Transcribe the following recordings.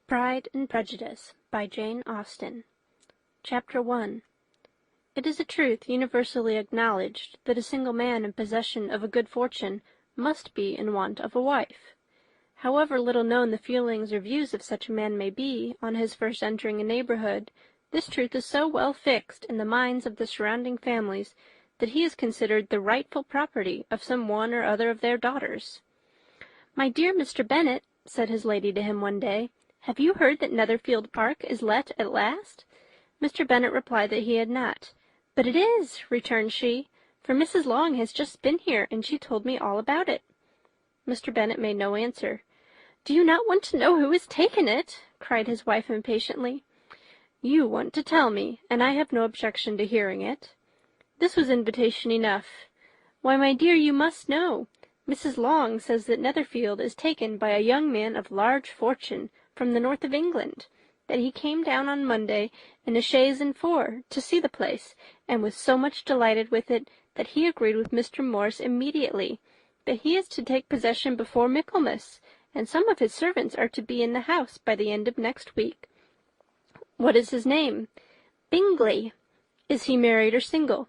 Pride and Prejudice by Jane Austen. Chapter 1. It is a truth universally acknowledged that a single man in possession of a good fortune must be in want of a wife. However little known the feelings or views of such a man may be on his first entering a neighbourhood, this truth is so well fixed in the minds of the surrounding families that he is considered the rightful property of some one or other of their daughters. "My dear Mr. Bennet," said his lady to him one day, "have you heard that Netherfield Park is let at last?" Mr. Bennet replied that he had not. "But it is," returned she, "for Mrs. Long has just been here, and she told me all about it." Mr. Bennet made no answer. "Do you not want to know who has taken it?" cried his wife impatiently. "You want to tell me, and I have no objection to hearing it." This was invitation enough. "Why, my dear, you must know. Mrs. Long says that Netherfield is taken by a young man of large fortune from the north of England, that he came down on Monday in a chaise and four to see the place, and was so much delighted with it that he agreed with Mr. Morris immediately, that he is to take possession before Michaelmas, and some of his servants are to be in the house by the end of next week." "What is his name?" "Bingley." "Is he married or single?"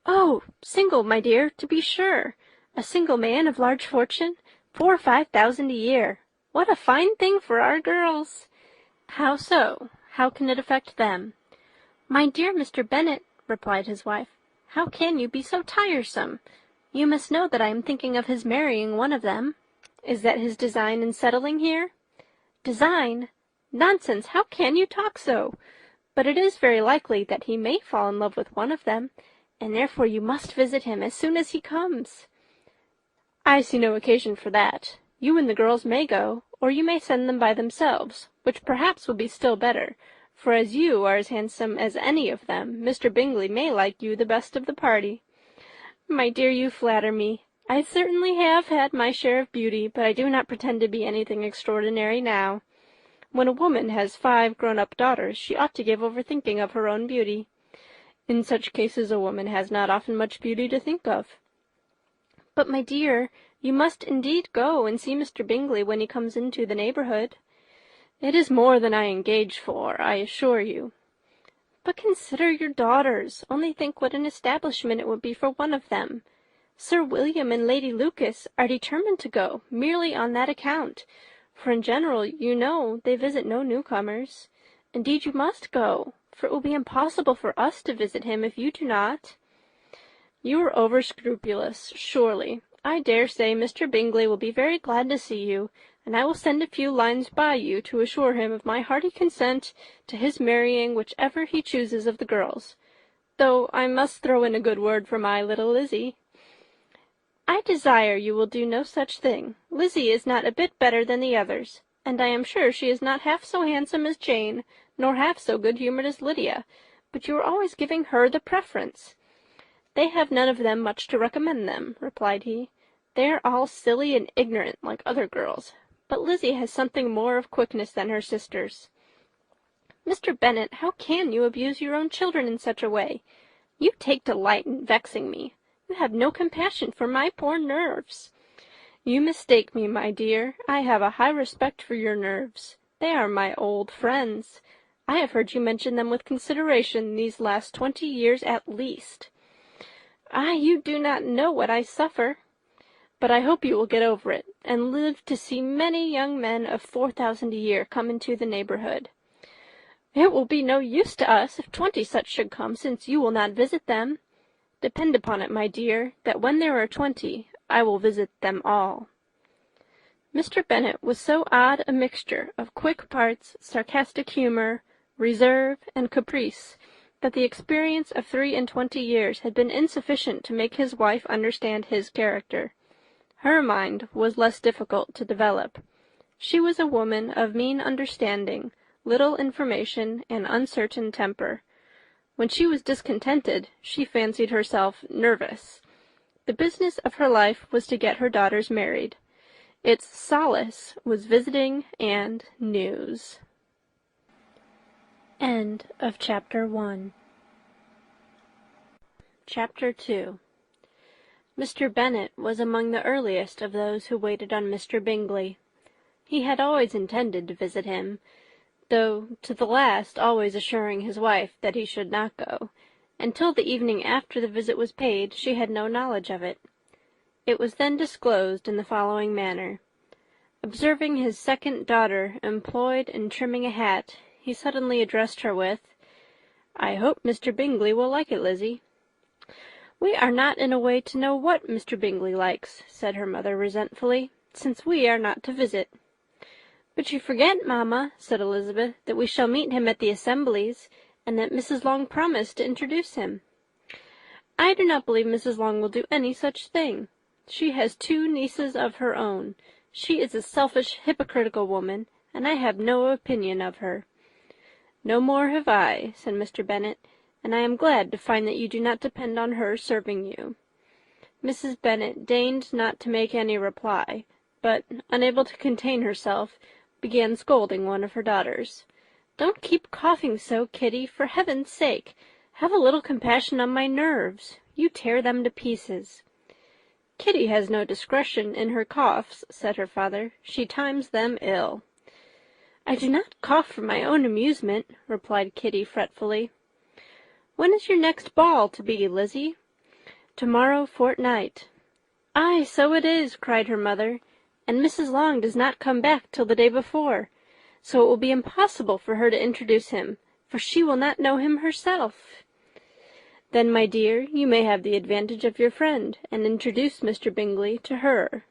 "Oh, single, my dear, to be sure. A single man of large fortune, 4,000 or 5,000 a year. What a fine thing for our girls!" "How so? How can it affect them?" "My dear Mr. Bennet," replied his wife, "how can you be so tiresome? You must know that I am thinking of his marrying one of them." "Is that his design in settling here?" "Design? Nonsense! How can you talk so? But it is very likely that he may fall in love with one of them, and therefore you must visit him as soon as he comes." "I see no occasion for that. You and the girls may go, or you may send them by themselves, which perhaps will be still better, for as you are as handsome as any of them, Mr. Bingley may like you the best of the party." "My dear, you flatter me. I certainly have had my share of beauty, but I do not pretend to be anything extraordinary now. When a woman has 5 grown-up daughters, she ought to give over thinking of her own beauty. In such cases a woman has not often much beauty to think of." "But, my dear, you must indeed go and see Mr. Bingley when he comes into the neighbourhood." "It is more than I engage for, I assure you." "But consider your daughters. Only think what an establishment it would be for one of them. Sir William and Lady Lucas are determined to go, merely on that account, for in general, you know, they visit no newcomers. Indeed, you must go, for it will be impossible for us to visit him if you do not." "You are over-scrupulous, surely. I dare say Mr. Bingley will be very glad to see you, and I will send a few lines by you to assure him of my hearty consent to his marrying whichever he chooses of the girls, though I must throw in a good word for my little Lizzie." "I desire you will do no such thing. Lizzie is not a bit better than the others, and I am sure she is not half so handsome as Jane, nor half so good-humoured as Lydia, but you are always giving her the preference." "They have none of them much to recommend them," replied he. "They are all silly and ignorant like other girls, but Lizzie has something more of quickness than her sisters." "Mr. Bennet, how can you abuse your own children in such a way? You take delight in vexing me. You have no compassion for my poor nerves." "You mistake me, my dear. I have a high respect for your nerves. They are my old friends. I have heard you mention them with consideration these last 20 years at least." "Ah, you do not know what I suffer." "But I hope you will get over it, and live to see many young men of 4,000 a year come into the neighbourhood." "It will be no use to us if 20 such should come, since you will not visit them." "Depend upon it, my dear, that when there are 20, I will visit them all." Mr. Bennet was so odd a mixture of quick parts, sarcastic humour, reserve, and caprice, that the experience of 23 years had been insufficient to make his wife understand his character. Her mind was less difficult to develop. She was a woman of mean understanding, little information, and uncertain temper. When she was discontented, she fancied herself nervous. The business of her life was to get her daughters married. Its solace was visiting and news. End of Chapter 1. Chapter 2. Mr. Bennet was among the earliest of those who waited on Mr. Bingley. He had always intended to visit him, though to the last always assuring his wife that he should not go. Until the evening after the visit was paid, she had no knowledge of it. It was then disclosed in the following manner. Observing his second daughter employed in trimming a hat, he suddenly addressed her with, "I hope Mr. Bingley will like it, Lizzie." "We are not in a way to know what Mr. Bingley likes," said her mother resentfully, "since we are not to visit." "But you forget, mamma," said Elizabeth, "that we shall meet him at the assemblies, and that Mrs. Long promised to introduce him." "I do not believe Mrs. Long will do any such thing. She has 2 nieces of her own. She is a selfish, hypocritical woman, and I have no opinion of her." "No more have I," said Mr. Bennet, "and I am glad to find that you do not depend on her serving you." Mrs. Bennet deigned not to make any reply, but, unable to contain herself, began scolding one of her daughters. "Don't keep coughing so, Kitty, for heaven's sake. Have a little compassion on my nerves. You tear them to pieces." "Kitty has no discretion in her coughs," said her father. "She times them ill." "I do not cough for my own amusement," replied Kitty fretfully. "When is your next ball to be, Lizzie?" "To-morrow fortnight." "Aye, so it is," cried her mother, "and Mrs. Long does not come back till the day before, so it will be impossible for her to introduce him, for she will not know him herself." "Then, my dear, you may have the advantage of your friend, and introduce Mr. Bingley to her."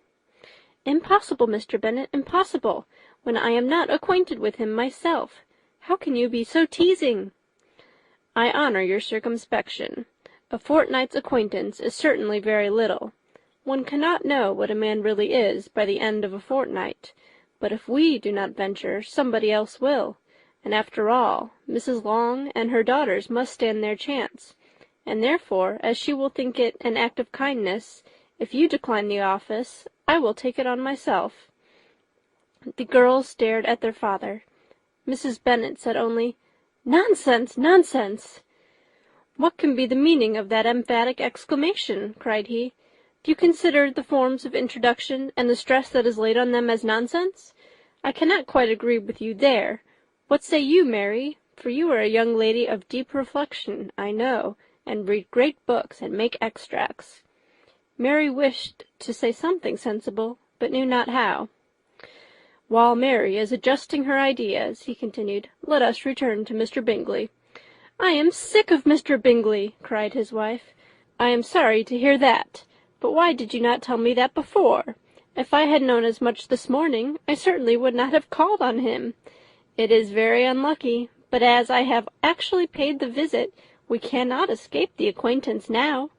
"Impossible, Mr. Bennet, impossible, when I am not acquainted with him myself. How can you be so teasing?" "I honour your circumspection. A fortnight's acquaintance is certainly very little. One cannot know what a man really is by the end of a fortnight, but if we do not venture, somebody else will, and after all, Mrs. Long and her daughters must stand their chance, and therefore, as she will think it an act of kindness, if you decline the office, I will take it on myself." The girls stared at their father. Mrs. Bennet said only, "Nonsense, nonsense!" "What can be the meaning of that emphatic exclamation?" cried he. "Do you consider the forms of introduction and the stress that is laid on them as nonsense? I cannot quite agree with you there. What say you, Mary? For you are a young lady of deep reflection, I know, and read great books and make extracts." Mary wished to say something sensible, but knew not how. "While Mary is adjusting her ideas," he continued, "let us return to Mr. Bingley." "I am sick of Mr. Bingley," cried his wife. "I am sorry to hear that. But why did you not tell me that before? If I had known as much this morning, I certainly would not have called on him. It is very unlucky, but as I have actually paid the visit, we cannot escape the acquaintance now."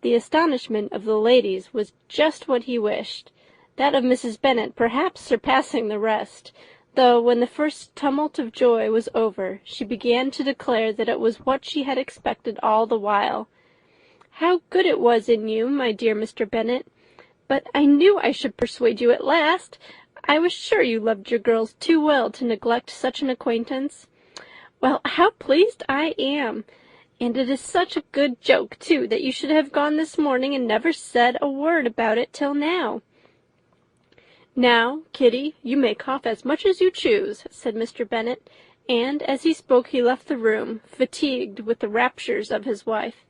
The astonishment of the ladies was just what he wished, that of Mrs. Bennet perhaps surpassing the rest, though when the first tumult of joy was over, she began to declare that it was what she had expected all the while. "How good it was in you, my dear Mr. Bennet! But I knew I should persuade you at last. I was sure you loved your girls too well to neglect such an acquaintance. Well, how pleased I am! And it is such a good joke, too, that you should have gone this morning and never said a word about it till now." "Now, Kitty, you may cough as much as you choose," said Mr. Bennet, and as he spoke he left the room, fatigued with the raptures of his wife.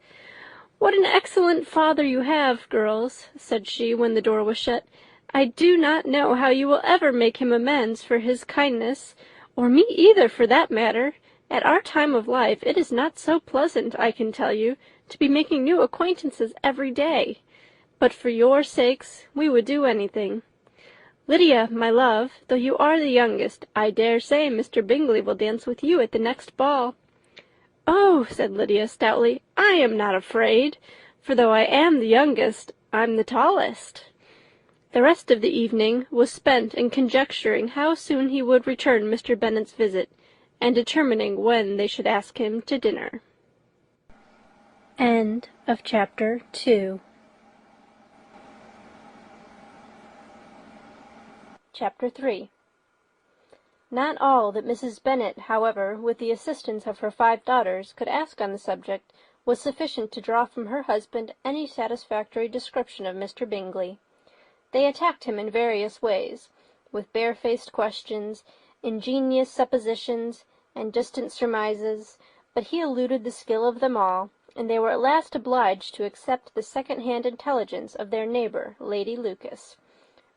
"What an excellent father you have, girls," said she, when the door was shut. "I do not know how you will ever make him amends for his kindness, or me either, for that matter. At our time of life it is not so pleasant, I can tell you, to be making new acquaintances every day. But for your sakes we would do anything. Lydia, my love, though you are the youngest, I dare say Mr. Bingley will dance with you at the next ball." "Oh," said Lydia stoutly, "I am not afraid, for though I am the youngest, I'm the tallest." The rest of the evening was spent in conjecturing how soon he would return Mr. Bennet's visit, and determining when they should ask him to dinner. End of chapter 2. Chapter 3. Not all that Mrs. Bennet, however, with the assistance of her 5 daughters, could ask on the subject, was sufficient to draw from her husband any satisfactory description of Mr. Bingley. They attacked him in various ways, with barefaced questions, ingenious suppositions, and distant surmises, but he eluded the skill of them all, and they were at last obliged to accept the second-hand intelligence of their neighbour, Lady Lucas.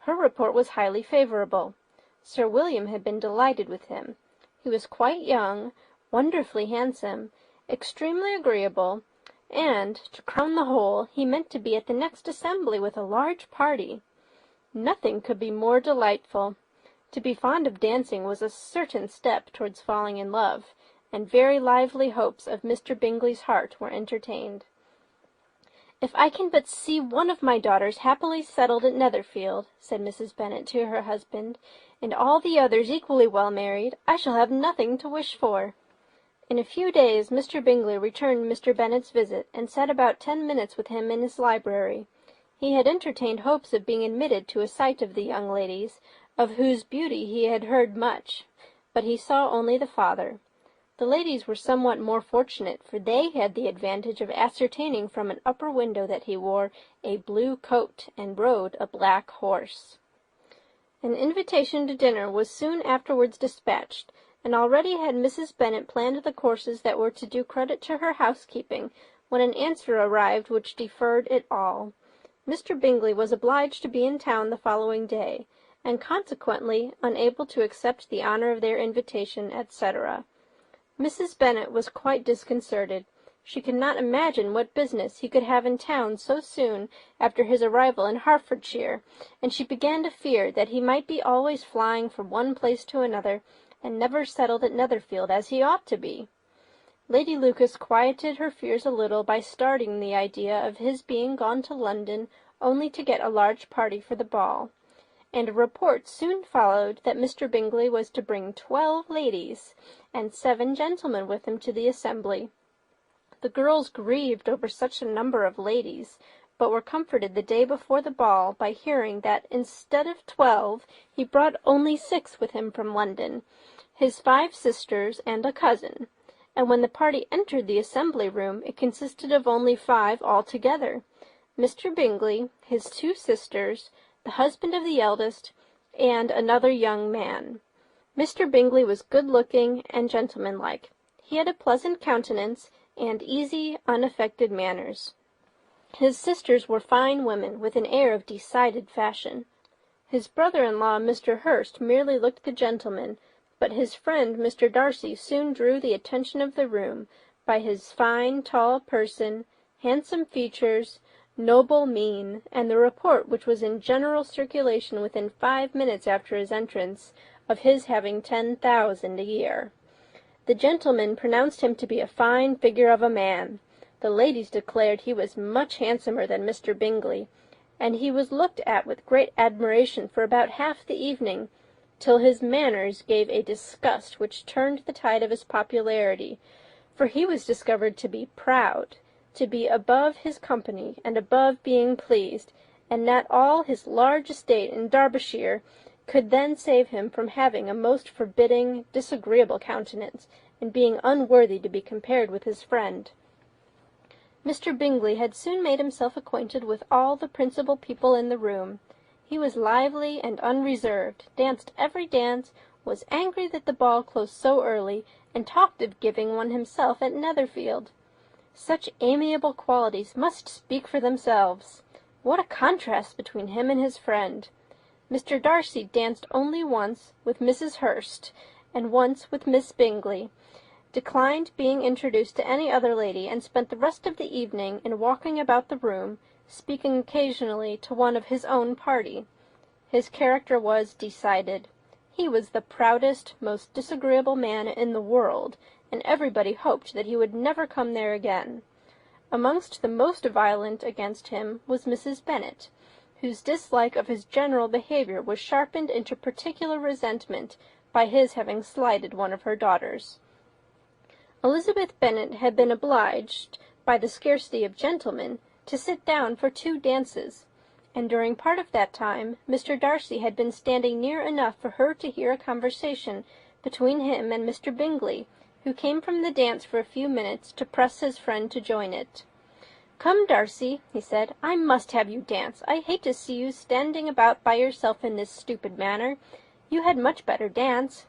Her report was highly favourable. Sir William had been delighted with him. He was quite young, wonderfully handsome, extremely agreeable, and, to crown the whole, he meant to be at the next assembly with a large party. Nothing could be more delightful. To be fond of dancing was a certain step towards falling in love, and very lively hopes of Mr. Bingley's heart were entertained. "If I can but see one of my daughters happily settled at Netherfield," said Mrs. Bennet to her husband, "and all the others equally well married, I shall have nothing to wish for." In a few days Mr. Bingley returned Mr. Bennet's visit, and sat about 10 minutes with him in his library. He had entertained hopes of being admitted to a sight of the young ladies, of whose beauty he had heard much, but he saw only the father. The ladies were somewhat more fortunate, for they had the advantage of ascertaining from an upper window that he wore a blue coat and rode a black horse. An invitation to dinner was soon afterwards dispatched, and already had Mrs. Bennet planned the courses that were to do credit to her housekeeping, when an answer arrived which deferred it all. Mr. Bingley was obliged to be in town the following day, and consequently unable to accept the honour of their invitation, etc. Mrs. Bennet was quite disconcerted. She could not imagine what business he could have in town so soon after his arrival in Hertfordshire, and she began to fear that he might be always flying from one place to another, and never settled at Netherfield as he ought to be. Lady Lucas quieted her fears a little by starting the idea of his being gone to London only to get a large party for the ball, and a report soon followed that Mr. Bingley was to bring 12 ladies and 7 gentlemen with him to the assembly. The girls grieved over such a number of ladies, but were comforted the day before the ball by hearing that instead of 12 he brought only 6 with him from London, his 5 sisters and a cousin, and when the party entered the assembly room it consisted of only 5 altogether: Mr. Bingley, his 2 sisters, the husband of the eldest, and another young man. Mr. Bingley was good-looking and gentlemanlike. He had a pleasant countenance and easy, unaffected manners. His sisters were fine women, with an air of decided fashion. His brother-in-law, Mr. Hurst, merely looked the gentleman, but his friend, Mr. Darcy, soon drew the attention of the room by his fine, tall person, handsome features, noble mien, and the report which was in general circulation within 5 minutes after his entrance, of his having 10,000 a year. The gentlemen pronounced him to be a fine figure of a man. The ladies declared he was much handsomer than Mr. Bingley, and he was looked at with great admiration for about half the evening, till his manners gave a disgust which turned the tide of his popularity, for he was discovered to be proud, to be above his company, and above being pleased, and that all his large estate in Derbyshire could then save him from having a most forbidding, disagreeable countenance, and being unworthy to be compared with his friend. Mr. Bingley had soon made himself acquainted with all the principal people in the room. He was lively and unreserved, danced every dance, was angry that the ball closed so early, and talked of giving one himself at Netherfield. Such amiable qualities must speak for themselves. What a contrast between him and his friend! Mr. Darcy danced only once with Mrs. Hurst, and once with Miss Bingley, declined being introduced to any other lady, and spent the rest of the evening in walking about the room, speaking occasionally to one of his own party. His character was decided. He was the proudest, most disagreeable man in the world, and everybody hoped that he would never come there again. Amongst the most violent against him was Mrs. Bennet, whose dislike of his general behaviour was sharpened into particular resentment by his having slighted one of her daughters. Elizabeth Bennet had been obliged, by the scarcity of gentlemen, to sit down for 2 dances, and during part of that time Mr. Darcy had been standing near enough for her to hear a conversation between him and Mr. Bingley, who came from the dance for a few minutes to press his friend to join it. "Come, Darcy," he said, "I must have you dance. I hate to see you standing about by yourself in this stupid manner. You had much better dance."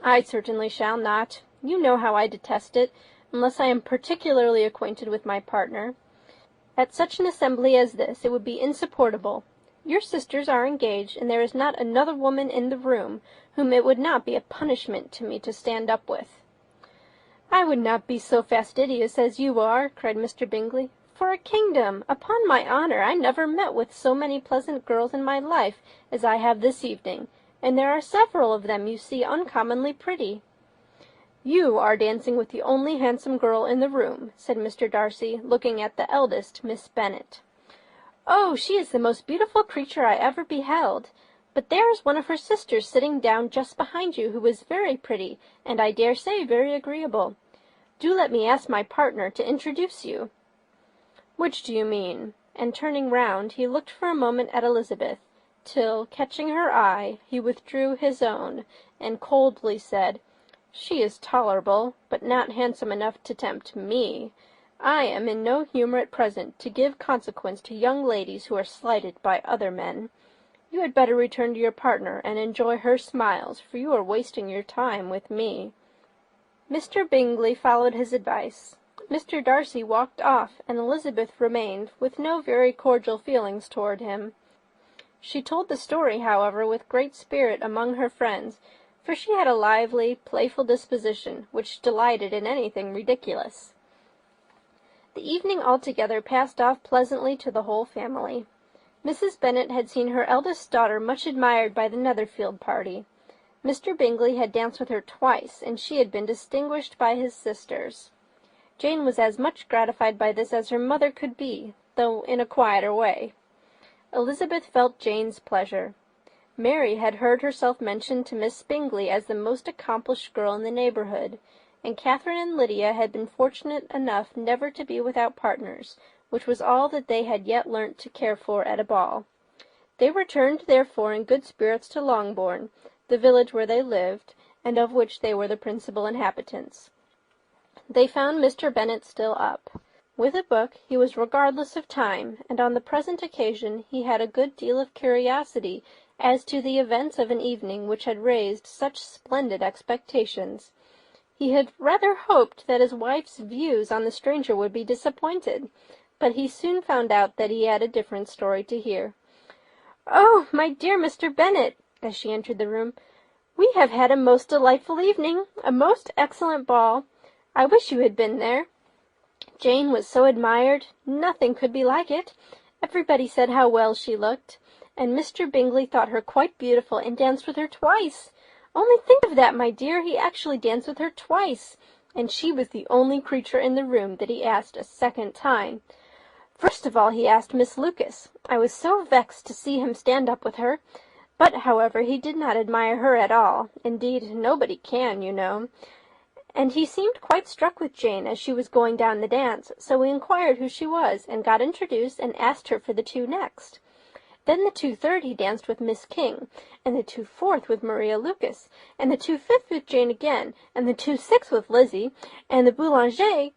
"I certainly shall not. You know how I detest it, unless I am particularly acquainted with my partner. At such an assembly as this it would be insupportable. Your sisters are engaged, and there is not another woman in the room whom it would not be a punishment to me to stand up with." "I would not be so fastidious as you are," cried Mr. Bingley. "For a kingdom! Upon my honour, I never met with so many pleasant girls in my life as I have this evening, and there are several of them you see uncommonly pretty." "You are dancing with the only handsome girl in the room," said Mr. Darcy, looking at the eldest, Miss Bennet. "Oh, she is the most beautiful creature I ever beheld. But there is one of her sisters sitting down just behind you who is very pretty, and I dare say very agreeable. Do let me ask my partner to introduce you." "Which do you mean?" And turning round, he looked for a moment at Elizabeth, till, catching her eye, he withdrew his own, and coldly said, "She is tolerable, but not handsome enough to tempt me. I am in no humour at present to give consequence to young ladies who are slighted by other men. You had better return to your partner and enjoy her smiles, for you are wasting your time with me." Mr. Bingley followed his advice. Mr. Darcy walked off, and Elizabeth remained, with no very cordial feelings toward him. She told the story, however, with great spirit among her friends, for she had a lively, playful disposition, which delighted in anything ridiculous. The evening altogether passed off pleasantly to the whole family. Mrs. Bennet had seen her eldest daughter much admired by the Netherfield party. Mr. Bingley had danced with her twice, and she had been distinguished by his sisters. Jane was as much gratified by this as her mother could be, though in a quieter way. Elizabeth felt Jane's pleasure. Mary had heard herself mentioned to Miss Bingley as the most accomplished girl in the neighbourhood, and Catherine and Lydia had been fortunate enough never to be without partners, which was all that they had yet learnt to care for at a ball. They returned, therefore, in good spirits to Longbourn, the village where they lived, and of which they were the principal inhabitants. They found Mr. Bennet still up. With a book he was regardless of time, and on the present occasion he had a good deal of curiosity as to the events of an evening which had raised such splendid expectations. He had rather hoped that his wife's views on the stranger would be disappointed, but he soon found out that he had a different story to hear. "Oh, my dear Mr. Bennet," as she entered the room, "we have had a most delightful evening, a most excellent ball. I wish you had been there. Jane was so admired, nothing could be like it. Everybody said how well she looked, and Mr. Bingley thought her quite beautiful and danced with her twice. Only think of that, my dear, he actually danced with her twice, and she was the only creature in the room that he asked a second time. First of all he asked Miss Lucas. I was so vexed to see him stand up with her, but, however, he did not admire her at all. Indeed, nobody can, you know. And he seemed quite struck with Jane as she was going down the dance, so we inquired who she was, and got introduced, and asked her for the two next. Then the 2/3 he danced with Miss King, and the 2/4 with Maria Lucas, and the 2/5 with Jane again, and the 2/6 with Lizzie, and the Boulanger.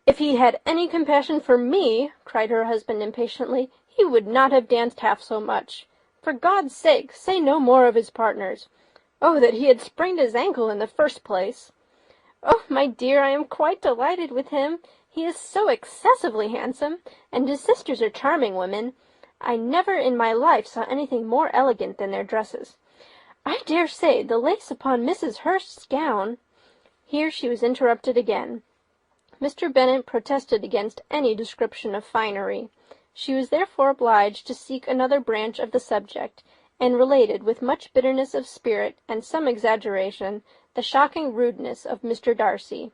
If he had any compassion for me, cried her husband impatiently, he would not have danced half so much. For God's sake, say no more of his partners. Oh, that he had sprained his ankle in the first place. Oh, my dear, I am quite delighted with him. He is so excessively handsome, and his sisters are charming women. I never in my life saw anything more elegant than their dresses. I dare say the lace upon Mrs. Hurst's gown—" Here she was interrupted again. Mr. Bennet protested against any description of finery. She was therefore obliged to seek another branch of the subject, and related with much bitterness of spirit and some exaggeration the shocking rudeness of Mr. Darcy.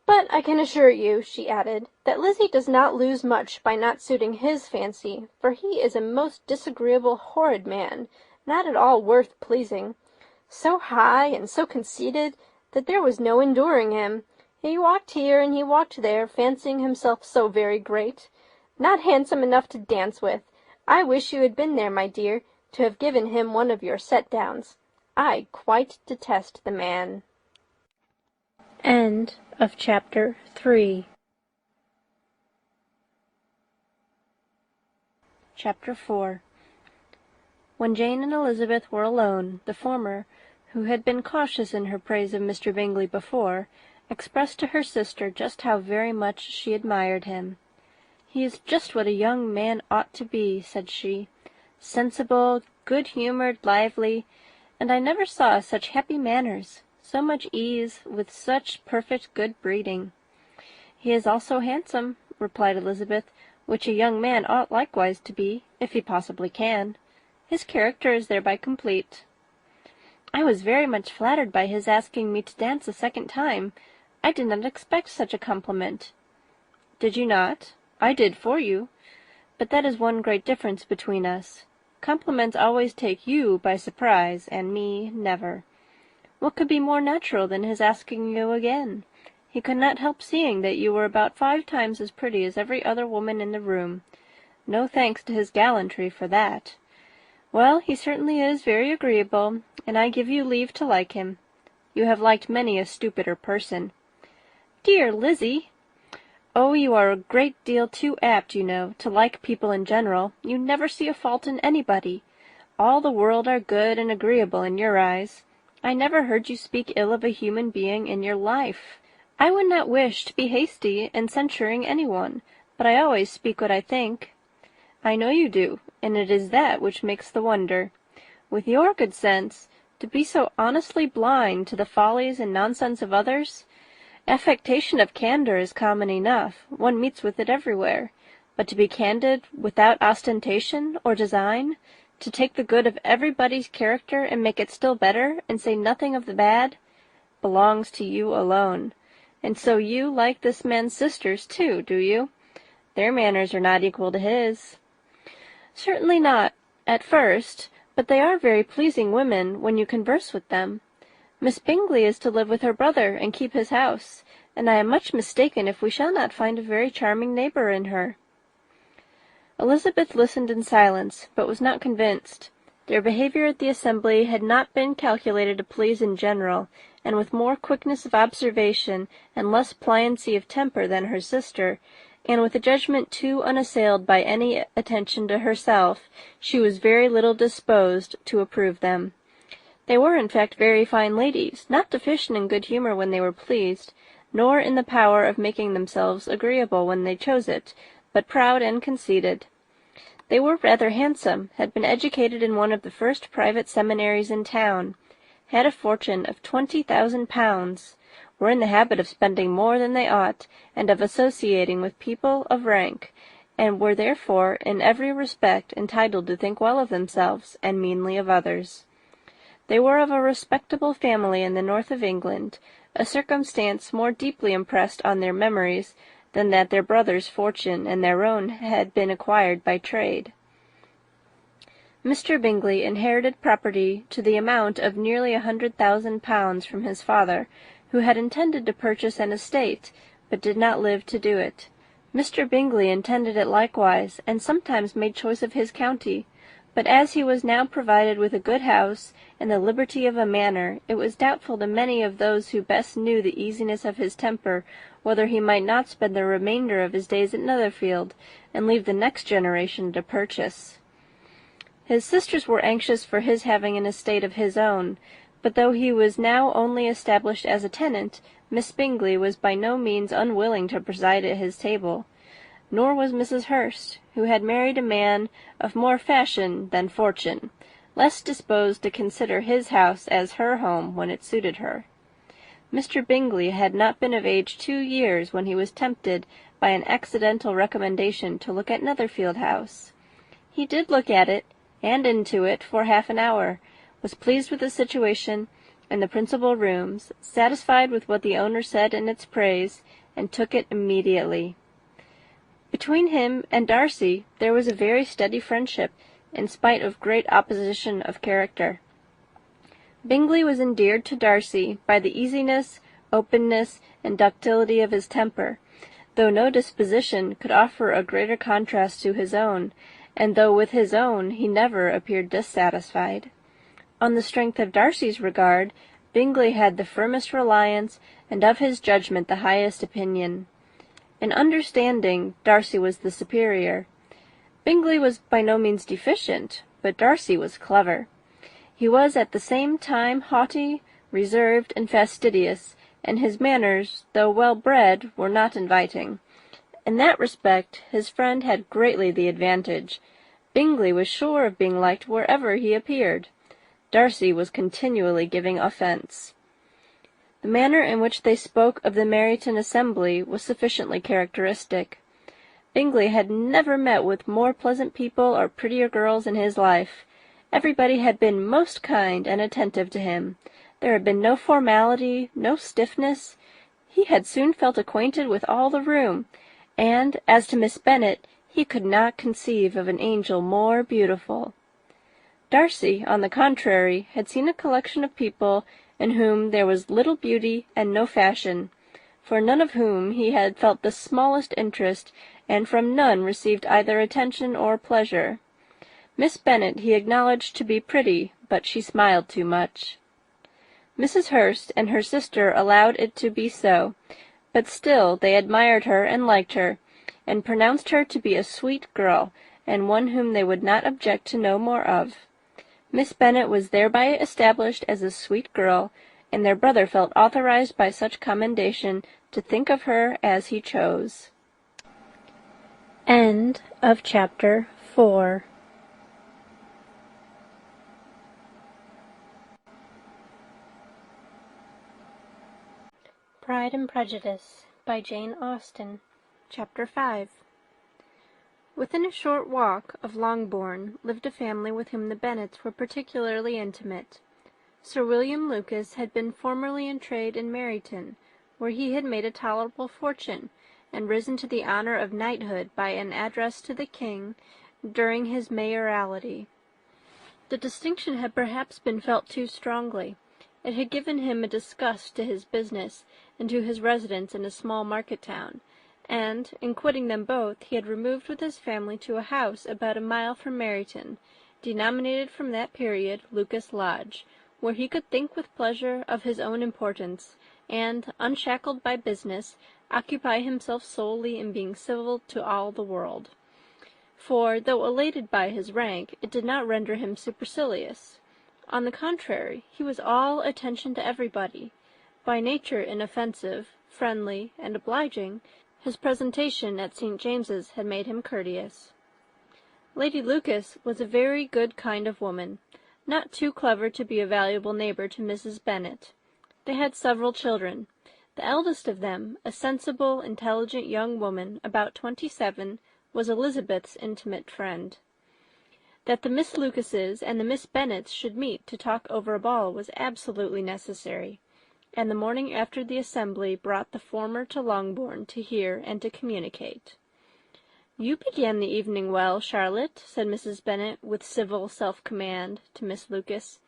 "But I can assure you," she added, "that Lizzie does not lose much by not suiting his fancy, for he is a most disagreeable, horrid man, not at all worth pleasing. So high and so conceited that there was no enduring him. He walked here and he walked there, fancying himself so very great. Not handsome enough to dance with. I wish you had been there, my dear, to have given him one of your set-downs. I quite detest the man." End of chapter 3. Chapter 4. When Jane and Elizabeth were alone, the former, who had been cautious in her praise of Mr. Bingley before, expressed to her sister just how very much she admired him. "He is just what a young man ought to be," said she, "sensible, good-humoured, lively, and I never saw such happy manners, so much ease, with such perfect good breeding." "He is also handsome," replied Elizabeth, "which a young man ought likewise to be, if he possibly can. His character is thereby complete." "I was very much flattered by his asking me to dance a second time. I did not expect such a compliment." "Did you not? I did for you. But that is one great difference between us. Compliments always take you by surprise, and me never. What could be more natural than his asking you again? He could not help seeing that you were about 5 times as pretty as every other woman in the room. No thanks to his gallantry for that. Well, he certainly is very agreeable, and I give you leave to like him. You have liked many a stupider person." "Dear Lizzy!" "Oh, you are a great deal too apt, you know, to like people in general. You never see a fault in anybody. All the world are good and agreeable in your eyes. I never heard you speak ill of a human being in your life. I would not wish to be hasty in censuring any one, but I always speak what I think." "I know you do, and it is that which makes the wonder. With your good sense, to be so honestly blind to the follies and nonsense of others. Affectation of candour is common enough, one meets with it everywhere, but to be candid without ostentation or design, to take the good of everybody's character and make it still better, and say nothing of the bad, belongs to you alone. And so you like this man's sisters too, do you? Their manners are not equal to his." "Certainly not, at first, but they are very pleasing women when you converse with them. Miss Bingley is to live with her brother and keep his house, and I am much mistaken if we shall not find a very charming neighbour in her." Elizabeth listened in silence, but was not convinced. Their behaviour at the assembly had not been calculated to please in general, and with more quickness of observation and less pliancy of temper than her sister, and with a judgment too unassailed by any attention to herself, she was very little disposed to approve them. They were in fact very fine ladies, not deficient in good humour when they were pleased, nor in the power of making themselves agreeable when they chose it, but proud and conceited. They were rather handsome, had been educated in one of the first private seminaries in town, had a fortune of 20,000 pounds, were in the habit of spending more than they ought, and of associating with people of rank, and were therefore in every respect entitled to think well of themselves and meanly of others. They were of a respectable family in the north of England, a circumstance more deeply impressed on their memories than that their brother's fortune and their own had been acquired by trade. Mr. Bingley inherited property to the amount of nearly 100,000 pounds from his father, who had intended to purchase an estate, but did not live to do it. Mr. Bingley intended it likewise, and sometimes made choice of his county, but as he was now provided with a good house and the liberty of a manor, it was doubtful to many of those who best knew the easiness of his temper whether he might not spend the remainder of his days at Netherfield, and leave the next generation to purchase. His sisters were anxious for his having an estate of his own, but though he was now only established as a tenant, Miss Bingley was by no means unwilling to preside at his table, nor was Mrs. Hurst, who had married a man of more fashion than fortune, less disposed to consider his house as her home when it suited her. Mr. Bingley had not been of age 2 years when he was tempted by an accidental recommendation to look at Netherfield House. He did look at it, and into it, for half an hour, was pleased with the situation and the principal rooms, satisfied with what the owner said in its praise, and took it immediately. Between him and Darcy there was a very steady friendship, in spite of great opposition of character. Bingley was endeared to Darcy by the easiness, openness, and ductility of his temper, though no disposition could offer a greater contrast to his own, and though with his own he never appeared dissatisfied. On the strength of Darcy's regard, Bingley had the firmest reliance, and of his judgment the highest opinion. In understanding, Darcy was the superior. Bingley was by no means deficient, but Darcy was clever. He was at the same time haughty, reserved, and fastidious, and his manners, though well-bred, were not inviting. In that respect his friend had greatly the advantage. Bingley was sure of being liked wherever he appeared. Darcy was continually giving offence. The manner in which they spoke of the Meryton assembly was sufficiently characteristic. Bingley had never met with more pleasant people or prettier girls in his life. Everybody had been most kind and attentive to him. There had been no formality, no stiffness. He had soon felt acquainted with all the room, and, as to Miss Bennet, he could not conceive of an angel more beautiful. Darcy, on the contrary, had seen a collection of people in whom there was little beauty and no fashion, for none of whom he had felt the smallest interest, and from none received either attention or pleasure. Miss Bennet he acknowledged to be pretty, but she smiled too much. Mrs. Hurst and her sister allowed it to be so, but still they admired her and liked her, and pronounced her to be a sweet girl, and one whom they would not object to know more of. Miss Bennet was thereby established as a sweet girl, and their brother felt authorized by such commendation to think of her as he chose. End of chapter 4. Pride and Prejudice by Jane Austen. Chapter 5. Within a short walk of Longbourn lived a family with whom the Bennets were particularly intimate. Sir William Lucas had been formerly in trade in Meryton, where he had made a tolerable fortune, and risen to the honour of knighthood by an address to the king during his mayoralty. The distinction had perhaps been felt too strongly. It had given him a disgust to his business, and to his residence in a small market town, and, in quitting them both, he had removed with his family to a house about a mile from Meryton, denominated from that period Lucas Lodge, where he could think with pleasure of his own importance, and, unshackled by business, occupy himself solely in being civil to all the world. For, though elated by his rank, it did not render him supercilious. On the contrary, he was all attention to everybody. By nature inoffensive, friendly, and obliging, his presentation at St. James's had made him courteous. Lady Lucas was a very good kind of woman, not too clever to be a valuable neighbour to Mrs. Bennet. They had several children. The eldest of them, a sensible, intelligent young woman, about 27, was Elizabeth's intimate friend. That the Miss Lucases and the Miss Bennets should meet to talk over a ball was absolutely necessary, and the morning after the assembly brought the former to Longbourn to hear and to communicate. "You began the evening well, Charlotte," said Mrs. Bennet, with civil self-command, to Miss Lucas.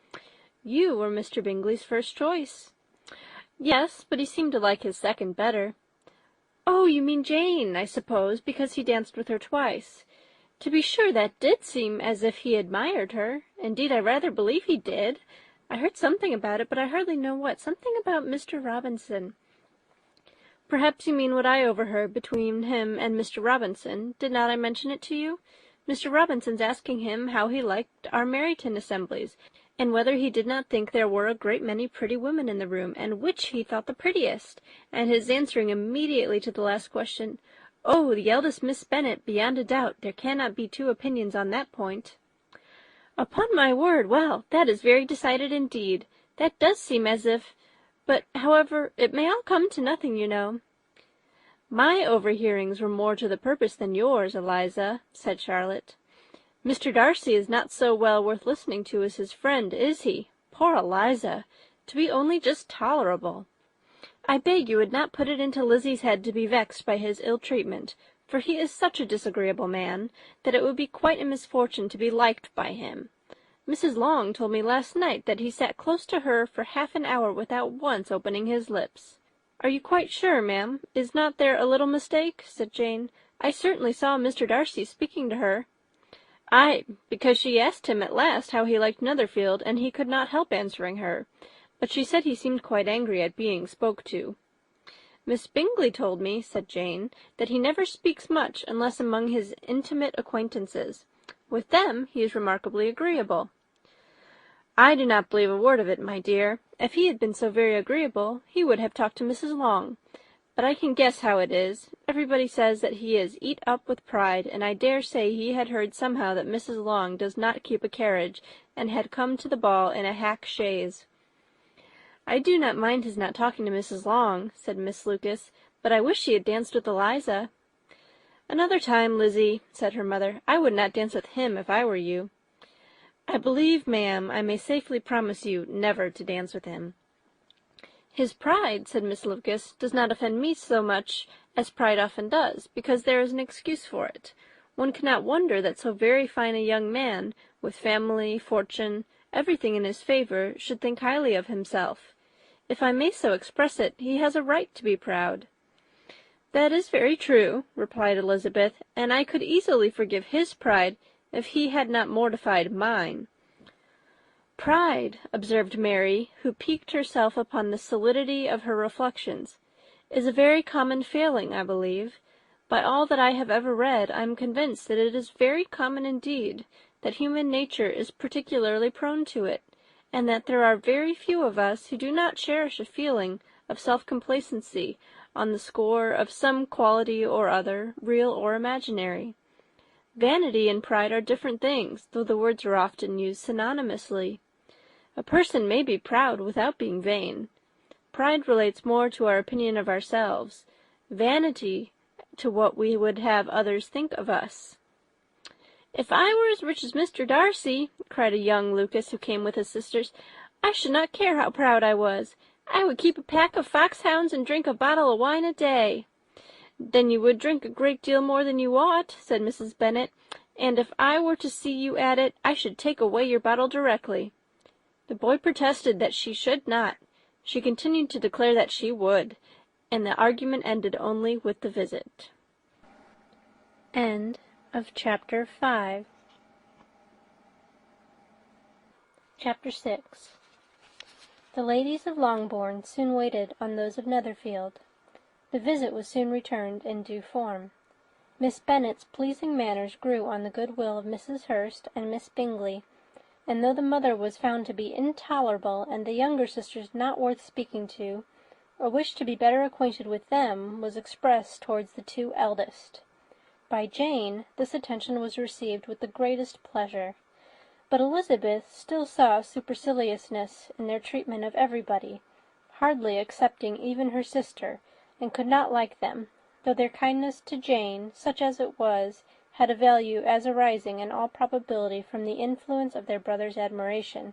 "You were Mr. Bingley's first choice." "Yes, but he seemed to like his second better." "Oh, you mean Jane, I suppose, because he danced with her twice. To be sure, that did seem as if he admired her. Indeed, I rather believe he did. I heard something about it, but I hardly know what. Something about Mr. Robinson." "Perhaps you mean what I overheard between him and Mr. Robinson. Did not I mention it to you? Mr. Robinson's asking him how he liked our Meryton assemblies, and whether he did not think there were a great many pretty women in the room, and which he thought the prettiest, and his answering immediately to the last question, 'Oh, the eldest Miss Bennet, beyond a doubt. There cannot be two opinions on that point.'" "Upon my word, well, that is very decided indeed. That does seem as if... But, however, it may all come to nothing, you know." "My overhearings were more to the purpose than yours, Eliza," said Charlotte. "Mr. Darcy is not so well worth listening to as his friend, is he? Poor Eliza! To be only just tolerable! I beg you would not put it into Lizzie's head to be vexed by his ill-treatment, for he is such a disagreeable man, that it would be quite a misfortune to be liked by him. Mrs. Long told me last night that he sat close to her for half an hour without once opening his lips." "Are you quite sure, ma'am? Is not there a little mistake?" said Jane. "I certainly saw Mr. Darcy speaking to her." "Aye, because she asked him at last how he liked Netherfield, and he could not help answering her. But she said he seemed quite angry at being spoke to." "Miss Bingley told me," said Jane, "that he never speaks much unless among his intimate acquaintances. With them he is remarkably agreeable." "I do not believe a word of it, my dear. If he had been so very agreeable, he would have talked to Mrs. Long. But I can guess how it is. Everybody says that he is eat up with pride, and I dare say he had heard somehow that Mrs. Long does not keep a carriage, and had come to the ball in a hack chaise." "I do not mind his not talking to Mrs. Long," said Miss Lucas, "but I wish he had danced with Eliza." "Another time, Lizzie," said her mother. "I would not dance with him if I were you." "I believe, ma'am, I may safely promise you never to dance with him." "His pride," said Miss Lucas, "does not offend me so much as pride often does, because there is an excuse for it. One cannot wonder that so very fine a young man, with family, fortune, everything in his favour, should think highly of himself. If I may so express it, he has a right to be proud." "That is very true," replied Elizabeth, "and I could easily forgive his pride if he had not mortified mine." "Pride," observed Mary, who piqued herself upon the solidity of her reflections, "is a very common failing, I believe. By all that I have ever read, I am convinced that it is very common indeed, that human nature is particularly prone to it, and that there are very few of us who do not cherish a feeling of self-complacency on the score of some quality or other, real or imaginary. Vanity and pride are different things, though the words are often used synonymously. A person may be proud without being vain. Pride relates more to our opinion of ourselves, vanity to what we would have others think of us." "If I were as rich as Mr. Darcy," cried a young Lucas who came with his sisters, "I should not care how proud I was. I would keep a pack of foxhounds and drink a bottle of wine a day." "Then you would drink a great deal more than you ought," said Mrs. Bennet, "and if I were to see you at it, I should take away your bottle directly." The boy protested that she should not. She continued to declare that she would, and the argument ended only with the visit. Chapter 6. The ladies of Longbourn soon waited on those of Netherfield. The visit was soon returned in due form. Miss Bennet's pleasing manners grew on the good will of Mrs. Hurst and Miss Bingley, and though the mother was found to be intolerable, and the younger sisters not worth speaking to, a wish to be better acquainted with them was expressed towards the two eldest. By Jane this attention was received with the greatest pleasure, but Elizabeth still saw superciliousness in their treatment of everybody, hardly excepting even her sister, and could not like them, though their kindness to Jane, such as it was, had a value as arising in all probability from the influence of their brother's admiration.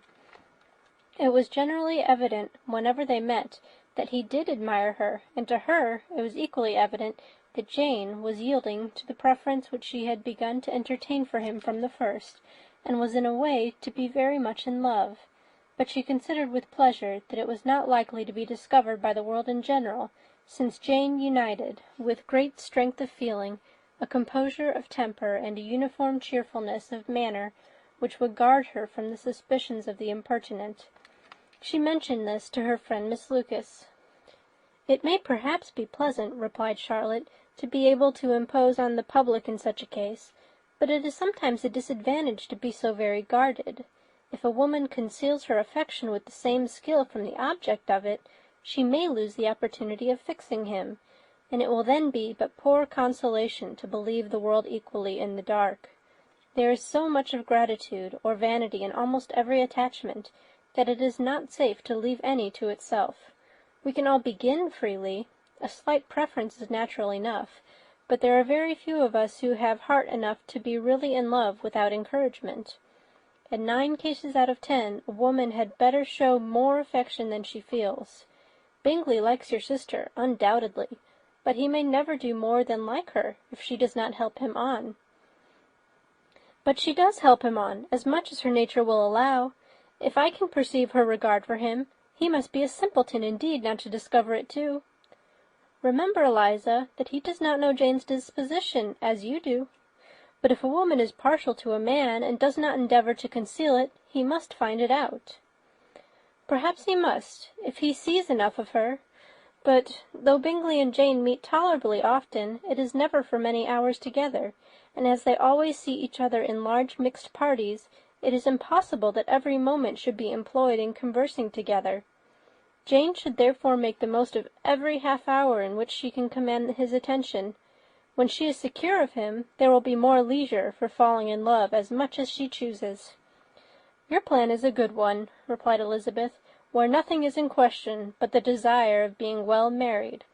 It was generally evident, whenever they met, that he did admire her, and to her it was equally evident that Jane was yielding to the preference which she had begun to entertain for him from the first, and was in a way to be very much in love. But she considered with pleasure that it was not likely to be discovered by the world in general, since Jane united, with great strength of feeling, a composure of temper and a uniform cheerfulness of manner which would guard her from the suspicions of the impertinent. She mentioned this to her friend Miss Lucas. "It may perhaps be pleasant," replied Charlotte, "to be able to impose on the public in such a case, but it is sometimes a disadvantage to be so very guarded. If a woman conceals her affection with the same skill from the object of it, she may lose the opportunity of fixing him, and it will then be but poor consolation to believe the world equally in the dark. There is so much of gratitude or vanity in almost every attachment, that it is not safe to leave any to itself. We can all begin freely. A slight preference is natural enough, but there are very few of us who have heart enough to be really in love without encouragement. In 9 cases out of 10, a woman had better show more affection than she feels. Bingley likes your sister, undoubtedly, but he may never do more than like her, if she does not help him on." "But she does help him on, as much as her nature will allow. If I can perceive her regard for him, he must be a simpleton indeed not to discover it too. Remember, Eliza, that he does not know Jane's disposition, as you do. But if a woman is partial to a man, and does not endeavour to conceal it, he must find it out." "Perhaps he must, if he sees enough of her. But, though Bingley and Jane meet tolerably often, it is never for many hours together, and as they always see each other in large mixed parties, It is impossible that every moment should be employed in conversing together. Jane should therefore make the most of every half-hour in which she can command his attention. When she is secure of him, there will be more leisure for falling in love as much as she chooses." "Your plan is a good one," replied Elizabeth, "where nothing is in question but the desire of being well married.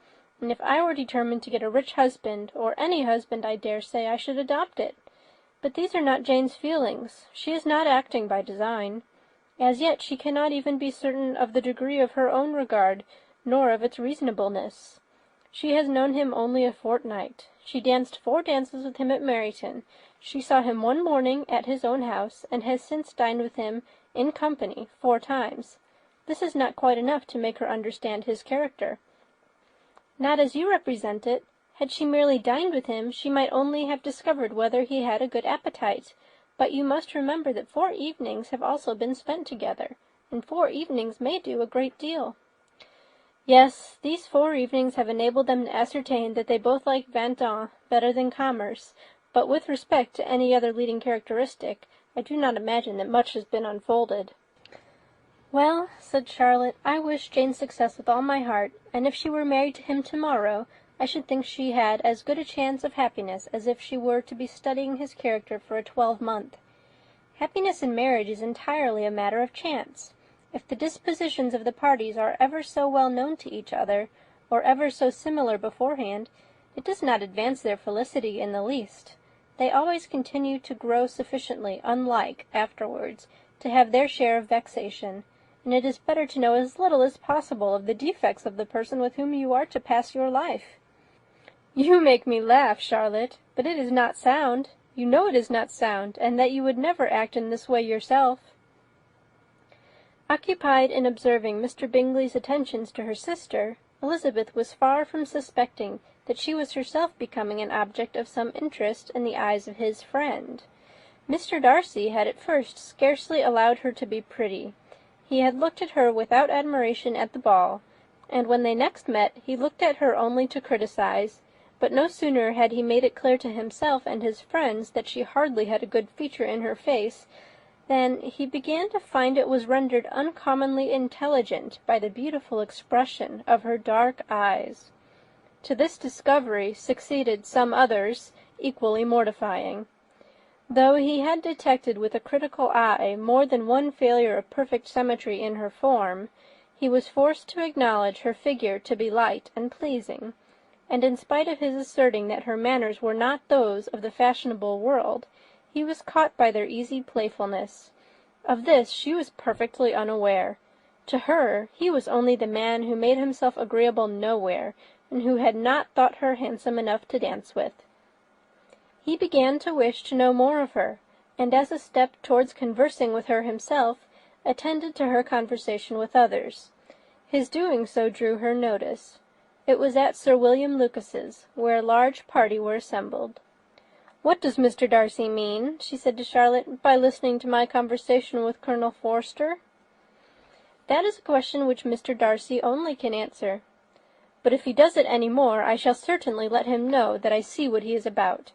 And if I were determined to get a rich husband, or any husband, I dare say I should adopt it. But these are not Jane's feelings. She is not acting by design. As yet she cannot even be certain of the degree of her own regard, nor of its reasonableness. She has known him only a fortnight. She danced 4 dances with him at Meryton. She saw him one morning at his own house, and has since dined with him in company 4 times. This is not quite enough to make her understand his character." "Not as you represent it. Had she merely dined with him, she might only have discovered whether he had a good appetite. But you must remember that 4 evenings have also been spent together, and 4 evenings may do a great deal." "Yes, these 4 evenings have enabled them to ascertain that they both like vingt ans better than commerce, but with respect to any other leading characteristic, I do not imagine that much has been unfolded." "Well," said Charlotte, "I wish Jane success with all my heart, and if she were married to him to-morrow, I should think she had as good a chance of happiness as if she were to be studying his character for a 12-month. Happiness in marriage is entirely a matter of chance. If the dispositions of the parties are ever so well known to each other, or ever so similar beforehand, it does not advance their felicity in the least. They always continue to grow sufficiently unlike afterwards to have their share of vexation, and it is better to know as little as possible of the defects of the person with whom you are to pass your life." "You make me laugh, Charlotte, but it is not sound. You know it is not sound, and that you would never act in this way yourself." Occupied in observing Mr. Bingley's attentions to her sister, Elizabeth was far from suspecting that she was herself becoming an object of some interest in the eyes of his friend. Mr. Darcy had at first scarcely allowed her to be pretty. He had looked at her without admiration at the ball, and when they next met he looked at her only to criticize, but no sooner had he made it clear to himself and his friends that she hardly had a good feature in her face, than he began to find it was rendered uncommonly intelligent by the beautiful expression of her dark eyes. To this discovery succeeded some others, equally mortifying. Though he had detected with a critical eye more than one failure of perfect symmetry in her form, he was forced to acknowledge her figure to be light and pleasing, and in spite of his asserting that her manners were not those of the fashionable world, he was caught by their easy playfulness. Of this she was perfectly unaware. To her he was only the man who made himself agreeable nowhere, and who had not thought her handsome enough to dance with. He began to wish to know more of her, and as a step towards conversing with her himself, attended to her conversation with others. His doing so drew her notice. It was at Sir William Lucas's, where a large party were assembled. "What does Mr. Darcy mean," she said to Charlotte, "by listening to my conversation with Colonel Forster?" "That is a question which Mr. Darcy only can answer. But if he does it any more, I shall certainly let him know that I see what he is about.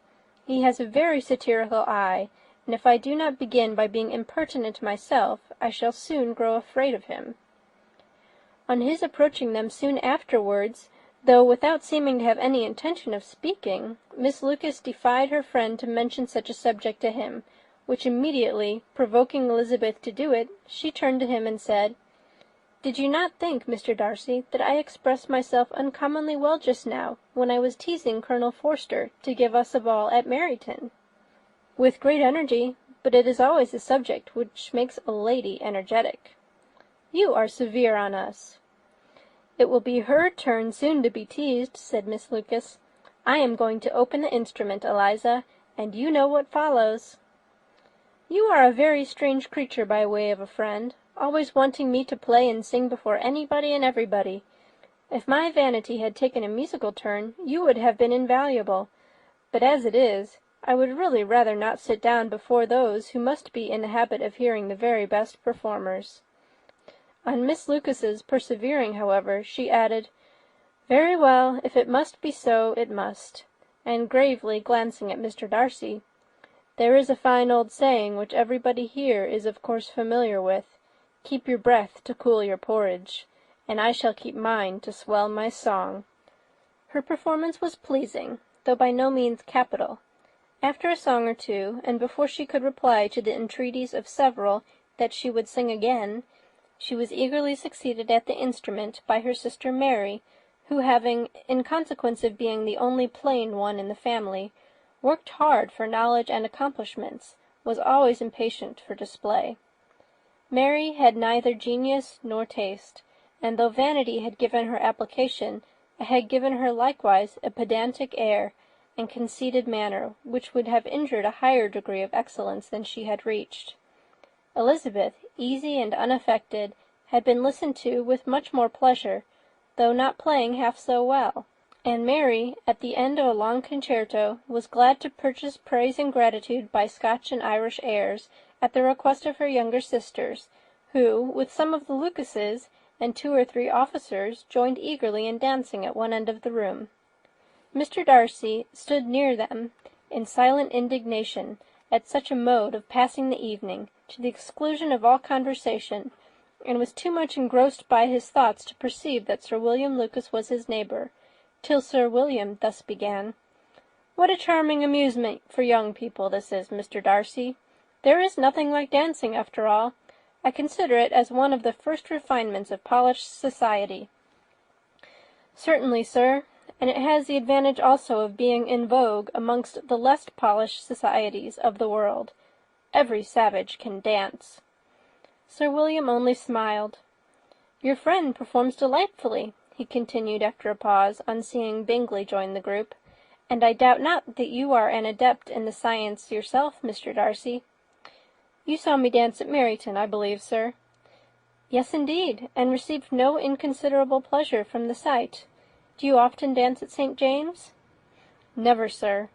He has a very satirical eye, and if I do not begin by being impertinent myself, I shall soon grow afraid of him." On his approaching them soon afterwards, though without seeming to have any intention of speaking, Miss Lucas defied her friend to mention such a subject to him, which immediately, provoking Elizabeth to do it, she turned to him and said, "Did you not think, Mr. Darcy, that I expressed myself uncommonly well just now, when I was teasing Colonel Forster to give us a ball at Meryton?" "With great energy, but it is always the subject which makes a lady energetic." "You are severe on us." "It will be her turn soon to be teased," said Miss Lucas. "I am going to open the instrument, Eliza, and you know what follows." "You are a very strange creature by way of a friend, always wanting me to play and sing before anybody and everybody. If my vanity had taken a musical turn, you would have been invaluable. But as it is, I would really rather not sit down before those who must be in the habit of hearing the very best performers." On Miss Lucas's persevering, however, she added, "Very well, if it must be so, it must," and gravely glancing at Mr. Darcy, There is a fine old saying which everybody here is of course familiar with, 'Keep your breath to cool your porridge,' and I shall keep mine to swell my song." Her performance was pleasing, though by no means capital. After a song or two, and before she could reply to the entreaties of several that she would sing again, she was eagerly succeeded at the instrument by her sister Mary, who, having, in consequence of being the only plain one in the family, worked hard for knowledge and accomplishments, was always impatient for display. Mary had neither genius nor taste, and though vanity had given her application, it had given her likewise a pedantic air and conceited manner which would have injured a higher degree of excellence than she had reached. Elizabeth, easy and unaffected, had been listened to with much more pleasure, though not playing half so well, and Mary, at the end of a long concerto, was glad to purchase praise and gratitude by Scotch and Irish airs, at the request of her younger sisters, who, with some of the Lucases and 2 or 3 officers, joined eagerly in dancing at one end of the room. Mr. Darcy stood near them in silent indignation at such a mode of passing the evening, to the exclusion of all conversation, and was too much engrossed by his thoughts to perceive that Sir William Lucas was his neighbour, till Sir William thus began: "What a charming amusement for young people this is, Mr. Darcy! There is nothing like dancing, after all. I consider it as one of the first refinements of polished society." "Certainly, sir, and it has the advantage also of being in vogue amongst the less polished societies of the world. Every savage can dance." Sir William only smiled. "Your friend performs delightfully," he continued after a pause, on seeing Bingley join the group, "and I doubt not that you are an adept in the science yourself, Mr. Darcy." "You saw me dance at Meryton, I believe, sir?" "Yes, indeed, and received no inconsiderable pleasure from the sight. Do you often dance at St. James's?" "Never, sir."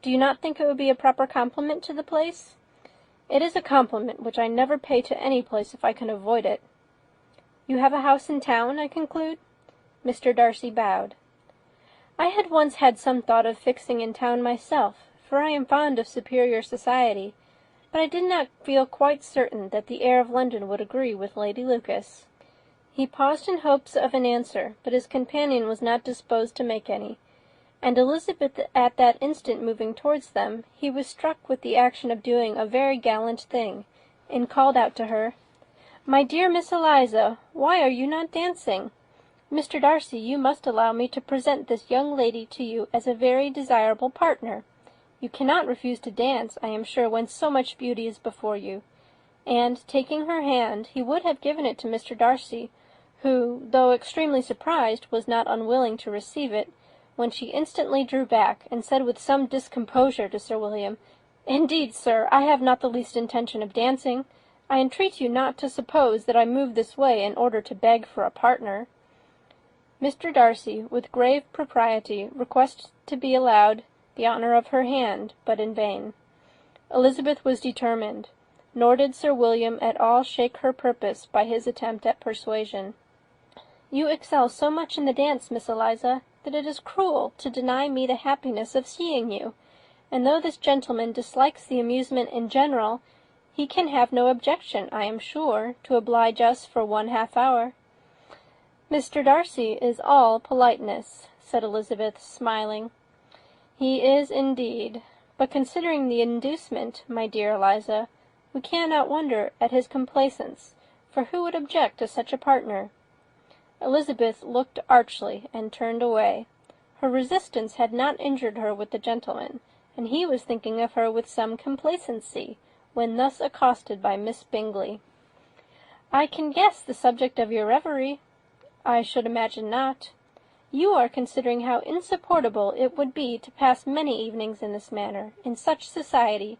"Do you not think it would be a proper compliment to the place?" "It is a compliment which I never pay to any place if I can avoid it." "You have a house in town, I conclude?" Mr. Darcy bowed. "I had once had some thought of fixing in town myself, for I am fond of superior society, but I did not feel quite certain that the air of London would agree with Lady Lucas." He paused in hopes of an answer, but his companion was not disposed to make any, and Elizabeth at that instant moving towards them, he was struck with the action of doing a very gallant thing, and called out to her, "My dear Miss Eliza, why are you not dancing? Mr. Darcy, you must allow me to present this young lady to you as a very desirable partner. You cannot refuse to dance, I am sure, when so much beauty is before you." And, taking her hand, he would have given it to Mr. Darcy, who, though extremely surprised, was not unwilling to receive it, when she instantly drew back, and said with some discomposure to Sir William, "Indeed, sir, I have not the least intention of dancing. I entreat you not to suppose that I move this way in order to beg for a partner." Mr. Darcy, with grave propriety, requested to be allowed the honour of her hand, but in vain. Elizabeth was determined, nor did Sir William at all shake her purpose by his attempt at persuasion. "You excel so much in the dance, Miss Eliza, that it is cruel to deny me the happiness of seeing you, and though this gentleman dislikes the amusement in general, he can have no objection, I am sure, to oblige us for 1/2 hour." "Mr. Darcy is all politeness," said Elizabeth, smiling. "He is indeed. But considering the inducement, my dear Eliza, we cannot wonder at his complaisance, for who would object to such a partner?" Elizabeth looked archly and turned away. Her resistance had not injured her with the gentleman, and he was thinking of her with some complacency, when thus accosted by Miss Bingley. "I can guess the subject of your reverie." "I should imagine not." "You are considering how insupportable it would be to pass many evenings in this manner, in such society,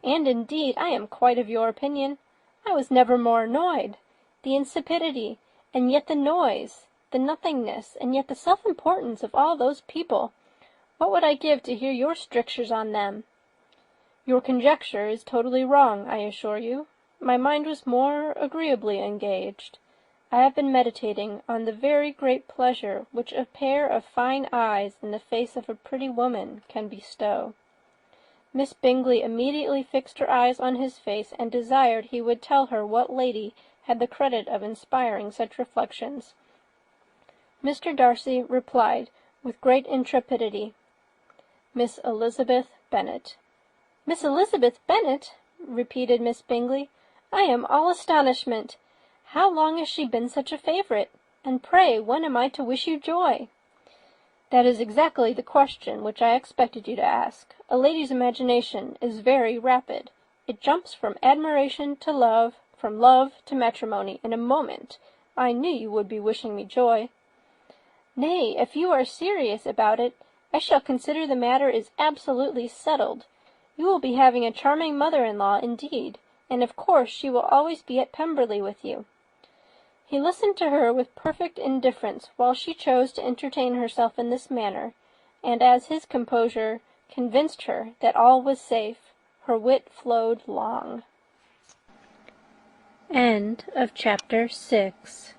and indeed I am quite of your opinion. I was never more annoyed. The insipidity, and yet the noise, the nothingness, and yet the self-importance of all those people! What would I give to hear your strictures on them?" "Your conjecture is totally wrong, I assure you. My mind was more agreeably engaged. I have been meditating on the very great pleasure which a pair of fine eyes in the face of a pretty woman can bestow." Miss Bingley immediately fixed her eyes on his face, and desired he would tell her what lady had the credit of inspiring such reflections. Mr. Darcy replied with great intrepidity, "Miss Elizabeth Bennet." "Miss Elizabeth Bennet!" repeated Miss Bingley. "I am all astonishment. How long has she been such a favourite? And pray, when am I to wish you joy?" "That is exactly the question which I expected you to ask. A lady's imagination is very rapid. It jumps from admiration to love, from love to matrimony, in a moment. I knew you would be wishing me joy." "Nay, if you are serious about it, I shall consider the matter is absolutely settled. You will be having a charming mother-in-law indeed, and of course she will always be at Pemberley with you." He listened to her with perfect indifference while she chose to entertain herself in this manner, and as his composure convinced her that all was safe, her wit flowed long. End of chapter 6.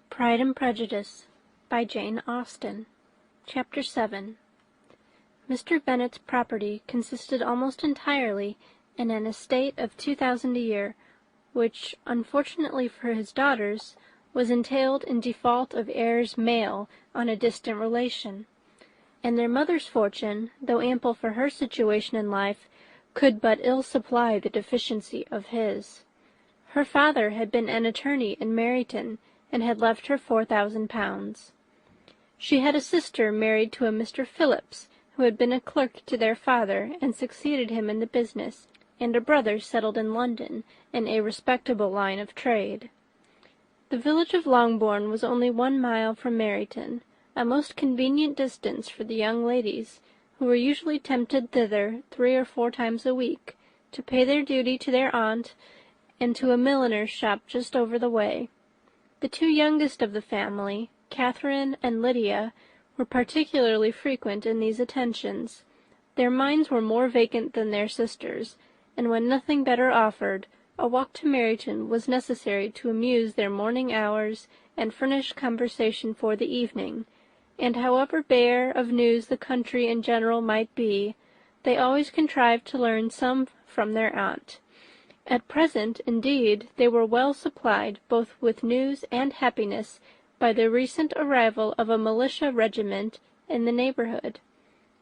Pride and Prejudice by Jane Austen. Chapter 7. Mr. Bennet's property consisted almost entirely in an estate of 2,000 a year, which, unfortunately for his daughters, was entailed in default of heirs male on a distant relation, and their mother's fortune, though ample for her situation in life, could but ill supply the deficiency of his. Her father had been an attorney in Meryton, and had left her 4,000 pounds. She had a sister married to a Mr. Phillips, who had been a clerk to their father, and succeeded him in the business, and a brother settled in London, in a respectable line of trade. The village of Longbourn was only 1 mile from Meryton, a most convenient distance for the young ladies, who were usually tempted thither 3 or 4 times a week, to pay their duty to their aunt, and to a milliner's shop just over the way. The 2 youngest of the family, Catherine and Lydia, were particularly frequent in these attentions. Their minds were more vacant than their sisters', and when nothing better offered, a walk to Meryton was necessary to amuse their morning hours and furnish conversation for the evening, and however bare of news the country in general might be, they always contrived to learn some from their aunt. At present, indeed, they were well supplied both with news and happiness by the recent arrival of a militia regiment in the neighbourhood.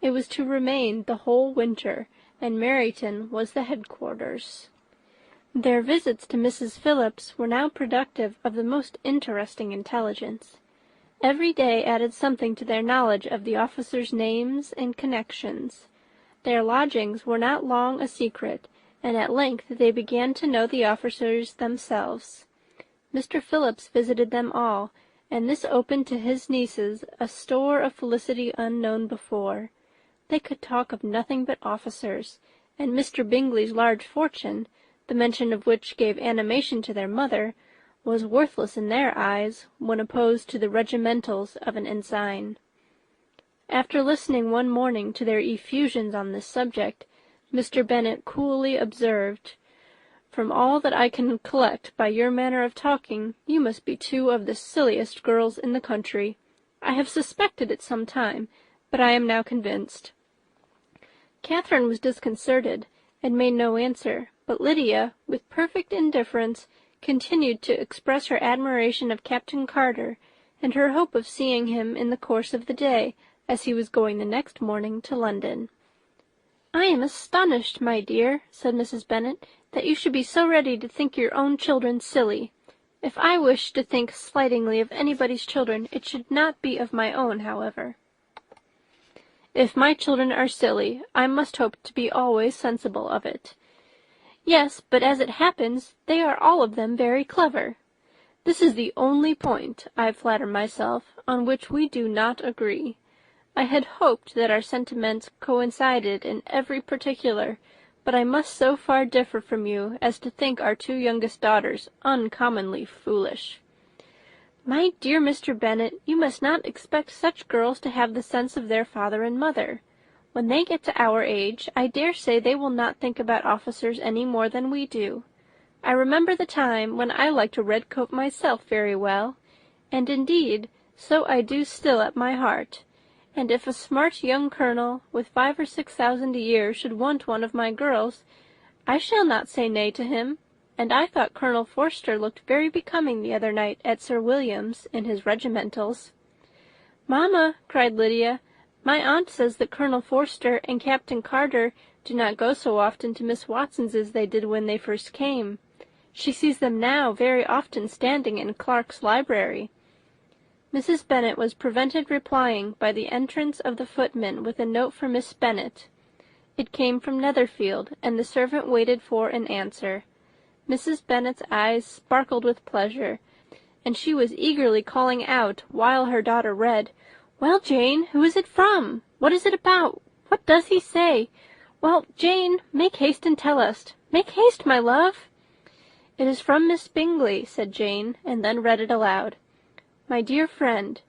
It was to remain the whole winter, and Meryton was the headquarters. Their visits to Mrs. Phillips were now productive of the most interesting intelligence. Every day added something to their knowledge of the officers' names and connections. Their lodgings were not long a secret, and at length they began to know the officers themselves. Mr. Phillips visited them all, and this opened to his nieces a store of felicity unknown before. They could talk of nothing but officers, and Mr. Bingley's large fortune, the mention of which gave animation to their mother, was worthless in their eyes when opposed to the regimentals of an ensign. After listening one morning to their effusions on this subject, Mr. Bennet coolly observed, "From all that I can collect by your manner of talking, you must be 2 of the silliest girls in the country. I have suspected it some time, but I am now convinced." Catherine was disconcerted, and made no answer, but Lydia, with perfect indifference, continued to express her admiration of Captain Carter, and her hope of seeing him in the course of the day, as he was going the next morning to London. "I am astonished, my dear," said Mrs. Bennet, "that you should be so ready to think your own children silly. If I wish to think slightingly of anybody's children, it should not be of my own, however." "If my children are silly, I must hope to be always sensible of it." "Yes, but as it happens, they are all of them very clever. This is the only point, I flatter myself, on which we do not agree. I had hoped that our sentiments coincided in every particular, but I must so far differ from you as to think our 2 youngest daughters uncommonly foolish." "My dear Mr. Bennet, you must not expect such girls to have the sense of their father and mother. When they get to our age, I dare say they will not think about officers any more than we do. I remember the time when I liked a red coat myself very well, and indeed So I do still at my heart. And if a smart young colonel, with 5,000 or 6,000 a year, should want one of my girls, I shall not say nay to him. And I thought Colonel Forster looked very becoming the other night at Sir William's in his regimentals." "Mamma," cried Lydia, "my aunt says that Colonel Forster and Captain Carter do not go so often to Miss Watson's as they did when they first came. She sees them now very often standing in Clark's library." Mrs. Bennet was prevented replying by the entrance of the footman with a note for Miss Bennet. It came from Netherfield, and the servant waited for an answer. Mrs. Bennet's eyes sparkled with pleasure, and she was eagerly calling out, while her daughter read, "Well, Jane, who is it from? What is it about? What does he say? Well, Jane, make haste and tell us. Make haste, my love." "It is from Miss Bingley," said Jane, and then read it aloud. "My dear friend,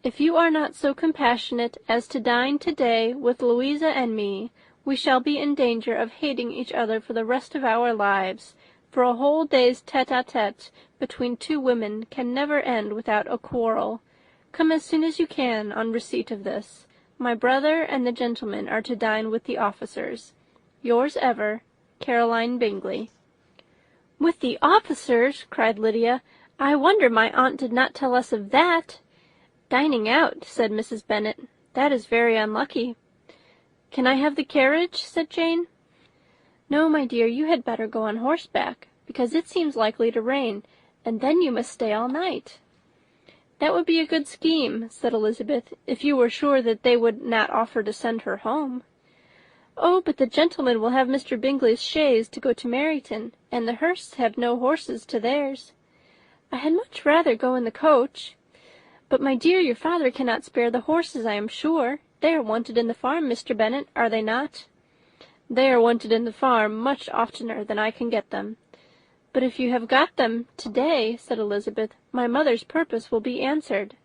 if you are not so compassionate as to dine to-day with Louisa and me, we shall be in danger of hating each other for the rest of our lives, for a whole day's tete-a-tete between two women can never end without a quarrel. Come as soon as you can on receipt of this. My brother and the gentlemen are to dine with the officers. Yours ever, Caroline Bingley." "With the officers!" cried Lydia. "I wonder my aunt did not tell us of that." "Dining out," said Mrs. Bennet. "That is very unlucky." "Can I have the carriage?" said Jane. "No, my dear, you had better go on horseback, because it seems likely to rain, and then you must stay all night." "That would be a good scheme," said Elizabeth, "if you were sure that they would not offer to send her home." "Oh, but the gentlemen will have Mr. Bingley's chaise to go to Meryton, and the Hursts have no horses to theirs." "I had much rather go in the coach." "But, my dear, your father cannot spare the horses, I am sure. They are wanted in the farm, Mr. Bennet, are they not?" "They are wanted in the farm much oftener than I can get them." "But if you have got them to-day," said Elizabeth, "my mother's purpose will be answered."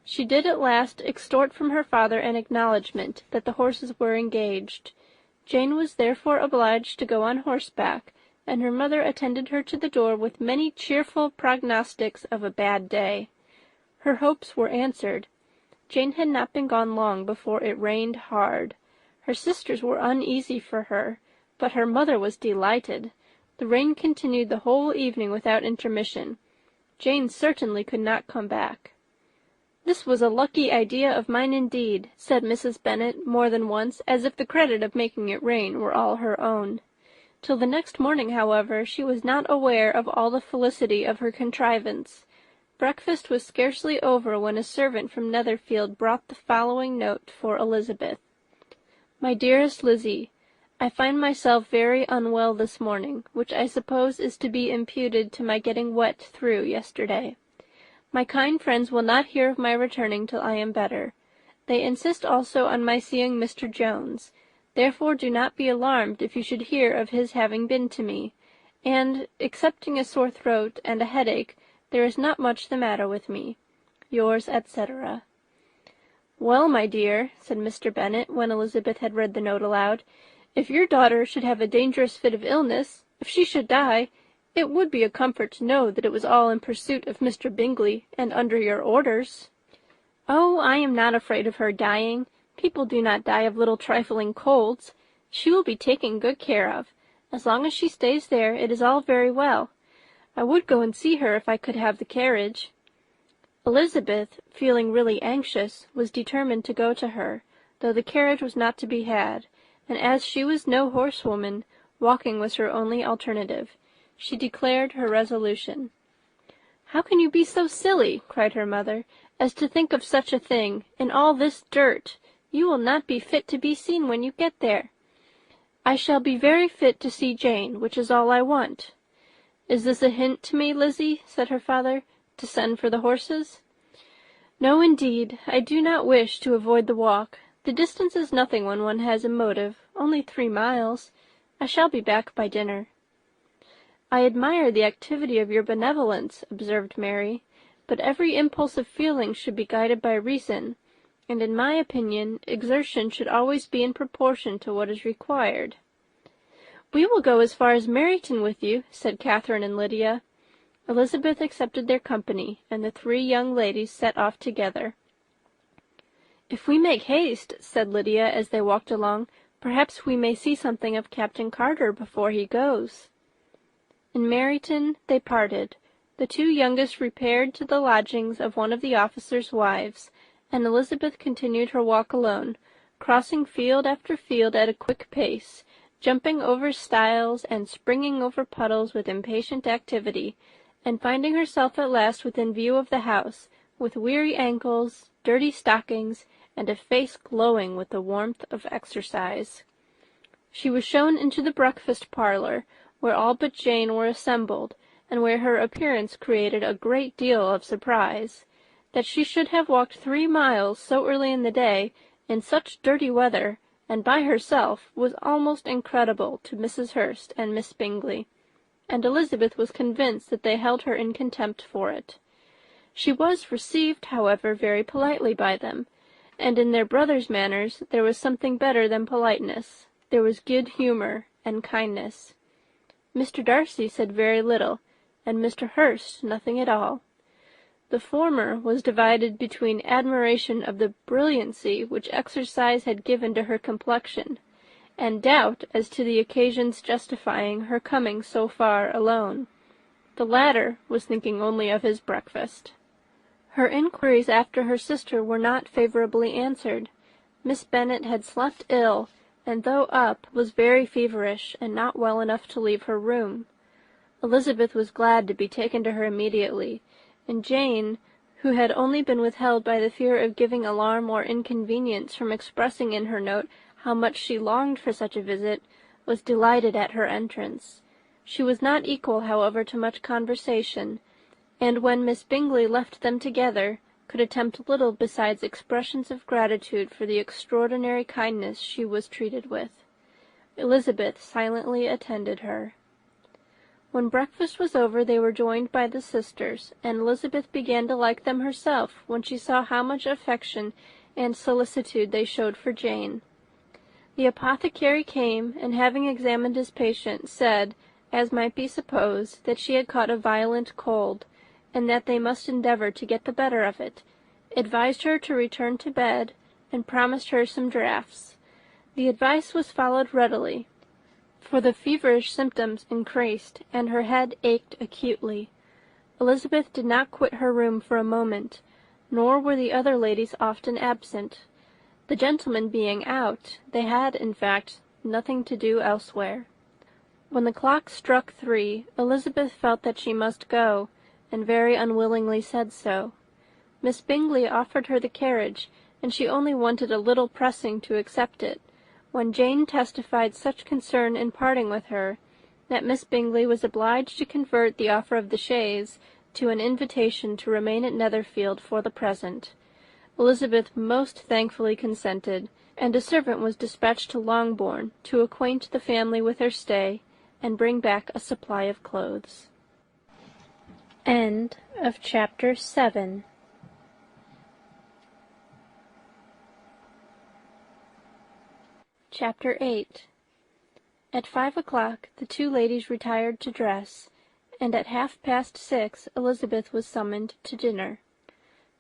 She did at last extort from her father an acknowledgment that the horses were engaged. Jane was therefore obliged to go on horseback, and her mother attended her to the door with many cheerful prognostics of a bad day. Her hopes were answered. Jane had not been gone long before it rained hard. Her sisters were uneasy for her, but her mother was delighted. The rain continued the whole evening without intermission. Jane certainly could not come back. "This was a lucky idea of mine indeed," said Mrs. Bennet more than once, as if the credit of making it rain were all her own. Till the next morning, however, she was not aware of all the felicity of her contrivance. Breakfast was scarcely over when a servant from Netherfield brought the following note for Elizabeth. "My dearest Lizzie, I find myself very unwell this morning, which I suppose is to be imputed to my getting wet through yesterday. My kind friends will not hear of my returning till I am better. They insist also on my seeing Mr. Jones. Therefore do not be alarmed if you should hear of his having been to me, and, excepting a sore throat and a headache, there is not much the matter with me. Yours, etc." "Well, my dear," said Mr. Bennet, when Elizabeth had read the note aloud, "if your daughter should have a dangerous fit of illness, if she should die, it would be a comfort to know that it was all in pursuit of Mr. Bingley, and under your orders." "Oh, I am not afraid of her dying. People do not die of little trifling colds. She will be taken good care of. As long as she stays there, it is all very well. I would go and see her if I could have the carriage." Elizabeth, feeling really anxious, was determined to go to her, though the carriage was not to be had, and as she was no horsewoman, walking was her only alternative. She declared her resolution. "How can you be so silly," cried her mother, "as to think of such a thing, in all this dirt? You will not be fit to be seen when you get there." "I shall be very fit to see Jane, which is all I want." "Is this a hint to me, Lizzie," said her father, "to send for the horses?" "No, indeed. I do not wish to avoid the walk. The distance is nothing when one has a motive, only 3 miles. I shall be back by dinner." "I admire the activity of your benevolence," observed Mary, "but every impulse of feeling should be guided by reason, and in my opinion exertion should always be in proportion to what is required." "We will go as far as Meryton with you," said Catherine and Lydia. Elizabeth accepted their company, and the three young ladies set off together. "If we make haste," said Lydia, as they walked along, "perhaps we may see something of Captain Carter before he goes." In Meryton they parted. The two youngest repaired to the lodgings of one of the officers' wives, and Elizabeth continued her walk alone, crossing field after field at a quick pace, jumping over stiles and springing over puddles with impatient activity, and finding herself at last within view of the house, with weary ankles, dirty stockings, and a face glowing with the warmth of exercise. She was shown into the breakfast parlour, where all but Jane were assembled, and where her appearance created a great deal of surprise. That she should have walked 3 miles so early in the day, in such dirty weather, and by herself, was almost incredible to Mrs. Hurst and Miss Bingley, and Elizabeth was convinced that they held her in contempt for it. She was received, however, very politely by them, and in their brother's manners there was something better than politeness. There was good humour and kindness. Mr. Darcy said very little, and Mr. Hurst nothing at all. The former was divided between admiration of the brilliancy which exercise had given to her complexion, and doubt as to the occasions justifying her coming so far alone. The latter was thinking only of his breakfast. Her inquiries after her sister were not favourably answered. Miss Bennet had slept ill, and though up, was very feverish, and not well enough to leave her room. Elizabeth was glad to be taken to her immediately, and Jane, who had only been withheld by the fear of giving alarm or inconvenience from expressing in her note how much she longed for such a visit, was delighted at her entrance. She was not equal, however, to much conversation, and when Miss Bingley left them together, could attempt little besides expressions of gratitude for the extraordinary kindness she was treated with. Elizabeth silently attended her. When breakfast was over they were joined by the sisters, and Elizabeth began to like them herself when she saw how much affection and solicitude they showed for Jane. The apothecary came, and having examined his patient, said, as might be supposed, that she had caught a violent cold, and that they must endeavour to get the better of it, advised her to return to bed, and promised her some draughts. The advice was followed readily, for the feverish symptoms increased, and her head ached acutely. Elizabeth did not quit her room for a moment, nor were the other ladies often absent. The gentlemen being out, they had, in fact, nothing to do elsewhere. When the clock struck 3, Elizabeth felt that she must go, and very unwillingly said so. Miss Bingley offered her the carriage, and she only wanted a little pressing to accept it, when Jane testified such concern in parting with her, that Miss Bingley was obliged to convert the offer of the chaise to an invitation to remain at Netherfield for the present. Elizabeth most thankfully consented, and a servant was dispatched to Longbourn to acquaint the family with her stay, and bring back a supply of clothes. End of chapter 7. Chapter 8. At 5 o'clock the two ladies retired to dress, and at 6:30 Elizabeth was summoned to dinner.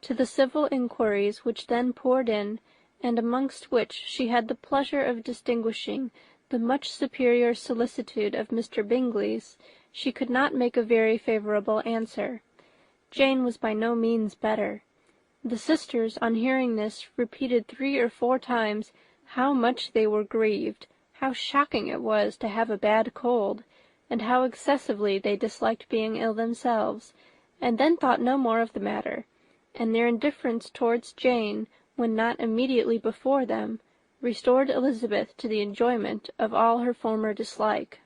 To the civil inquiries which then poured in, and amongst which she had the pleasure of distinguishing the much superior solicitude of Mr. Bingley's, she could not make a very favourable answer. Jane was by no means better. The sisters, on hearing this, repeated 3 or 4 times how much they were grieved, how shocking it was to have a bad cold, and how excessively they disliked being ill themselves, and then thought no more of the matter, and their indifference towards Jane, when not immediately before them, restored Elizabeth to the enjoyment of all her former dislike.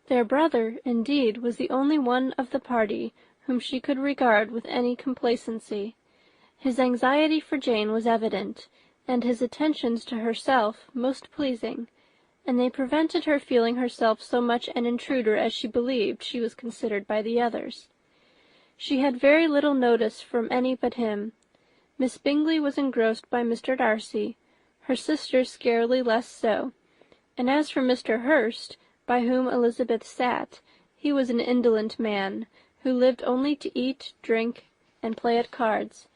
Their brother, indeed, was the only one of the party whom she could regard with any complacency. His anxiety for Jane was evident, and his attentions to herself most pleasing, and they prevented her feeling herself so much an intruder as she believed she was considered by the others. She had very little notice from any but him. Miss Bingley was engrossed by Mr. Darcy, her sister scarcely less so, and as for Mr. Hurst, by whom Elizabeth sat, he was an indolent man, who lived only to eat, drink, and play at cards,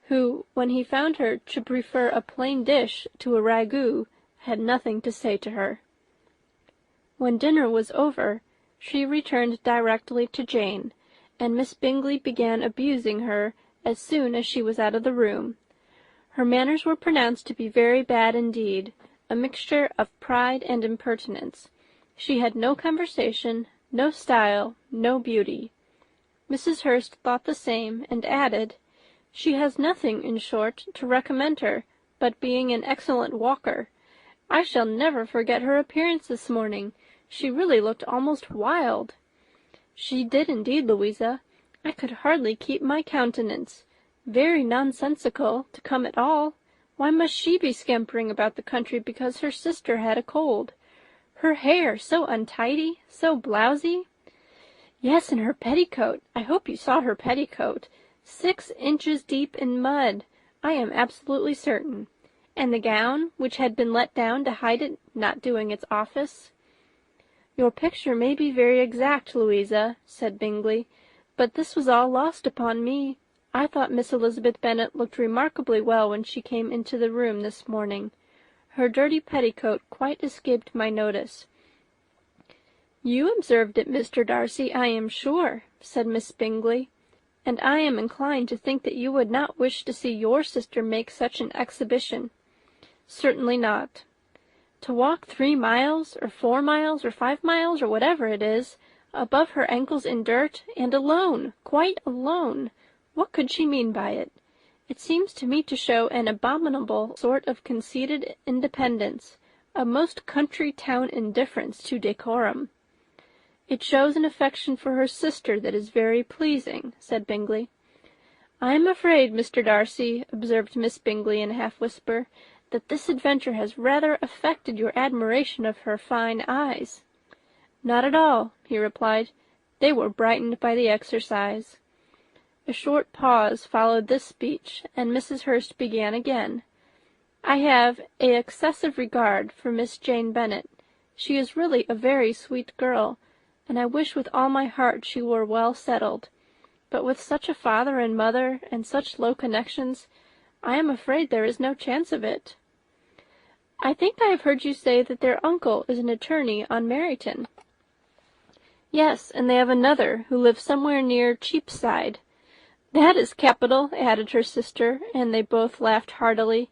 who, when he found her to prefer a plain dish to a ragout, had nothing to say to her. When dinner was over, she returned directly to Jane, and Miss Bingley began abusing her as soon as she was out of the room. Her manners were pronounced to be very bad indeed, a mixture of pride and impertinence. She had no conversation, no style, no beauty. Mrs. Hurst thought the same, and added, "She has nothing, in short, to recommend her, but being an excellent walker. I shall never forget her appearance this morning. She really looked almost wild." "She did indeed, Louisa. I could hardly keep my countenance. Very nonsensical, to come at all. Why must she be scampering about the country because her sister had a cold? Her hair so untidy, so blousy. Yes, and her petticoat. I hope you saw her petticoat. 6 inches deep in mud, I am absolutely certain. And the gown, which had been let down to hide it not doing its office." "Your picture may be very exact, Louisa," said Bingley, "but this was all lost upon me. I thought Miss Elizabeth Bennet looked remarkably well when she came into the room this morning. Her dirty petticoat quite escaped my notice." "You observed it, Mr. Darcy, I am sure," said Miss Bingley, "and I am inclined to think that you would not wish to see your sister make such an exhibition." "Certainly not. To walk 3 miles, or 4 miles, or 5 miles, or whatever it is, above her ankles in dirt, and alone, quite alone. What could she mean by it? It seems to me to show an abominable sort of conceited independence, a most country town indifference to decorum." "It shows an affection for her sister that is very pleasing," said Bingley. "I am afraid, Mr. Darcy," observed Miss Bingley in a half-whisper, "that this adventure has rather affected your admiration of her fine eyes." "Not at all," he replied. "They were brightened by the exercise." A short pause followed this speech, and Mrs. Hurst began again. "I have an excessive regard for Miss Jane Bennet. She is really a very sweet girl, and I wish with all my heart she were well settled. But with such a father and mother, and such low connections, I am afraid there is no chance of it." "I think I have heard you say that their uncle is an attorney on Meryton." "Yes, and they have another, who lives somewhere near Cheapside." "That is capital," added her sister, and they both laughed heartily.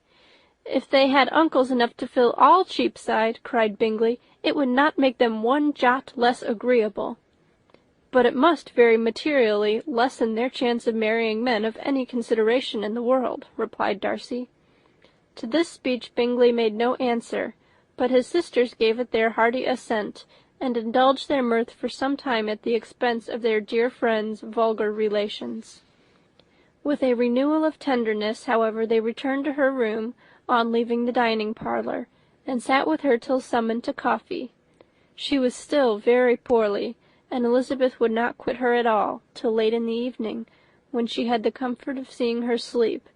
"If they had uncles enough to fill all Cheapside," cried Bingley, "it would not make them one jot less agreeable." "But it must very materially lessen their chance of marrying men of any consideration in the world," replied Darcy. To this speech Bingley made no answer, but his sisters gave it their hearty assent, and indulged their mirth for some time at the expense of their dear friend's vulgar relations. With a renewal of tenderness, however, they returned to her room on leaving the dining-parlour, and sat with her till summoned to coffee. She was still very poorly, and Elizabeth would not quit her at all till late in the evening, when she had the comfort of seeing her sleep,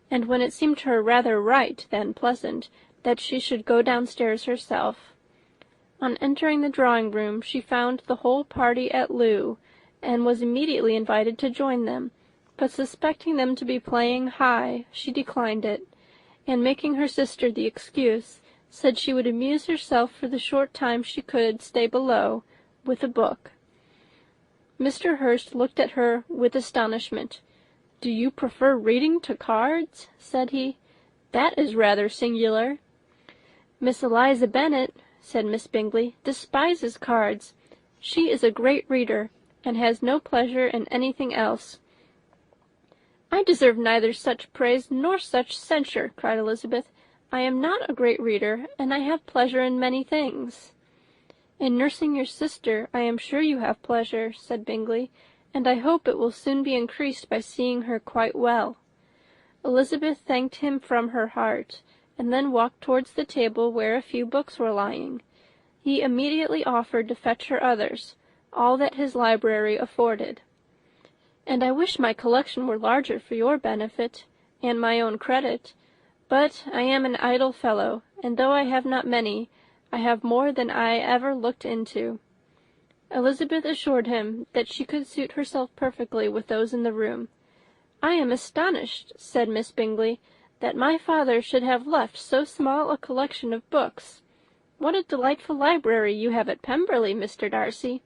and when it seemed to her rather right than pleasant that she should go downstairs herself. On entering the drawing-room she found the whole party at loo, and was immediately invited to join them, but suspecting them to be playing high, she declined it, and making her sister the excuse, said she would amuse herself for the short time she could stay below with a book. Mr. Hurst looked at her with astonishment. "Do you prefer reading to cards?" said he. "That is rather singular." "Miss Eliza Bennet," said Miss Bingley, "despises cards. She is a great reader, and has no pleasure in anything else." "I deserve neither such praise nor such censure," cried Elizabeth. "I am not a great reader, and I have pleasure in many things." "In nursing your sister, I am sure you have pleasure," said Bingley, "and I hope it will soon be increased by seeing her quite well." Elizabeth thanked him from her heart, and then walked towards the table where a few books were lying. He immediately offered to fetch her others, all that his library afforded. "And I wish my collection were larger for your benefit, and my own credit. But I am an idle fellow, and though I have not many, I have more than I ever looked into." Elizabeth assured him that she could suit herself perfectly with those in the room. "I am astonished," said Miss Bingley, "that my father should have left so small a collection of books. What a delightful library you have at Pemberley, Mr. Darcy!"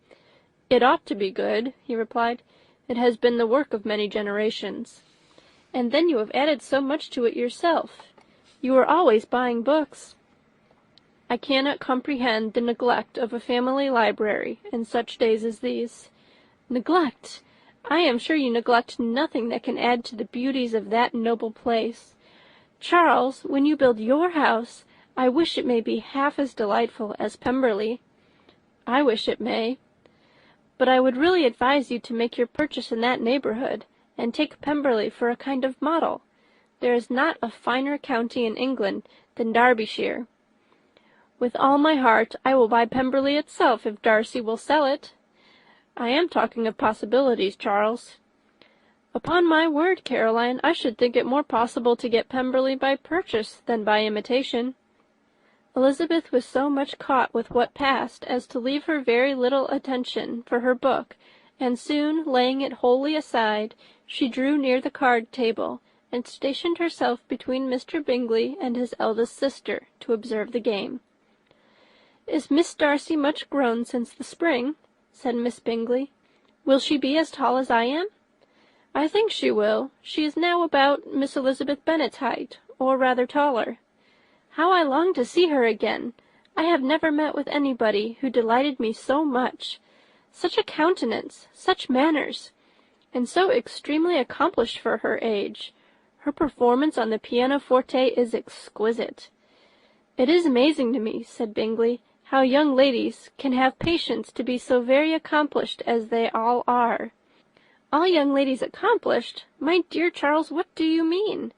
"It ought to be good," he replied. "It has been the work of many generations." "And then you have added so much to it yourself. You are always buying books." "I cannot comprehend the neglect of a family library in such days as these." "Neglect! I am sure you neglect nothing that can add to the beauties of that noble place. Charles, when you build your house, I wish it may be half as delightful as Pemberley." "I wish it may. But I would really advise you to make your purchase in that neighbourhood, and take Pemberley for a kind of model. There is not a finer county in England than Derbyshire." "With all my heart I will buy Pemberley itself if Darcy will sell it." "I am talking of possibilities, Charles." "Upon my word, Caroline, I should think it more possible to get Pemberley by purchase than by imitation." Elizabeth was so much caught with what passed as to leave her very little attention for her book, and soon, laying it wholly aside, she drew near the card table, and stationed herself between Mr. Bingley and his eldest sister, to observe the game. "Is Miss Darcy much grown since the spring?" said Miss Bingley. "Will she be as tall as I am?" "I think she will. She is now about Miss Elizabeth Bennet's height, or rather taller." "How I long to see her again! I have never met with anybody who delighted me so much. Such a countenance, such manners, and so extremely accomplished for her age. Her performance on the pianoforte is exquisite." "It is amazing to me," said Bingley, "how young ladies can have patience to be so very accomplished as they all are." "All young ladies accomplished! My dear Charles, what do you mean?"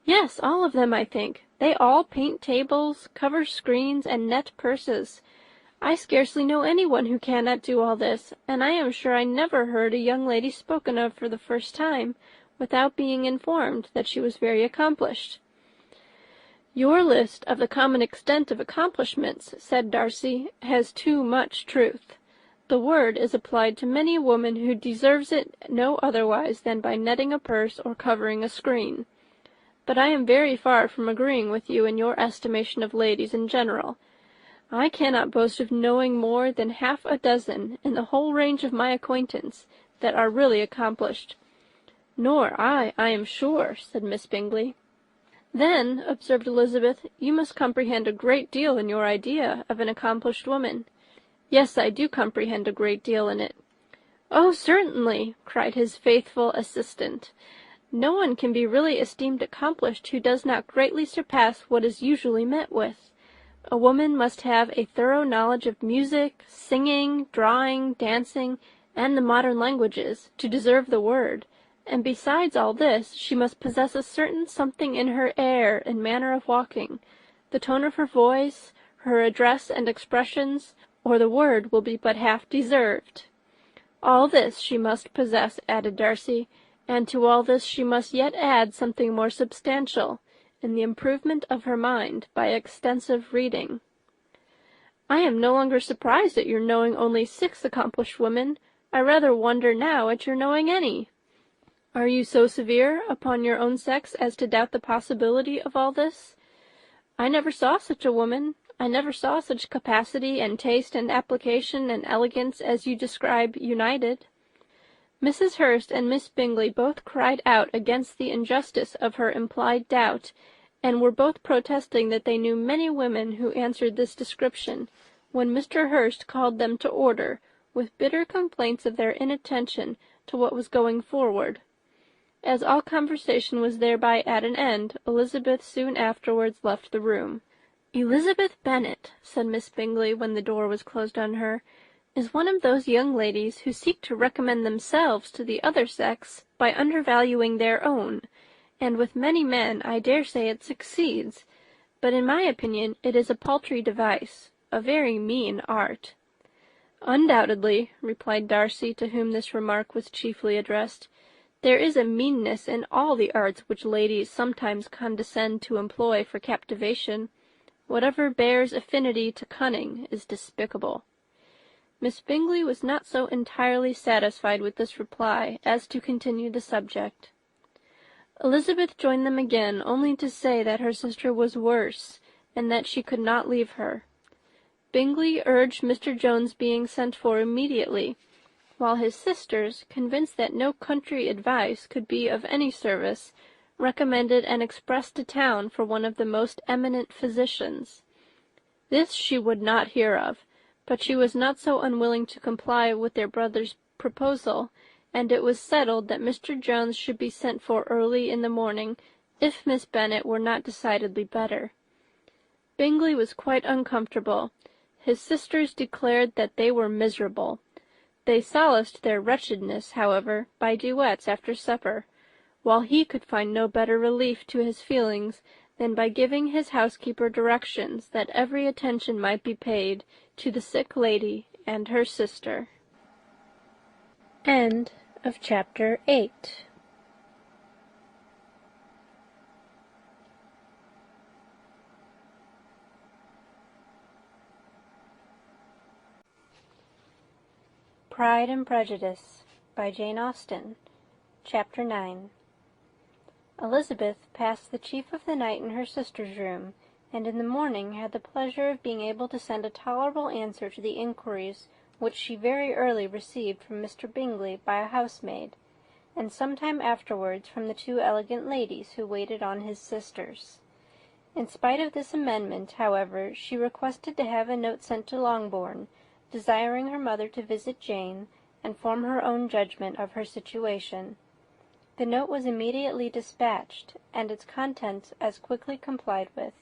"Yes, all of them, I think. They all paint tables, cover screens, and net purses. I scarcely know anyone who cannot do all this, and I am sure I never heard a young lady spoken of for the first time, without being informed that she was very accomplished." "Your list of the common extent of accomplishments," said Darcy, "has too much truth. The word is applied to many a woman who deserves it no otherwise than by netting a purse or covering a screen. But I am very far from agreeing with you in your estimation of ladies in general. I cannot boast of knowing more than half a dozen in the whole range of my acquaintance that are really accomplished." "Nor I am sure," said Miss Bingley. "Then," observed Elizabeth, "you must comprehend a great deal in your idea of an accomplished woman." "Yes, I do comprehend a great deal in it." "Oh, certainly," cried his faithful assistant. "No one can be really esteemed accomplished who does not greatly surpass what is usually met with. A woman must have a thorough knowledge of music, singing, drawing, dancing, and the modern languages, to deserve the word. And besides all this, she must possess a certain something in her air and manner of walking, the tone of her voice, her address and expressions, or the word will be but half deserved." "All this she must possess," added Darcy, "and to all this she must yet add something more substantial, in the improvement of her mind by extensive reading." "I am no longer surprised at your knowing only 6 accomplished women. I rather wonder now at your knowing any." "Are you so severe upon your own sex as to doubt the possibility of all this? I never saw such a woman. I never saw such capacity and taste and application and elegance as you describe united." Mrs. Hurst and Miss Bingley both cried out against the injustice of her implied doubt, and were both protesting that they knew many women who answered this description, when Mr. Hurst called them to order, with bitter complaints of their inattention to what was going forward. As all conversation was thereby at an end, Elizabeth soon afterwards left the room. "Elizabeth Bennet," said Miss Bingley, when the door was closed on her, "is one of those young ladies who seek to recommend themselves to the other sex by undervaluing their own, and with many men I dare say it succeeds, but in my opinion it is a paltry device, a very mean art." "Undoubtedly," replied Darcy, to whom this remark was chiefly addressed, "there is a meanness in all the arts which ladies sometimes condescend to employ for captivation. Whatever bears affinity to cunning is despicable." Miss Bingley was not so entirely satisfied with this reply as to continue the subject. Elizabeth joined them again, only to say that her sister was worse, and that she could not leave her. Bingley urged Mr. Jones being sent for immediately, while his sisters, convinced that no country advice could be of any service, recommended an express to town for one of the most eminent physicians. This she would not hear of, but she was not so unwilling to comply with their brother's proposal, and it was settled that Mr. Jones should be sent for early in the morning, if Miss Bennet were not decidedly better. Bingley was quite uncomfortable. His sisters declared that they were miserable. They solaced their wretchedness, however, by duets after supper, while he could find no better relief to his feelings than by giving his housekeeper directions that every attention might be paid to the sick lady and her sister. End of chapter 8. Pride and Prejudice by Jane Austen. Chapter 9. Elizabeth passed the chief of the night in her sister's room, and in the morning had the pleasure of being able to send a tolerable answer to the inquiries which she very early received from Mr. Bingley by a housemaid, and some time afterwards from the two elegant ladies who waited on his sisters. In spite of this amendment, however, she requested to have a note sent to Longbourn, desiring her mother to visit Jane, and form her own judgment of her situation. The note was immediately dispatched, and its contents as quickly complied with.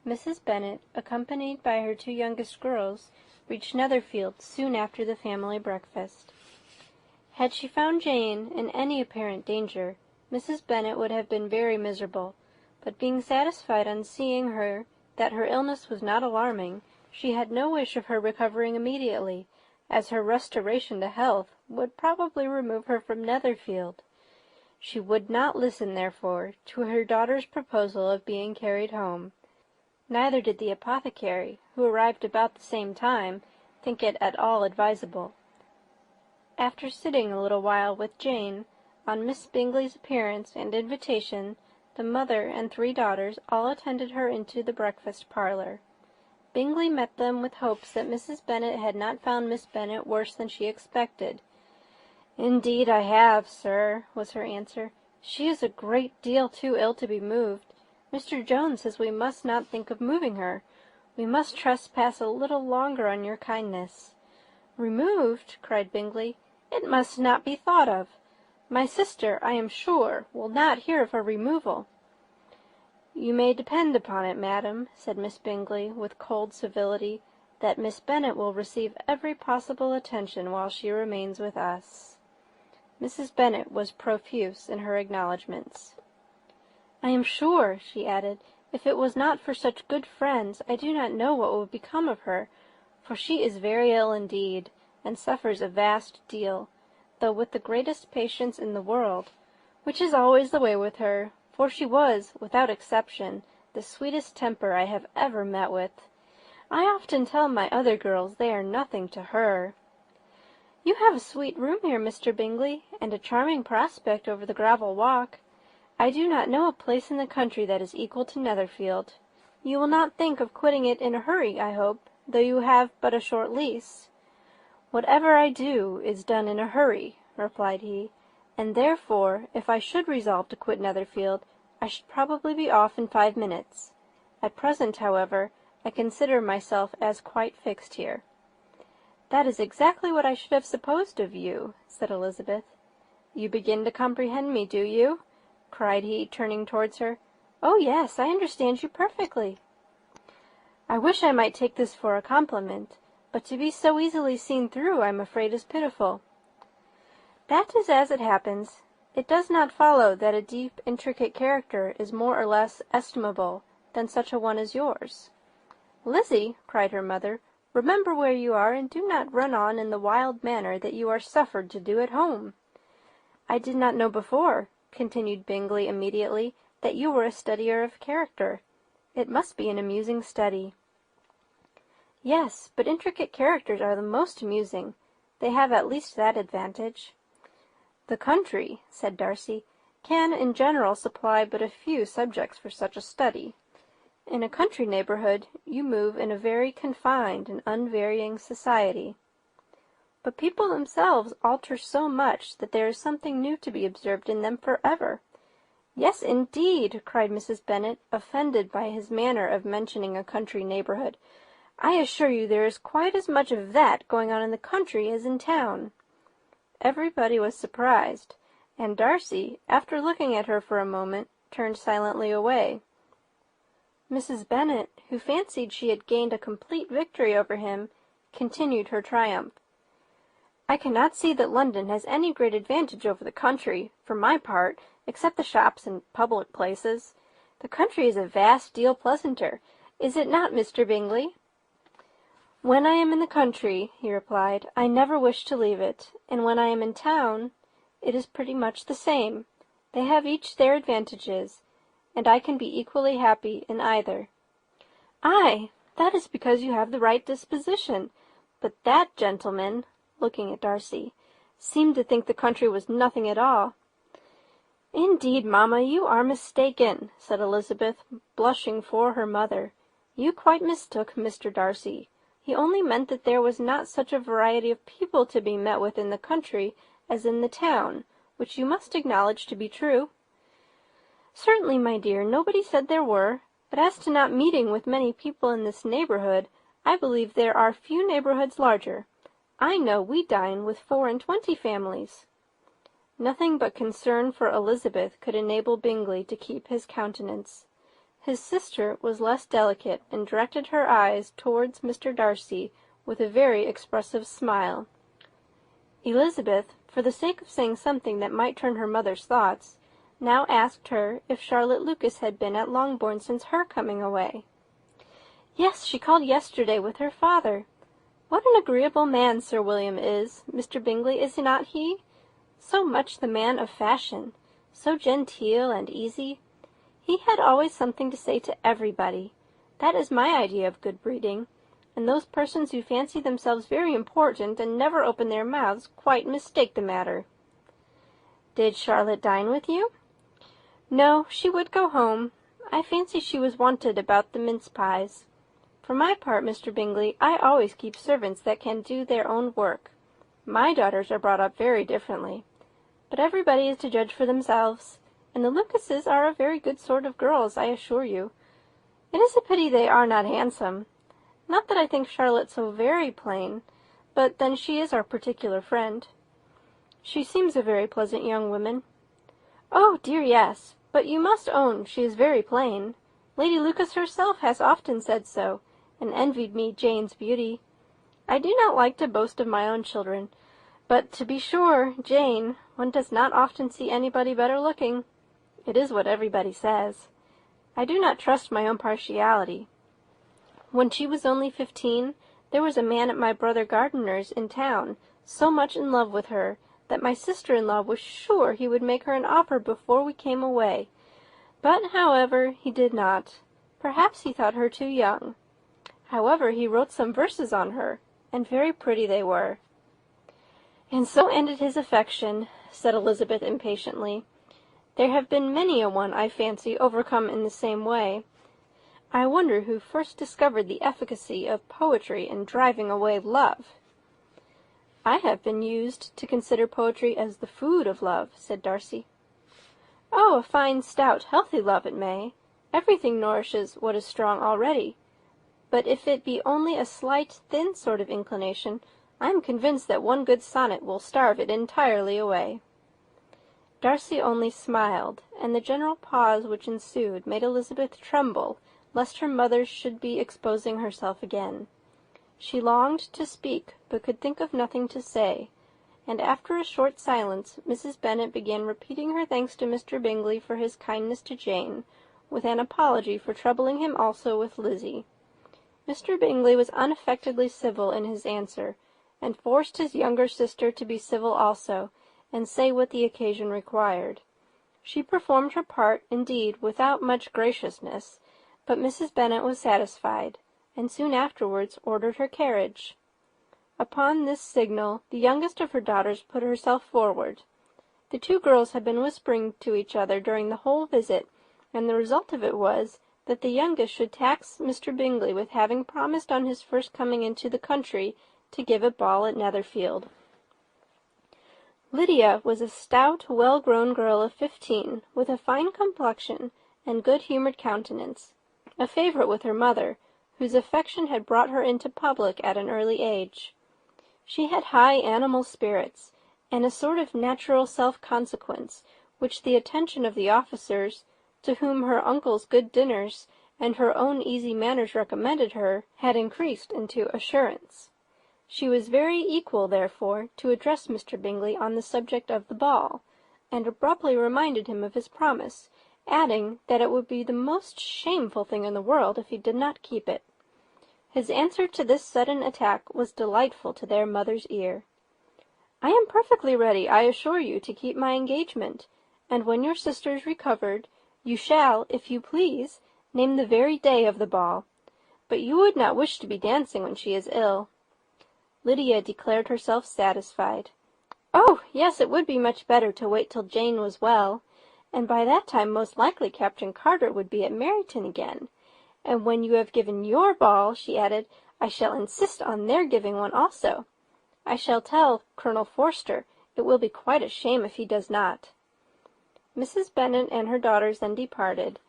Mrs. Bennet, accompanied by her two youngest girls, reached Netherfield soon after the family breakfast. Had she found Jane in any apparent danger, Mrs. Bennet would have been very miserable, but being satisfied on seeing her that her illness was not alarming, she had no wish of her recovering immediately, as her restoration to health would probably remove her from Netherfield. She would not listen, therefore, to her daughter's proposal of being carried home. Neither did the apothecary, who arrived about the same time, think it at all advisable. After sitting a little while with Jane, on Miss Bingley's appearance and invitation, the mother and three daughters all attended her into the breakfast parlour. Bingley met them with hopes that Mrs. Bennet had not found Miss Bennet worse than she expected. "Indeed I have, sir," was her answer. "She is a great deal too ill to be moved. Mr. Jones says we must not think of moving her. We must trespass a little longer on your kindness." "Removed!" cried Bingley. "It must not be thought of. My sister, I am sure, will not hear of her removal." "You may depend upon it, madam," said Miss Bingley, with cold civility, "that Miss Bennet will receive every possible attention while she remains with us." Mrs. Bennet was profuse in her acknowledgments. "I am sure," she added, "if it was not for such good friends, I do not know what would become of her, for she is very ill indeed, and suffers a vast deal, though with the greatest patience in the world, which is always the way with her, for she was, without exception, the sweetest temper I have ever met with. I often tell my other girls they are nothing to her." "You have a sweet room here, Mr. Bingley, and a charming prospect over the gravel walk. I do not know a place in the country that is equal to Netherfield. You will not think of quitting it in a hurry, I hope, though you have but a short lease." "Whatever I do is done in a hurry," replied he, "and therefore, if I should resolve to quit Netherfield, I should probably be off in 5 minutes. At present, however, I consider myself as quite fixed here." "That is exactly what I should have supposed of you," said Elizabeth. "You begin to comprehend me, do you?" cried he, turning towards her. "Oh yes, I understand you perfectly." "I wish I might take this for a compliment, but to be so easily seen through, I'm afraid, is pitiful." "That is as it happens. It does not follow that a deep, intricate character is more or less estimable than such a one as yours." "Lizzie," cried her mother, "remember where you are, and do not run on in the wild manner that you are suffered to do at home." "I did not know before," continued Bingley immediately, "that you were a studier of character. It must be an amusing study." Yes, but intricate characters are the most amusing. They have at least that advantage. The country, said Darcy, can in general supply but a few subjects for such a study. In a country neighbourhood you move in a very confined and unvarying society. But people themselves alter so much that there is something new to be observed in them for ever. Yes, indeed, cried Mrs. Bennet, offended by his manner of mentioning a country neighbourhood. I assure you there is quite as much of that going on in the country as in town. Everybody was surprised, and Darcy, after looking at her for a moment, turned silently away. Mrs. Bennet, who fancied she had gained a complete victory over him, continued her triumph. I cannot see that London has any great advantage over the country, for my part, except the shops and public places. The country is a vast deal pleasanter. Is it not, Mr. Bingley? When I am in the country, he replied, I never wish to leave it, and when I am in town, it is pretty much the same. They have each their advantages, and I can be equally happy in either. Aye, that is because you have the right disposition, but that gentleman, looking at Darcy, seemed to think the country was nothing at all. Indeed, mamma, you are mistaken, said Elizabeth, blushing for her mother. You quite mistook Mr. Darcy. He only meant that there was not such a variety of people to be met with in the country as in the town, which you must acknowledge to be true. Certainly, my dear, nobody said there were, but as to not meeting with many people in this neighbourhood, I believe there are few neighbourhoods larger. I know we dine with 24 families. Nothing but concern for Elizabeth could enable Bingley to keep his countenance. His sister was less delicate, and directed her eyes towards Mr. Darcy with a very expressive smile. Elizabeth, for the sake of saying something that might turn her mother's thoughts, now asked her if Charlotte Lucas had been at Longbourn since her coming away. Yes, she called yesterday with her father. What an agreeable man Sir William is, Mr. Bingley, is not he? So much the man of fashion, so genteel and easy. He had always something to say to everybody. That is my idea of good breeding, and those persons who fancy themselves very important and never open their mouths quite mistake the matter. Did Charlotte dine with you? No, she would go home. I fancy she was wanted about the mince-pies. For my part, Mr. Bingley, I always keep servants that can do their own work. My daughters are brought up very differently. But everybody is to judge for themselves, and the Lucases are a very good sort of girls, I assure you. It is a pity they are not handsome. Not that I think Charlotte so very plain, but then she is our particular friend. She seems a very pleasant young woman. Oh, dear, yes, but you must own she is very plain. Lady Lucas herself has often said so, and envied me Jane's beauty. I do not like to boast of my own children, but to be sure, Jane, one does not often see anybody better looking. It is what everybody says. I do not trust my own partiality. When she was only 15, there was a man at my brother Gardiner's in town, so much in love with her, that my sister-in-law was sure he would make her an offer before we came away. But, however, he did not. Perhaps he thought her too young. However, he wrote some verses on her, and very pretty they were. And so ended his affection, said Elizabeth impatiently. There have been many a one, I fancy, overcome in the same way. I wonder who first discovered the efficacy of poetry in driving away love. I have been used to consider poetry as the food of love, said Darcy. Oh, a fine, stout, healthy love it may. Everything nourishes what is strong already. But if it be only a slight, thin sort of inclination, I am convinced that one good sonnet will starve it entirely away. Darcy only smiled, and the general pause which ensued made Elizabeth tremble, lest her mother should be exposing herself again. She longed to speak, but could think of nothing to say, and after a short silence Mrs. Bennet began repeating her thanks to Mr. Bingley for his kindness to Jane, with an apology for troubling him also with Lizzie. Mr. Bingley was unaffectedly civil in his answer, and forced his younger sister to be civil also, and say what the occasion required. She performed her part, indeed, without much graciousness, but Mrs. Bennet was satisfied, and soon afterwards ordered her carriage. Upon this signal, the youngest of her daughters put herself forward. The two girls had been whispering to each other during the whole visit, and the result of it was that the youngest should tax Mr. Bingley with having promised on his first coming into the country to give a ball at Netherfield. Lydia was a stout, well-grown girl of 15, with a fine complexion and good-humoured countenance, a favourite with her mother, whose affection had brought her into public at an early age. She had high animal spirits, and a sort of natural self-consequence, which the attention of the officers, to whom her uncle's good dinners and her own easy manners recommended her, had increased into assurance. She was very equal, therefore, to address Mr. Bingley on the subject of the ball, and abruptly reminded him of his promise, adding that it would be the most shameful thing in the world if he did not keep it. His answer to this sudden attack was delightful to their mother's ear. "I am perfectly ready, I assure you, to keep my engagement, and when your sister is recovered, you shall, if you please, name the very day of the ball. But you would not wish to be dancing when she is ill." Lydia declared herself satisfied. "Oh, yes, it would be much better to wait till Jane was well, and by that time most likely Captain Carter would be at Meryton again. And when you have given your ball," she added, "I shall insist on their giving one also. I shall tell Colonel Forster. It will be quite a shame if he does not." Mrs. Bennet and her daughters then departed,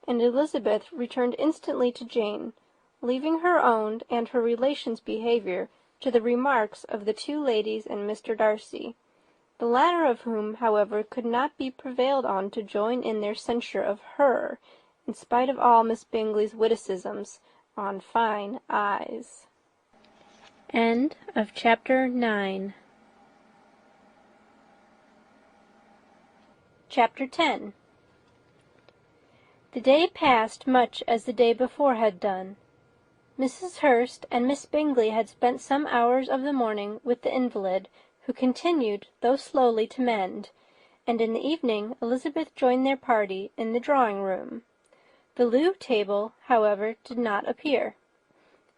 and Elizabeth returned instantly to Jane, leaving her own and her relations' behaviour to the remarks of the two ladies and Mr. Darcy, the latter of whom, however, could not be prevailed on to join in their censure of her, in spite of all Miss Bingley's witticisms on fine eyes. End of chapter 9. Chapter 10. The day passed much as the day before had done. Mrs. Hurst and Miss Bingley had spent some hours of the morning with the invalid, who continued, though slowly, to mend, and in the evening Elizabeth joined their party in the drawing-room. The loo table, however, did not appear.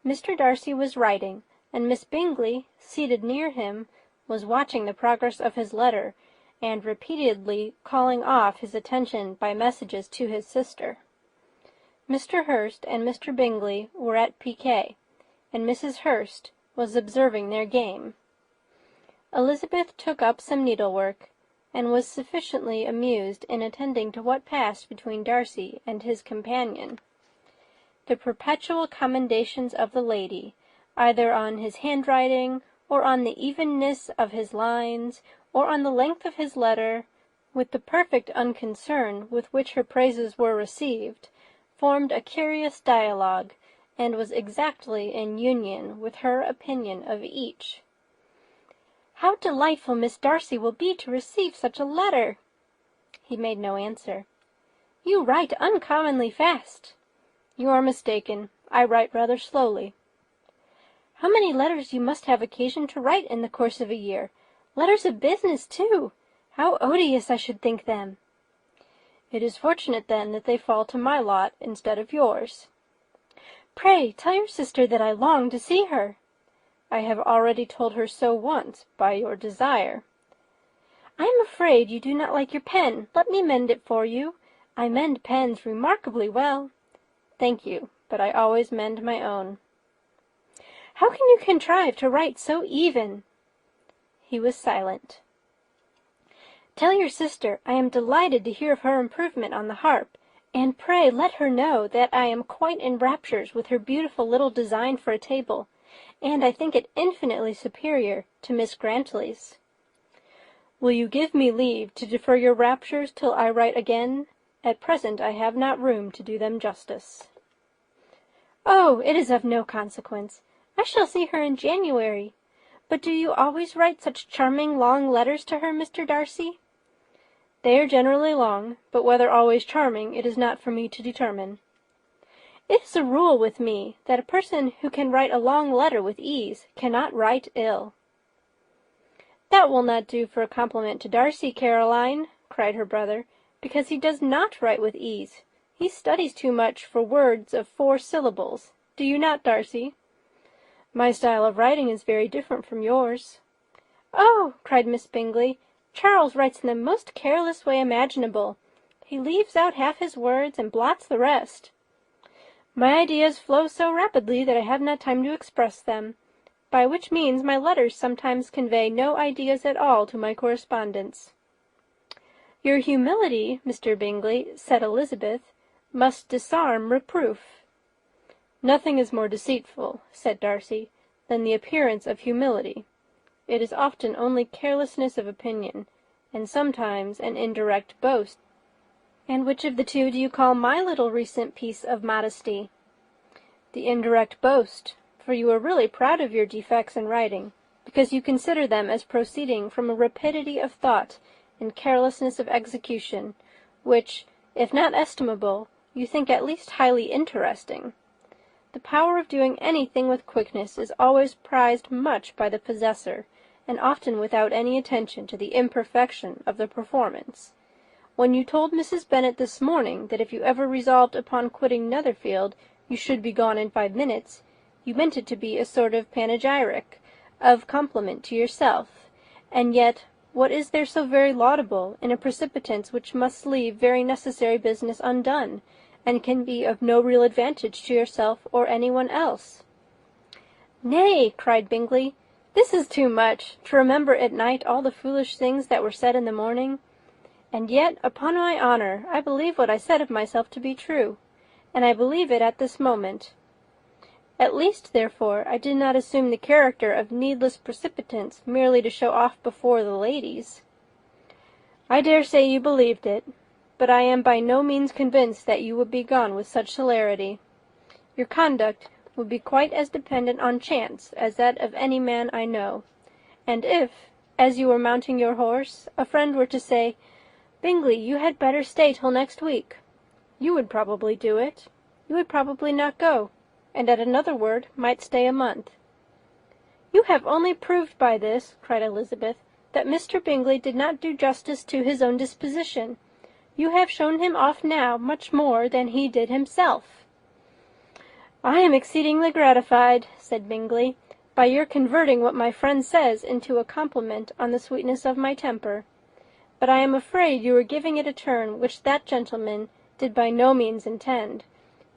Mr. Darcy was writing, and Miss Bingley, seated near him, was watching the progress of his letter, and repeatedly calling off his attention by messages to his sister. Mr. Hurst and Mr. Bingley were at piquet, and Mrs. Hurst was observing their game. Elizabeth took up some needlework, and was sufficiently amused in attending to what passed between Darcy and his companion. The perpetual commendations of the lady, either on his handwriting, or on the evenness of his lines, or on the length of his letter, with the perfect unconcern with which her praises were received, formed a curious dialogue, and was exactly in union with her opinion of each. "How delightful Miss Darcy will be to receive such a letter!" He made no answer. "You write uncommonly fast." "You are mistaken. I write rather slowly." "How many letters you must have occasion to write in the course of a year! Letters of business, too! How odious I should think them!" "It is fortunate, then, that they fall to my lot instead of yours." "Pray tell your sister that I long to see her." "I have already told her so once, by your desire." "I am afraid you do not like your pen. Let me mend it for you. I mend pens remarkably well." "Thank you, but I always mend my own." "How can you contrive to write so even?" He was silent. "Tell your sister I am delighted to hear of her improvement on the harp, and pray let her know that I am quite in raptures with her beautiful little design for a table, and I think it infinitely superior to Miss Grantley's." "Will you give me leave to defer your raptures till I write again? At present I have not room to do them justice." "Oh, it is of no consequence. I shall see her in January. But do you always write such charming long letters to her, Mr. Darcy?" "They are generally long, but whether always charming it is not for me to determine." "It is a rule with me, that a person who can write a long letter with ease cannot write ill." "That will not do for a compliment to Darcy, Caroline," cried her brother, "because he does not write with ease. He studies too much for words of 4 syllables. Do you not, Darcy?" "My style of writing is very different from yours." "Oh!" cried Miss Bingley, "Charles writes in the most careless way imaginable. He leaves out half his words and blots the rest." "My ideas flow so rapidly that I have not time to express them, by which means my letters sometimes convey no ideas at all to my correspondents." "Your humility, Mr. Bingley," said Elizabeth, "must disarm reproof." "Nothing is more deceitful," said Darcy, "than the appearance of humility. It is often only carelessness of opinion, and sometimes an indirect boast." "And which of the two do you call my little recent piece of modesty?" "The indirect boast, for you are really proud of your defects in writing, because you consider them as proceeding from a rapidity of thought and carelessness of execution, which, if not estimable, you think at least highly interesting. The power of doing anything with quickness is always prized much by the possessor, and often without any attention to the imperfection of the performance. When you told Mrs. Bennet this morning that if you ever resolved upon quitting Netherfield you should be gone in 5 minutes, you meant it to be a sort of panegyric, of compliment to yourself, and yet what is there so very laudable in a precipitance which must leave very necessary business undone, and can be of no real advantage to yourself or any one else?" "Nay," cried Bingley, "this is too much, to remember at night all the foolish things that were said in the morning. And yet, upon my honour, I believe what I said of myself to be true, and I believe it at this moment. At least, therefore, I did not assume the character of needless precipitance merely to show off before the ladies." "I dare say you believed it, but I am by no means convinced that you would be gone with such celerity. Your conduct would be quite as dependent on chance as that of any man I know, and if, as you were mounting your horse, a friend were to say, 'Bingley, you had better stay till next week,' you would probably do it. You would probably not go, and at another word might stay a month." "You have only proved by this," cried Elizabeth, "that Mr. Bingley did not do justice to his own disposition. You have shown him off now much more than he did himself." "I am exceedingly gratified," said Bingley, "by your converting what my friend says into a compliment on the sweetness of my temper. But I am afraid you are giving it a turn which that gentleman did by no means intend,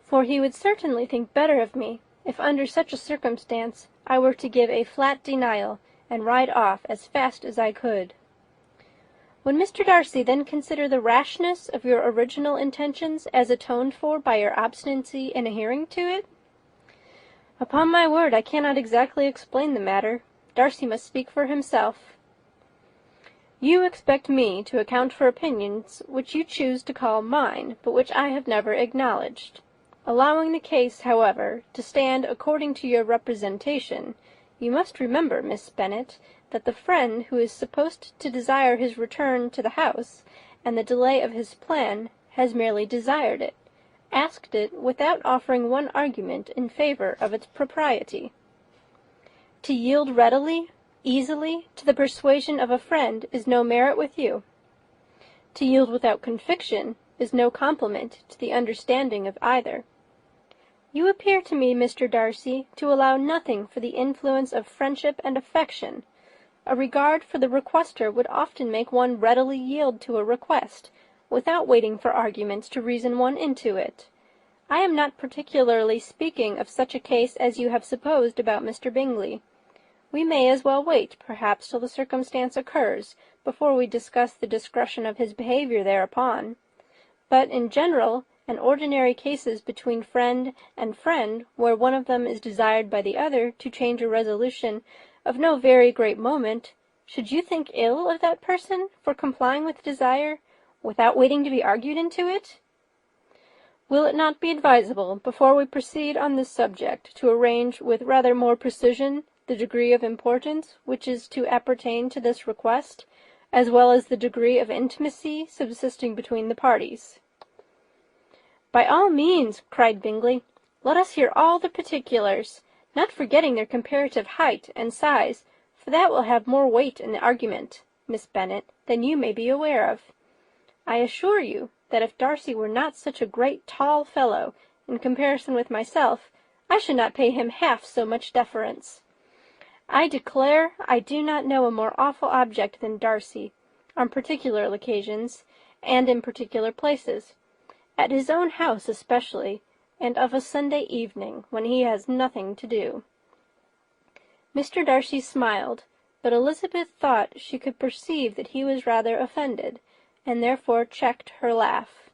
for he would certainly think better of me if under such a circumstance I were to give a flat denial and ride off as fast as I could." "Would Mr. Darcy then consider the rashness of your original intentions as atoned for by your obstinacy in adhering to it?" "Upon my word, I cannot exactly explain the matter. Darcy must speak for himself." "You expect me to account for opinions which you choose to call mine, but which I have never acknowledged. Allowing the case, however, to stand according to your representation, you must remember, Miss Bennet, that the friend who is supposed to desire his return to the house, and the delay of his plan, has merely desired it, asked it without offering one argument in favour of its propriety. To yield readily, easily, to the persuasion of a friend is no merit with you. To yield without conviction is no compliment to the understanding of either. You appear to me, Mr. Darcy, to allow nothing for the influence of friendship and affection. A regard for the requester would often make one readily yield to a request, without waiting for arguments to reason one into it. I am not particularly speaking of such a case as you have supposed about Mr. Bingley. We may as well wait, perhaps, till the circumstance occurs, before we discuss the discretion of his behaviour thereupon. But, in general, and ordinary cases between friend and friend, where one of them is desired by the other to change a resolution of no very great moment, should you think ill of that person for complying with desire, without waiting to be argued into it? Will it not be advisable, before we proceed on this subject, to arrange with rather more precision the degree of importance which is to appertain to this request, as well as the degree of intimacy subsisting between the parties?" "By all means," cried Bingley. "Let us hear all the particulars, not forgetting their comparative height and size, for that will have more weight in the argument, Miss Bennet, than you may be aware of. I assure you that if Darcy were not such a great tall fellow, in comparison with myself, I should not pay him half so much deference. I declare I do not know a more awful object than Darcy, on particular occasions, and in particular places, at his own house especially, and of a Sunday evening, when he has nothing to do." Mr. Darcy smiled, but Elizabeth thought she could perceive that he was rather offended, and therefore checked her laugh.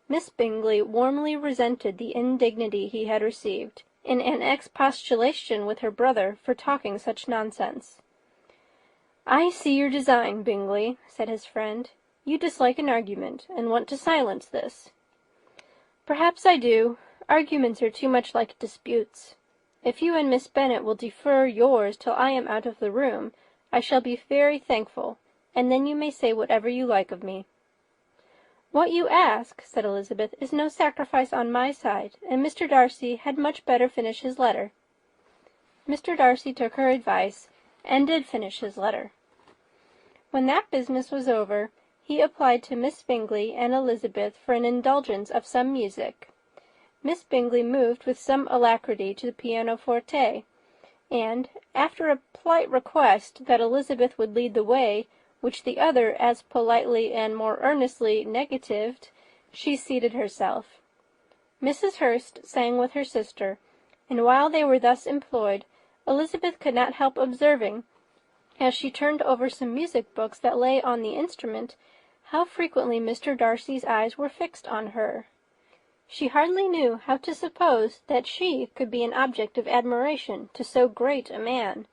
Miss Bingley warmly resented the indignity he had received, in an expostulation with her brother for talking such nonsense. "I see your design, Bingley," said his friend. "You dislike an argument, and want to silence this." "Perhaps I do. Arguments are too much like disputes. If you and Miss Bennet will defer yours till I am out of the room, I shall be very thankful, and then you may say whatever you like of me." "What you ask," said Elizabeth, "is no sacrifice on my side, and Mr. Darcy had much better finish his letter." Mr. Darcy took her advice, and did finish his letter. When that business was over, he applied to Miss Bingley and Elizabeth for an indulgence of some music. Miss Bingley moved with some alacrity to the pianoforte, and, after a polite request that Elizabeth would lead the way, which the other as politely and more earnestly negatived, she seated herself. Mrs. Hurst sang with her sister, and while they were thus employed, Elizabeth could not help observing, as she turned over some music books that lay on the instrument, how frequently Mr. Darcy's eyes were fixed on her. She hardly knew how to suppose that she could be an object of admiration to so great a man,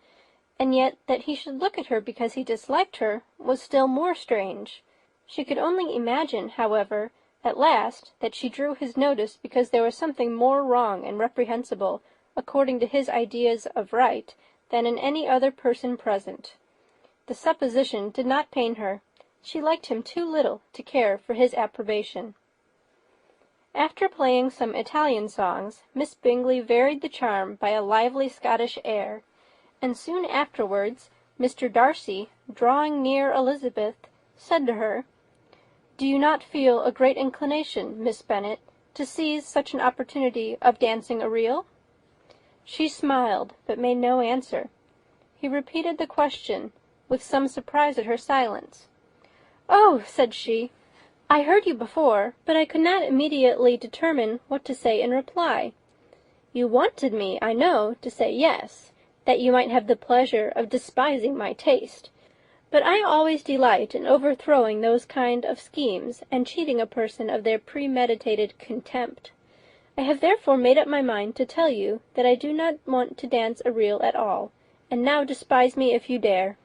and yet that he should look at her because he disliked her was still more strange. She could only imagine, however, at last, that she drew his notice because there was something more wrong and reprehensible, according to his ideas of right, than in any other person present. The supposition did not pain her. She liked him too little to care for his approbation. After playing some Italian songs, Miss Bingley varied the charm by a lively Scottish air, and soon afterwards Mr. Darcy, drawing near Elizabeth, said to her, "Do you not feel a great inclination, Miss Bennet, to seize such an opportunity of dancing a reel?" She smiled, but made no answer. He repeated the question, with some surprise at her silence. "Oh," said she, "I heard you before, but I could not immediately determine what to say in reply. You wanted me, I know, to say yes, that you might have the pleasure of despising my taste. But I always delight in overthrowing those kind of schemes, and cheating a person of their premeditated contempt. I have therefore made up my mind to tell you that I do not want to dance a reel at all, and now despise me if you dare."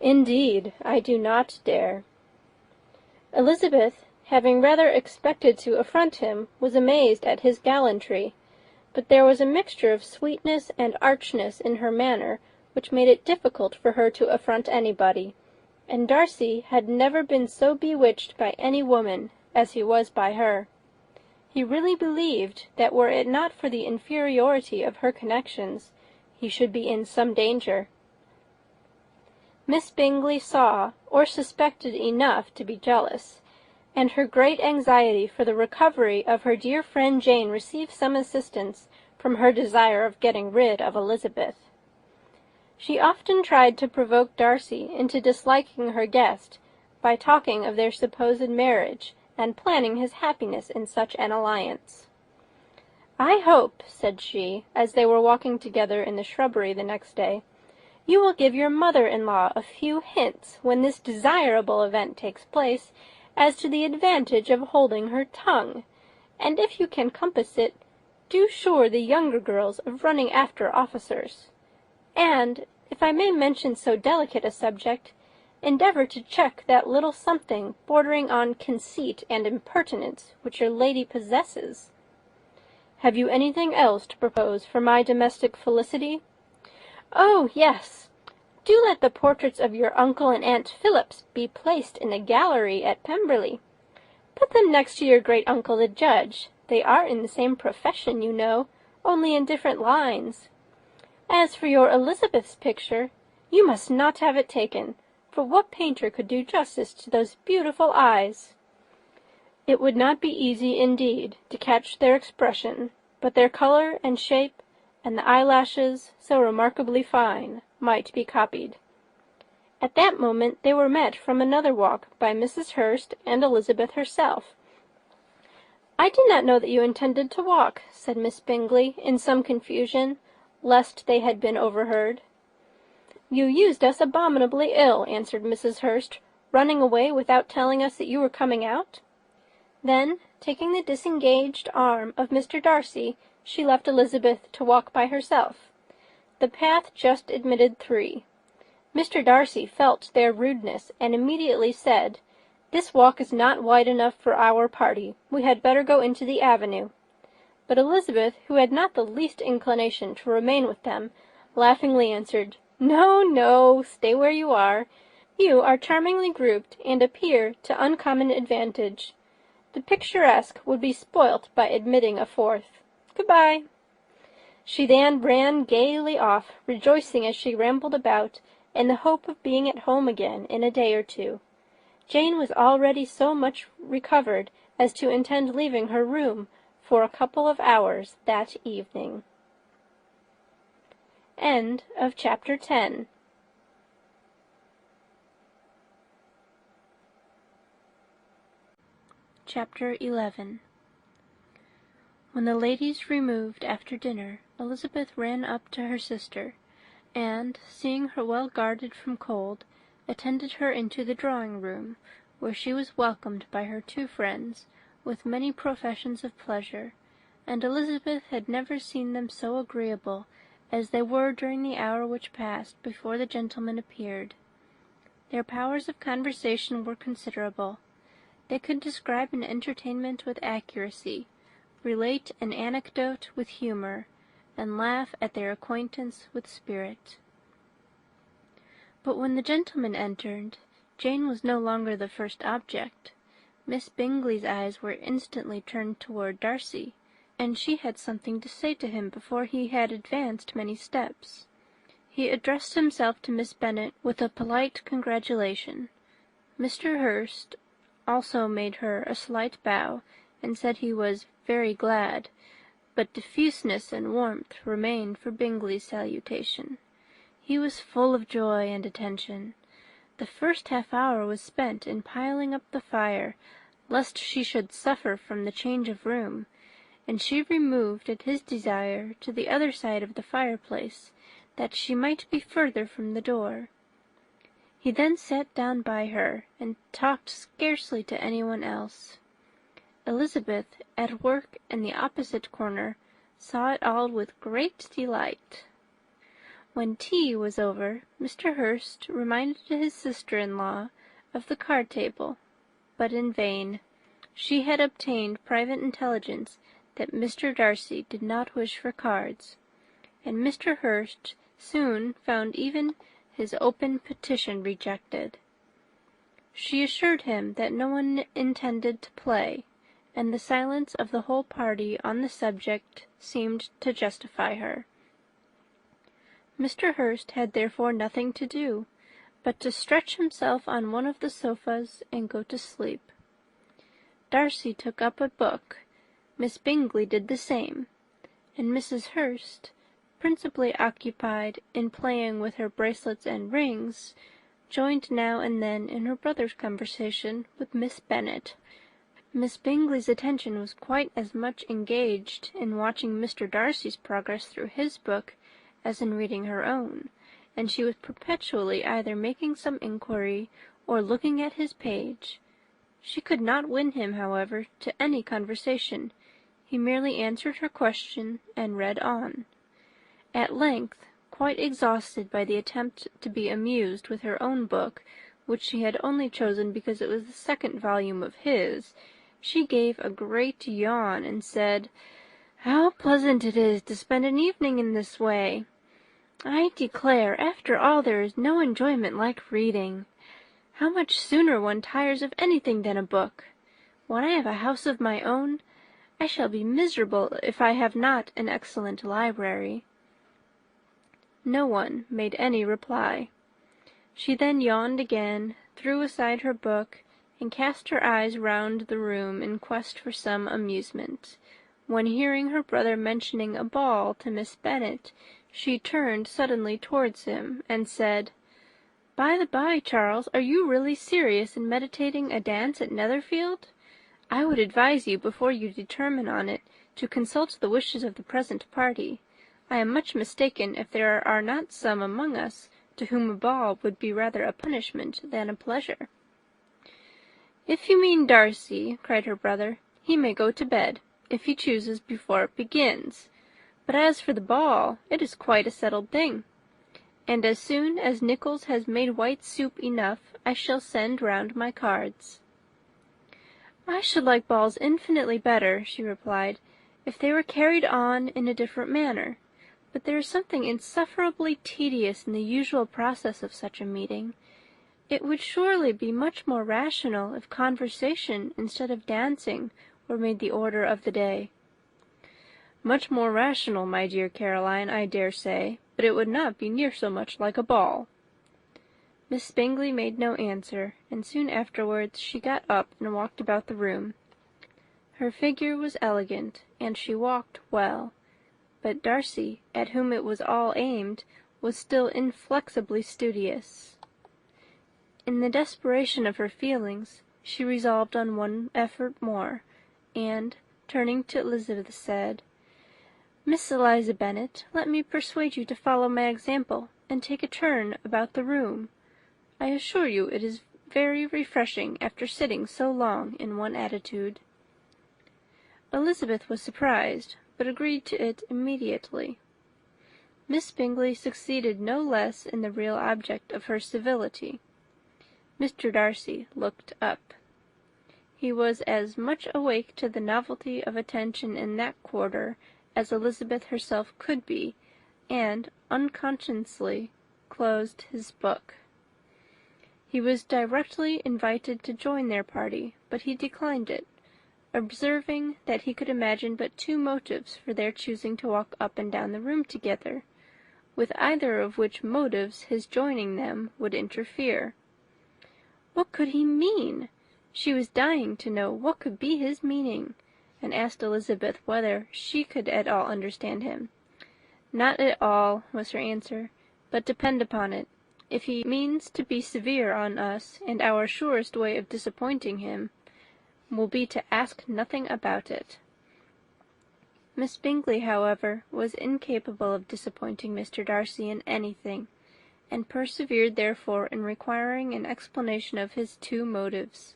"Indeed, I do not dare." Elizabeth, having rather expected to affront him, was amazed at his gallantry, but there was a mixture of sweetness and archness in her manner which made it difficult for her to affront anybody, and Darcy had never been so bewitched by any woman as he was by her. He really believed that were it not for the inferiority of her connections, he should be in some danger. Miss Bingley saw or suspected enough to be jealous, and her great anxiety for the recovery of her dear friend Jane received some assistance from her desire of getting rid of Elizabeth. She often tried to provoke Darcy into disliking her guest by talking of their supposed marriage, and planning his happiness in such an alliance. "I hope," said she, as they were walking together in the shrubbery the next day, "you will give your mother-in-law a few hints, when this desirable event takes place, as to the advantage of holding her tongue, and if you can compass it, do assure the younger girls of running after officers. And, if I may mention so delicate a subject, endeavour to check that little something bordering on conceit and impertinence which your lady possesses. Have you anything else to propose for my domestic felicity? Oh, yes! Do let the portraits of your uncle and Aunt Phillips be placed in the gallery at Pemberley. Put them next to your great-uncle the judge. They are in the same profession, you know, only in different lines. As for your Elizabeth's picture, you must not have it taken, for what painter could do justice to those beautiful eyes? It would not be easy, indeed, to catch their expression. but their colour and shape, and the eyelashes, so remarkably fine, might be copied. At that moment they were met from another walk by Mrs. Hurst and Elizabeth herself. "I did not know that you intended to walk," said Miss Bingley, in some confusion, lest they had been overheard. "You used us abominably ill," answered Mrs. Hurst, "running away without telling us that you were coming out." Then, taking the disengaged arm of Mr. Darcy, she left Elizabeth to walk by herself. The path just admitted 3. Mr. Darcy felt their rudeness, and immediately said, "This walk is not wide enough for our party. We had better go into the avenue." But Elizabeth, who had not the least inclination to remain with them, laughingly answered, "No, no, stay where you are. You are charmingly grouped, and appear to uncommon advantage. The picturesque would be spoilt by admitting a 4th. Good-bye." She then ran gaily off, rejoicing as she rambled about, in the hope of being at home again in a day or 2. Jane was already so much recovered as to intend leaving her room for a couple of hours that evening. End of Chapter 10. Chapter 11. When the ladies removed after dinner, Elizabeth ran up to her sister, and, seeing her well guarded from cold, attended her into the drawing-room, where she was welcomed by her 2 friends, with many professions of pleasure, and Elizabeth had never seen them so agreeable as they were during the hour which passed before the gentlemen appeared. Their powers of conversation were considerable. They could describe an entertainment with accuracy, relate an anecdote with humour, and laugh at their acquaintance with spirit. But when the gentlemen entered, Jane was no longer the first object. Miss Bingley's eyes were instantly turned toward Darcy, and she had something to say to him before he had advanced many steps. He addressed himself to Miss Bennet with a polite congratulation. Mr. Hurst also made her a slight bow, and said he was very glad, but diffuseness and warmth remained for Bingley's salutation. He was full of joy and attention. The first half-hour was spent in piling up the fire, lest she should suffer from the change of room, and she removed at his desire to the other side of the fireplace, that she might be further from the door. He then sat down by her, and talked scarcely to anyone else. Elizabeth, at work in the opposite corner, saw it all with great delight. When tea was over, Mr. Hurst reminded his sister-in-law of the card-table, but in vain. She had obtained private intelligence that Mr. Darcy did not wish for cards, and Mr. Hurst soon found even his open petition rejected. She assured him that no one intended to play, and the silence of the whole party on the subject seemed to justify her. Mr. Hurst had therefore nothing to do but to stretch himself on one of the sofas and go to sleep. Darcy took up a book, Miss Bingley did the same, and Mrs. Hurst, principally occupied in playing with her bracelets and rings, joined now and then in her brother's conversation with Miss Bennet. Miss Bingley's attention was quite as much engaged in watching Mr. Darcy's progress through his book as in reading her own, and she was perpetually either making some inquiry or looking at his page. She could not win him, however, to any conversation. He merely answered her question and read on. At length, quite exhausted by the attempt to be amused with her own book, which she had only chosen because it was the 2nd volume of his, she gave a great yawn and said, "How pleasant it is to spend an evening in this way! I declare, after all, there is no enjoyment like reading. How much sooner one tires of anything than a book! When I have a house of my own, I shall be miserable if I have not an excellent library." No one made any reply. She then yawned again, threw aside her book, and cast her eyes round the room in quest for some amusement, when hearing her brother mentioning a ball to Miss Bennet, she turned suddenly towards him, and said, "By the by, Charles, are you really serious in meditating a dance at Netherfield? I would advise you, before you determine on it, to consult the wishes of the present party. I am much mistaken if there are not some among us to whom a ball would be rather a punishment than a pleasure." "If you mean Darcy," cried her brother, "he may go to bed, if he chooses, before it begins. But as for the ball, it is quite a settled thing. And as soon as Nichols has made white soup enough, I shall send round my cards." "I should like balls infinitely better," she replied, "if they were carried on in a different manner. But there is something insufferably tedious in the usual process of such a meeting. It would surely be much more rational if conversation instead of dancing were made the order of the day." "Much more rational, my dear Caroline, I dare say, but it would not be near so much like a ball." Miss Bingley made no answer, and soon afterwards she got up and walked about the room. Her figure was elegant, and she walked well, but Darcy, at whom it was all aimed, was still inflexibly studious. In the desperation of her feelings, she resolved on one effort more, and, turning to Elizabeth, said, "Miss Eliza Bennet, let me persuade you to follow my example, and take a turn about the room. I assure you it is very refreshing after sitting so long in one attitude." Elizabeth was surprised, but agreed to it immediately. Miss Bingley succeeded no less in the real object of her civility. Mr. Darcy looked up. He was as much awake to the novelty of attention in that quarter as Elizabeth herself could be, and unconsciously closed his book. He was directly invited to join their party, but he declined it, observing that he could imagine but two motives for their choosing to walk up and down the room together, with either of which motives his joining them would interfere. What could he mean? She was dying to know what could be his meaning, and asked Elizabeth whether she could at all understand him. "Not at all," was her answer, "but depend upon it, if he means to be severe on us, and our surest way of disappointing him will be to ask nothing about it." Miss Bingley, however, was incapable of disappointing Mr. Darcy in anything, and persevered therefore in requiring an explanation of his two motives.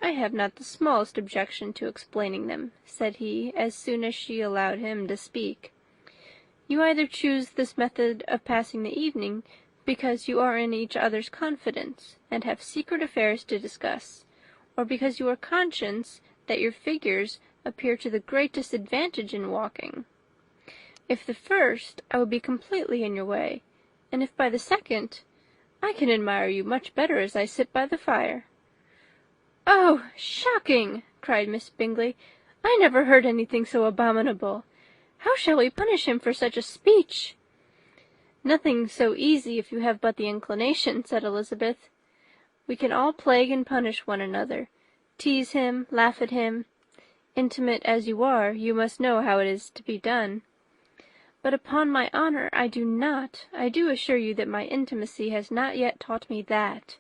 "I have not the smallest objection to explaining them," said he, as soon as she allowed him to speak. "You either choose this method of passing the evening because you are in each other's confidence, and have secret affairs to discuss, or because you are conscious that your figures appear to the greatest advantage in walking. If the first, I would be completely in your way, and if by the second, I can admire you much better as I sit by the fire." "Oh, shocking!" cried Miss Bingley. "I never heard anything so abominable. How shall we punish him for such a speech?" "Nothing so easy if you have but the inclination," said Elizabeth. "We can all plague and punish one another, tease him, laugh at him. Intimate as you are, you must know how it is to be done. But upon my honour I do not. I do assure you that my intimacy has not yet taught me that.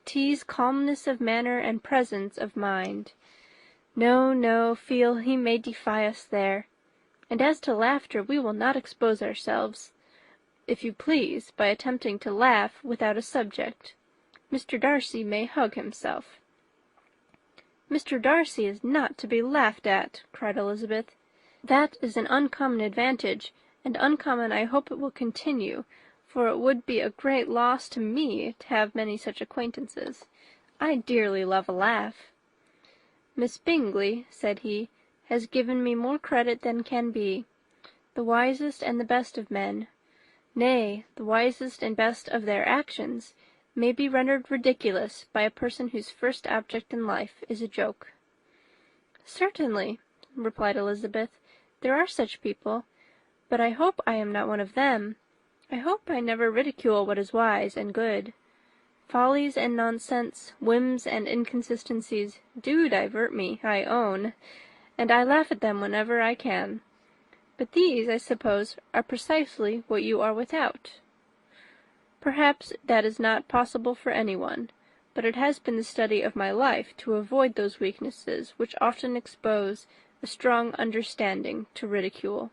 Tease calmness of manner and presence of mind. No, no, feel he may defy us there. And as to laughter, we will not expose ourselves, if you please, by attempting to laugh without a subject. Mr. Darcy may hug himself." "Mr. Darcy is not to be laughed at," cried Elizabeth. "That is an uncommon advantage, and uncommon I hope it will continue, for it would be a great loss to me to have many such acquaintances. I dearly love a laugh." "Miss Bingley," said he, "has given me more credit than can be. The wisest and the best of men, nay, the wisest and best of their actions, may be rendered ridiculous by a person whose first object in life is a joke." "Certainly," replied Elizabeth, "there are such people, but I hope I am not one of them. I hope I never ridicule what is wise and good. Follies and nonsense, whims and inconsistencies, do divert me, I own, and I laugh at them whenever I can. But these, I suppose, are precisely what you are without. Perhaps that is not possible for anyone, but it has been the study of my life to avoid those weaknesses which often expose a strong understanding to ridicule,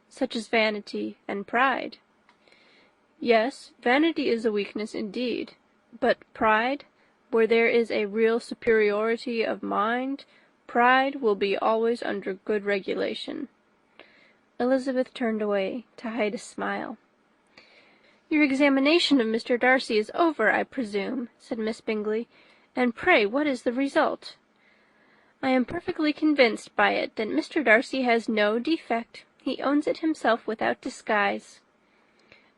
such as vanity and pride. Yes, vanity is a weakness indeed, but pride, where there is a real superiority of mind, pride will be always under good regulation. Elizabeth turned away to hide a smile. "Your examination of Mr. Darcy is over, I presume," said Miss Bingley, "and pray what is the result?" "I am perfectly convinced by it that Mr. Darcy has no defect. He owns it himself without disguise."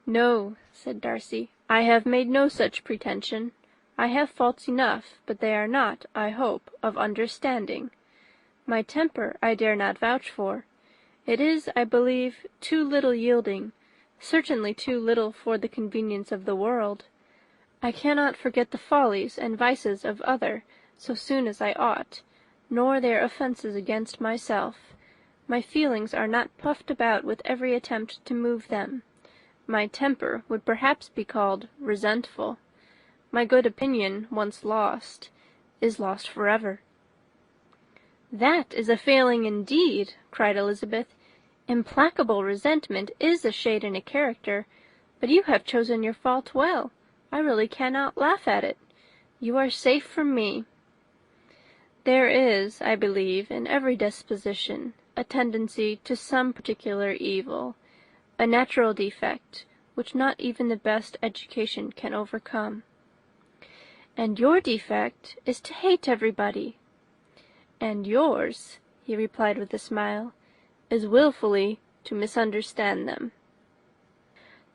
"No," said Darcy, "I have made no such pretension. I have faults enough, but they are not, I hope, of understanding. My temper I dare not vouch for. It is, I believe, too little yielding, certainly too little for the convenience of the world. I cannot forget the follies and vices of other so soon as I ought, nor their offences against myself. My feelings are not puffed about with every attempt to move them. My temper would perhaps be called resentful. My good opinion, once lost, is lost forever." "That is a failing indeed," cried Elizabeth. "Implacable resentment is a shade in a character, but you have chosen your fault well. I really cannot laugh at it. You are safe from me." "There is, I believe, in every disposition, a tendency to some particular evil, a natural defect, which not even the best education can overcome." "And your defect is to hate everybody." "And yours," he replied with a smile, "is wilfully to misunderstand them."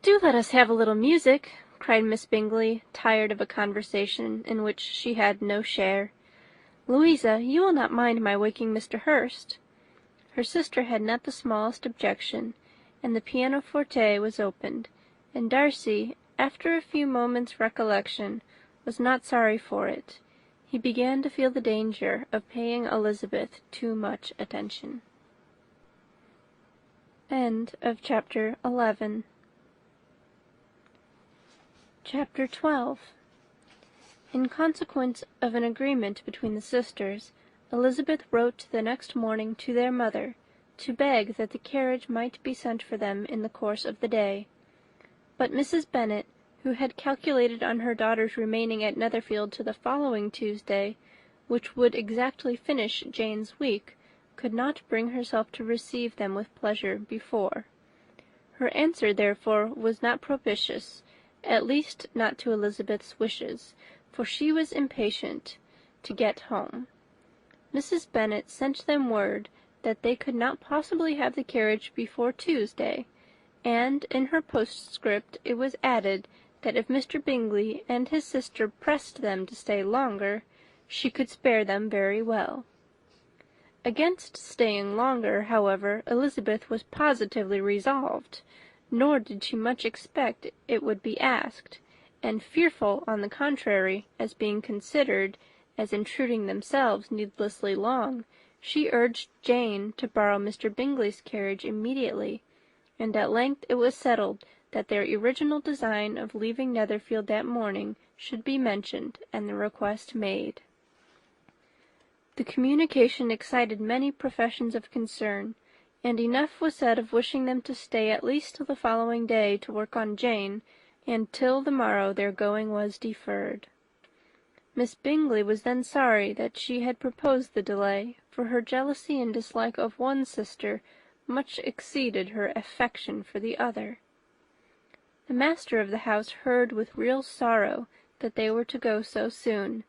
"Do let us have a little music," cried Miss Bingley, tired of a conversation in which she had no share. "Louisa, you will not mind my waking Mr. Hurst?" Her sister had not the smallest objection, and the pianoforte was opened, and Darcy, after a few moments' recollection, was not sorry for it. He began to feel the danger of paying Elizabeth too much attention. Chapter 12. In consequence of an agreement between the sisters, Elizabeth wrote the next morning to their mother, to beg that the carriage might be sent for them in the course of the day. But Mrs. Bennet, who had calculated on her daughters remaining at Netherfield to the following Tuesday, which would exactly finish Jane's week, could not bring herself to receive them with pleasure before. Her answer, therefore, was not propitious, at least not to Elizabeth's wishes, for she was impatient to get home. Mrs. Bennet sent them word that they could not possibly have the carriage before Tuesday, and in her postscript it was added that if Mr. Bingley and his sister pressed them to stay longer, she could spare them very well. Against staying longer, however, Elizabeth was positively resolved, nor did she much expect it would be asked, and fearful, on the contrary, as being considered as intruding themselves needlessly long, she urged Jane to borrow Mr. Bingley's carriage immediately, and at length it was settled that their original design of leaving Netherfield that morning should be mentioned, and the request made. The communication excited many professions of concern, and enough was said of wishing them to stay at least till the following day to work on Jane, and till the morrow their going was deferred. Miss Bingley was then sorry that she had proposed the delay, for her jealousy and dislike of one sister much exceeded her affection for the other. The master of the house heard with real sorrow that they were to go so soon,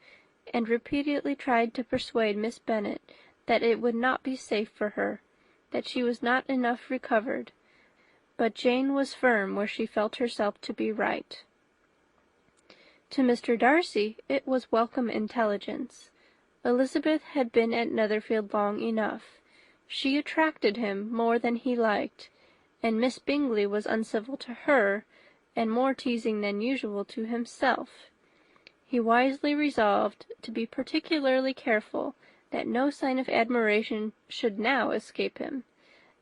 and repeatedly tried to persuade Miss Bennet that it would not be safe for her, that she was not enough recovered, but Jane was firm where she felt herself to be right. To Mr. Darcy it was welcome intelligence. Elizabeth had been at Netherfield long enough. She attracted him more than he liked, and Miss Bingley was uncivil to her, and more teasing than usual to himself. He wisely resolved to be particularly careful that no sign of admiration should now escape him,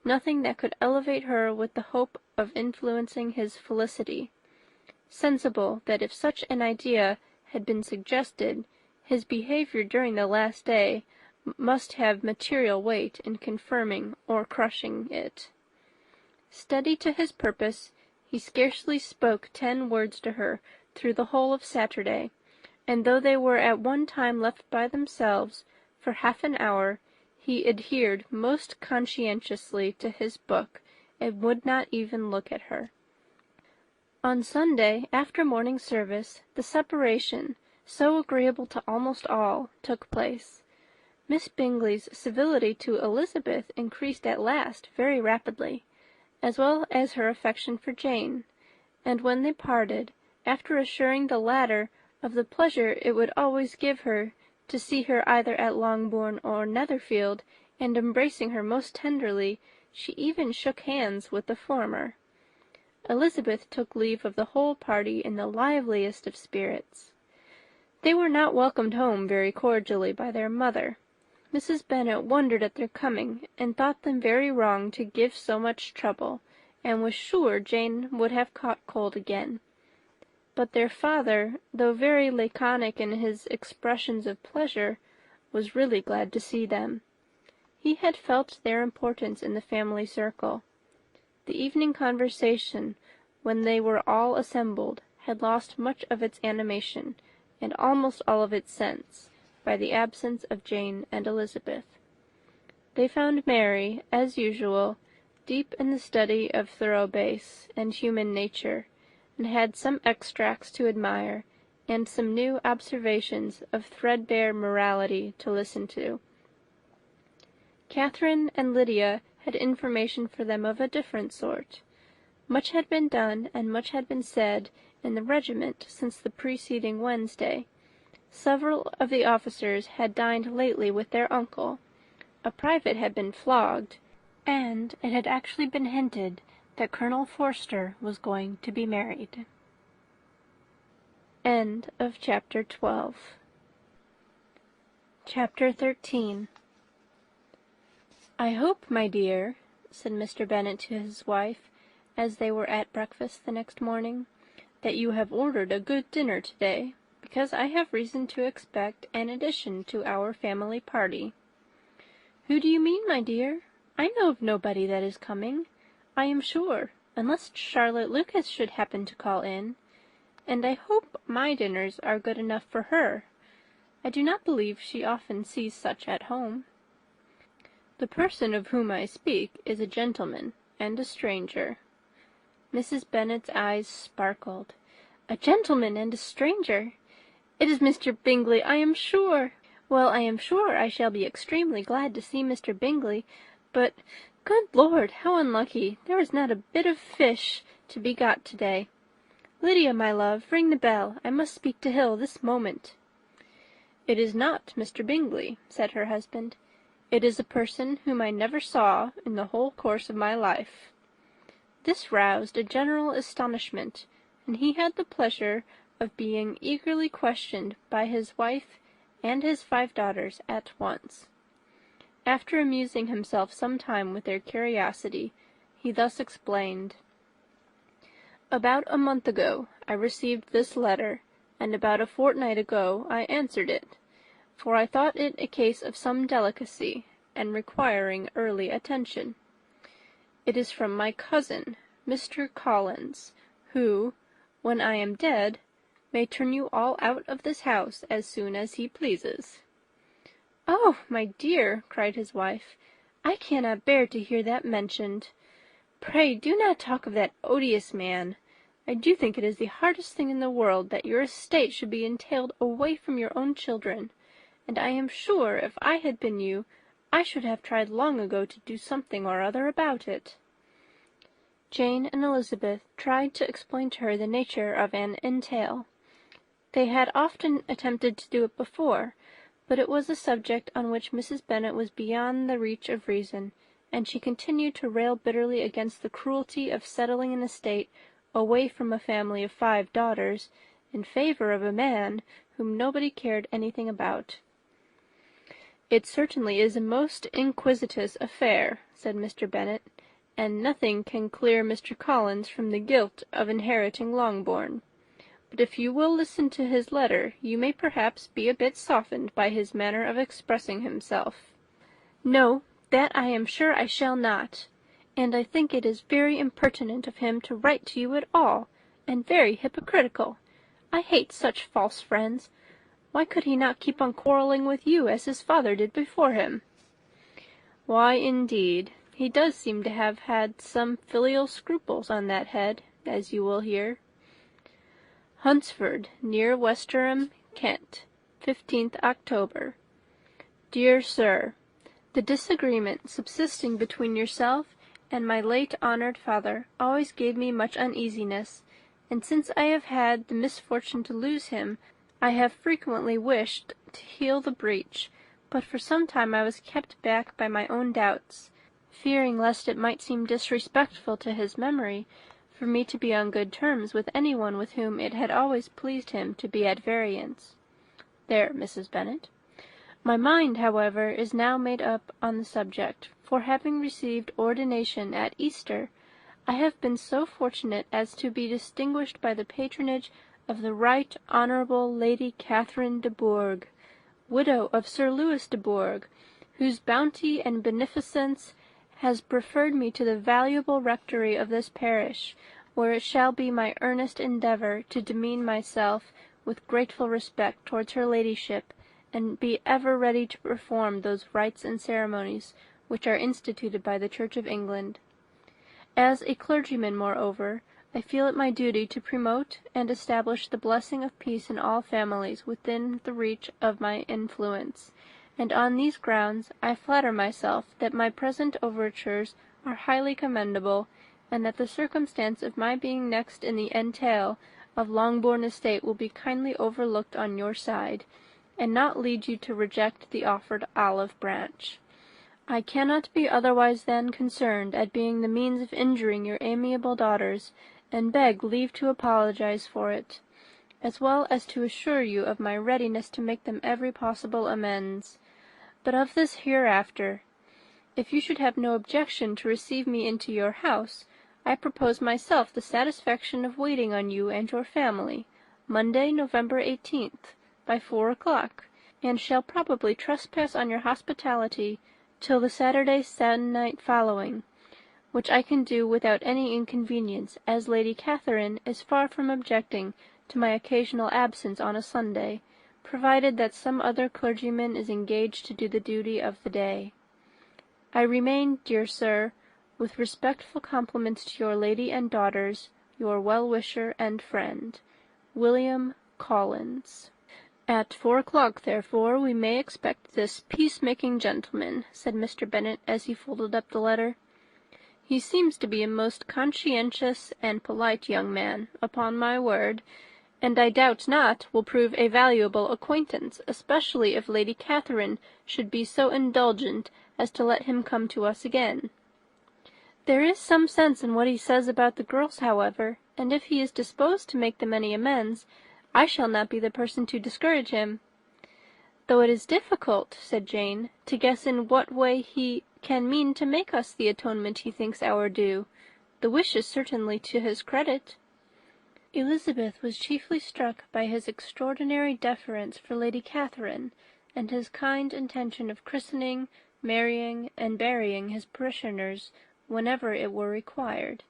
nothing that could elevate her with the hope of influencing his felicity. Sensible that if such an idea had been suggested, his behaviour during the last day must have material weight in confirming or crushing it. Steady to his purpose, he scarcely spoke 10 words to her through the whole of Saturday, and though they were at one time left by themselves for half an hour, he adhered most conscientiously to his book, and would not even look at her. On Sunday, after morning service, the separation, so agreeable to almost all, took place. Miss Bingley's civility to Elizabeth increased at last very rapidly, as well as her affection for Jane, and when they parted, after assuring the latter of the pleasure it would always give her to see her either at Longbourn or Netherfield, and embracing her most tenderly, she even shook hands with the former. Elizabeth took leave of the whole party in the liveliest of spirits. They were not welcomed home very cordially by their mother. Mrs. Bennet wondered at their coming, and thought them very wrong to give so much trouble, and was sure Jane would have caught cold again. But their father, though very laconic in his expressions of pleasure, was really glad to see them. He had felt their importance in the family circle. The evening conversation, when they were all assembled, had lost much of its animation, and almost all of its sense, by the absence of Jane and Elizabeth. They found Mary, as usual, deep in the study of thorough bass and human nature, and had some extracts to admire, and some new observations of threadbare morality to listen to. Catherine and Lydia had information for them of a different sort. Much had been done, and much had been said, in the regiment since the preceding Wednesday. Several of the officers had dined lately with their uncle. A private had been flogged, and it had actually been hinted that Colonel Forster was going to be married. End of Chapter 12. Chapter 13. "I hope, my dear," said Mr. Bennet to his wife, as they were at breakfast the next morning, "that you have ordered a good dinner to-day, because I have reason to expect an addition to our family party." "Who do you mean, my dear? I know of nobody that is coming, I am sure, unless Charlotte Lucas should happen to call in. And I hope my dinners are good enough for her. I do not believe she often sees such at home." "The person of whom I speak is a gentleman, and a stranger." Mrs. Bennet's eyes sparkled. "A gentleman and a stranger! It is Mr. Bingley, I am sure. Well, I am sure I shall be extremely glad to see Mr. Bingley, but, good Lord, how unlucky! There is not a bit of fish to be got to-day. Lydia, my love, ring the bell. I must speak to Hill this moment." "It is not Mr. Bingley," said her husband. "It is a person whom I never saw in the whole course of my life." This roused a general astonishment, and he had the pleasure of being eagerly questioned by his wife and his 5 daughters at once. After amusing himself some time with their curiosity, he thus explained: "About a month ago I received this letter, and about a fortnight ago I answered it, for I thought it a case of some delicacy, and requiring early attention. It is from my cousin, Mr. Collins, who, when I am dead, may turn you all out of this house as soon as he pleases." "Oh, my dear," cried his wife, "I cannot bear to hear that mentioned. Pray do not talk of that odious man. I do think it is the hardest thing in the world that your estate should be entailed away from your own children, and I am sure if I had been you, I should have tried long ago to do something or other about it." Jane and Elizabeth tried to explain to her the nature of an entail. They had often attempted to do it before, but it was a subject on which Mrs. Bennet was beyond the reach of reason, and she continued to rail bitterly against the cruelty of settling an estate away from a family of 5 daughters, in favour of a man whom nobody cared anything about. "It certainly is a most inquisitious affair," said Mr. Bennet, "and nothing can clear Mr. Collins from the guilt of inheriting Longbourn. But if you will listen to his letter, you may perhaps be a bit softened by his manner of expressing himself." "No, that I am sure I shall not. And I think it is very impertinent of him to write to you at all, and very hypocritical. I hate such false friends. Why could he not keep on quarrelling with you as his father did before him?" "Why, indeed, he does seem to have had some filial scruples on that head, as you will hear. Hunsford, near Westerham, Kent, 15th October. Dear Sir, the disagreement subsisting between yourself and my late honoured father always gave me much uneasiness, and since I have had the misfortune to lose him, I have frequently wished to heal the breach, but for some time I was kept back by my own doubts, fearing lest it might seem disrespectful to his memory for me to be on good terms with any one with whom it had always pleased him to be at variance. There, Mrs. Bennet. My mind, however, is now made up on the subject, for having received ordination at Easter, I have been so fortunate as to be distinguished by the patronage of the Right Honourable Lady Catherine de Bourgh, widow of Sir Lewis de Bourgh, whose bounty and beneficence has preferred me to the valuable rectory of this parish, where it shall be my earnest endeavour to demean myself with grateful respect towards her ladyship, and be ever ready to perform those rites and ceremonies which are instituted by the Church of England. As a clergyman, moreover, I feel it my duty to promote and establish the blessing of peace in all families within the reach of my influence, and on these grounds I flatter myself that my present overtures are highly commendable, and that the circumstance of my being next in the entail of Longbourn estate will be kindly overlooked on your side, and not lead you to reject the offered olive branch. I cannot be otherwise than concerned at being the means of injuring your amiable daughters, and beg leave to apologize for it, as well as to assure you of my readiness to make them every possible amends. But of this hereafter. If you should have no objection to receive me into your house, I propose myself the satisfaction of waiting on you and your family, Monday, November 18th, by 4 o'clock, and shall probably trespass on your hospitality till the Saturday se'nnight following, which I can do without any inconvenience, as Lady Catherine is far from objecting to my occasional absence on a Sunday, provided that some other clergyman is engaged to do the duty of the day. I remain, dear sir, with respectful compliments to your lady and daughters, your well-wisher and friend, William Collins. At 4 o'clock, therefore, we may expect this peace-making gentleman, said Mr. Bennet, as he folded up the letter. He seems to be a most conscientious and polite young man, upon my word, and I doubt not will prove a valuable acquaintance, especially if Lady Catherine should be so indulgent as to let him come to us again. There is some sense in what he says about the girls, however, and if he is disposed to make them any amends, I shall not be the person to discourage him. Though it is difficult, said Jane, to guess in what way he can mean to make us the atonement he thinks our due. The wish is certainly to his credit. Elizabeth was chiefly struck by his extraordinary deference for Lady Catherine, and his kind intention of christening, marrying, and burying his parishioners whenever it were required.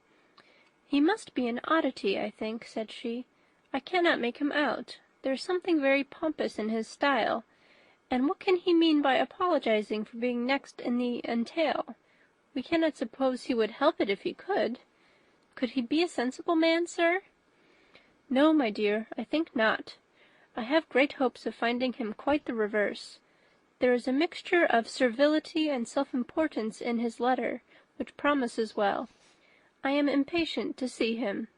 He must be an oddity, I think, said she. I cannot make him out. There is something very pompous in his style. And what can he mean by apologizing for being next in the entail? We cannot suppose he would help it if he could. Could he be a sensible man, sir? No, my dear, I think not. I have great hopes of finding him quite the reverse. There is a mixture of servility and self-importance in his letter, which promises well. I am impatient to see him.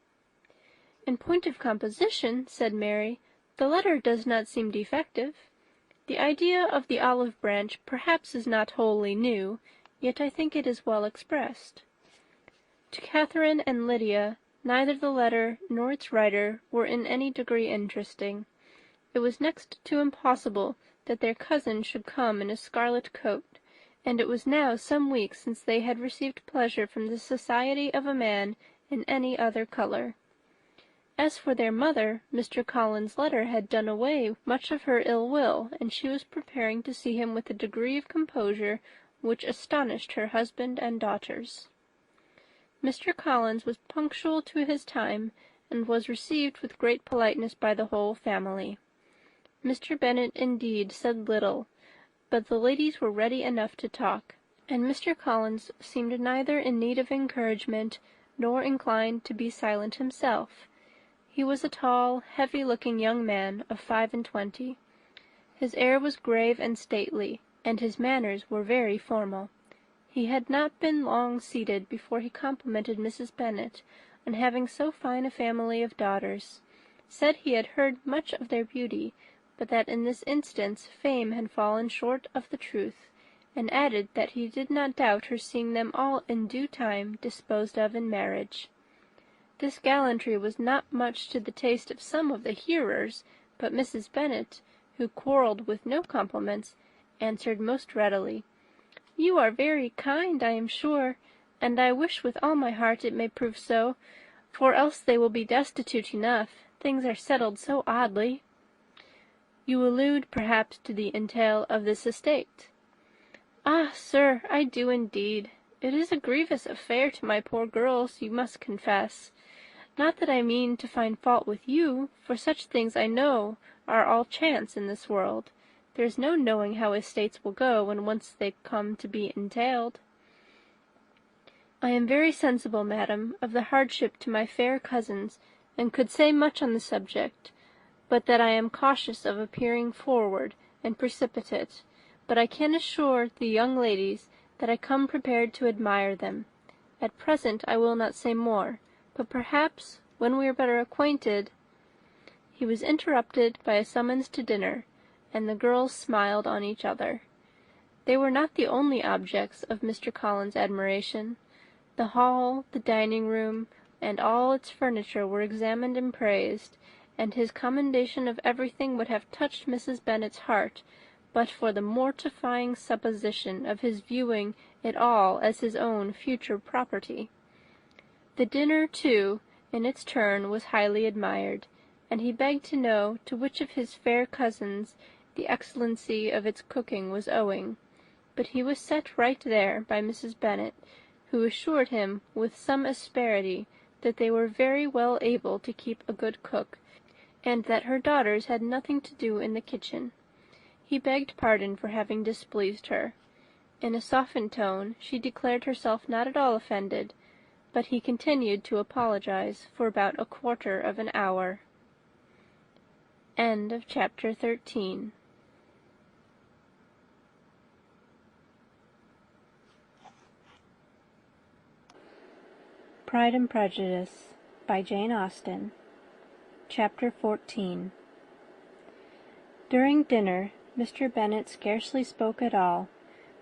In point of composition, said Mary, the letter does not seem defective. The idea of the olive branch perhaps is not wholly new, yet I think it is well expressed. To Catherine and Lydia, neither the letter nor its writer were in any degree interesting. It was next to impossible that their cousin should come in a scarlet coat, and it was now some weeks since they had received pleasure from the society of a man in any other colour. As for their mother, Mr. Collins's letter had done away much of her ill will, and she was preparing to see him with a degree of composure which astonished her husband and daughters. Mr. Collins was punctual to his time, and was received with great politeness by the whole family. Mr. Bennet, indeed, said little, but the ladies were ready enough to talk, and Mr. Collins seemed neither in need of encouragement nor inclined to be silent himself. He was a tall, heavy-looking young man of 25. His air was grave and stately, and his manners were very formal. He had not been long seated before he complimented Mrs. Bennet on having so fine a family of daughters, said he had heard much of their beauty, but that in this instance fame had fallen short of the truth, and added that he did not doubt her seeing them all in due time disposed of in marriage. This gallantry was not much to the taste of some of the hearers, but Mrs. Bennet, who quarrelled with no compliments, answered most readily, "You are very kind, I am sure, and I wish with all my heart it may prove so, for else they will be destitute enough. Things are settled so oddly." "You allude, perhaps, to the entail of this estate." "Ah, sir, I do indeed. It is a grievous affair to my poor girls, you must confess. Not that I mean to find fault with you, for such things I know are all chance in this world. There's no knowing how estates will go when once they come to be entailed. I am very sensible, madam, of the hardship to my fair cousins, and could say much on the subject, but that I am cautious of appearing forward and precipitate. But I can assure the young ladies that I come prepared to admire them. At present I will not say more, but perhaps, when we are better acquainted—" He was interrupted by a summons to dinner, and the girls smiled on each other. They were not the only objects of Mr. Collins's admiration. The hall, the dining-room, and all its furniture were examined and praised, and his commendation of everything would have touched Mrs. Bennet's heart, but for the mortifying supposition of his viewing it all as his own future property. The dinner, too, in its turn was highly admired, and he begged to know to which of his fair cousins the excellency of its cooking was owing, but he was set right there by Mrs. Bennet, who assured him with some asperity that they were very well able to keep a good cook, and that her daughters had nothing to do in the kitchen. He begged pardon for having displeased her. In a softened tone she declared herself not at all offended, but he continued to apologize for about a quarter of an hour. End of chapter 13. Pride and Prejudice by Jane Austen. Chapter 14. During dinner Mr. Bennet scarcely spoke at all,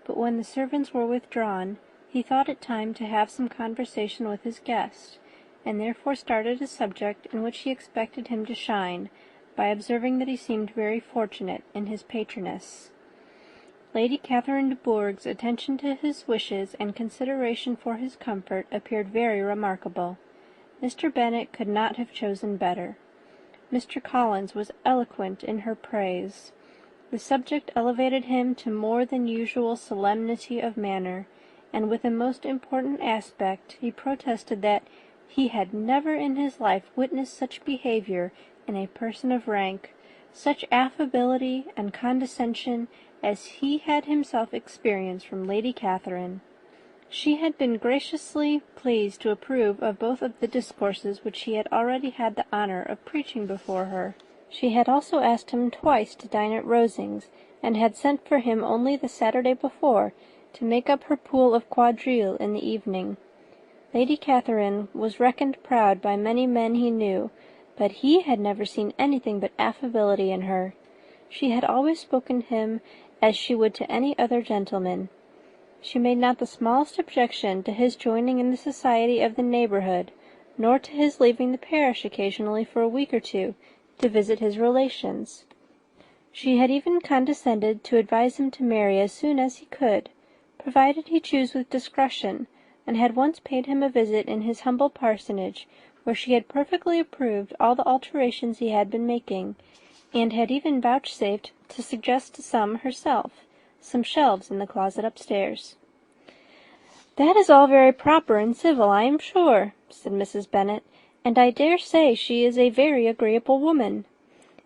but when the servants were withdrawn, he thought it time to have some conversation with his guest, and therefore started a subject in which he expected him to shine, by observing that he seemed very fortunate in his patroness. Lady Catherine de Bourgh's attention to his wishes and consideration for his comfort appeared very remarkable. Mr. Bennet could not have chosen better. Mr. Collins was eloquent in her praise. The subject elevated him to more than usual solemnity of manner, and with a most important aspect he protested that he had never in his life witnessed such behaviour in a person of rank, such affability and condescension as he had himself experienced from Lady Catherine. She had been graciously pleased to approve of both of the discourses which he had already had the honour of preaching before her. She had also asked him twice to dine at Rosings, and had sent for him only the Saturday before, to make up her pool of quadrille in the evening. Lady Catherine was reckoned proud by many men he knew, but he had never seen anything but affability in her. She had always spoken to him as she would to any other gentleman. She made not the smallest objection to his joining in the society of the neighbourhood, nor to his leaving the parish occasionally for a week or two, to visit his relations. She had even condescended to advise him to marry as soon as he could, provided he chose with discretion, and had once paid him a visit in his humble parsonage, where she had perfectly approved all the alterations he had been making, and had even vouchsafed to suggest some herself, some shelves in the closet upstairs. "That is all very proper and civil, I am sure," said Mrs. Bennet, "and I dare say she is a very agreeable woman.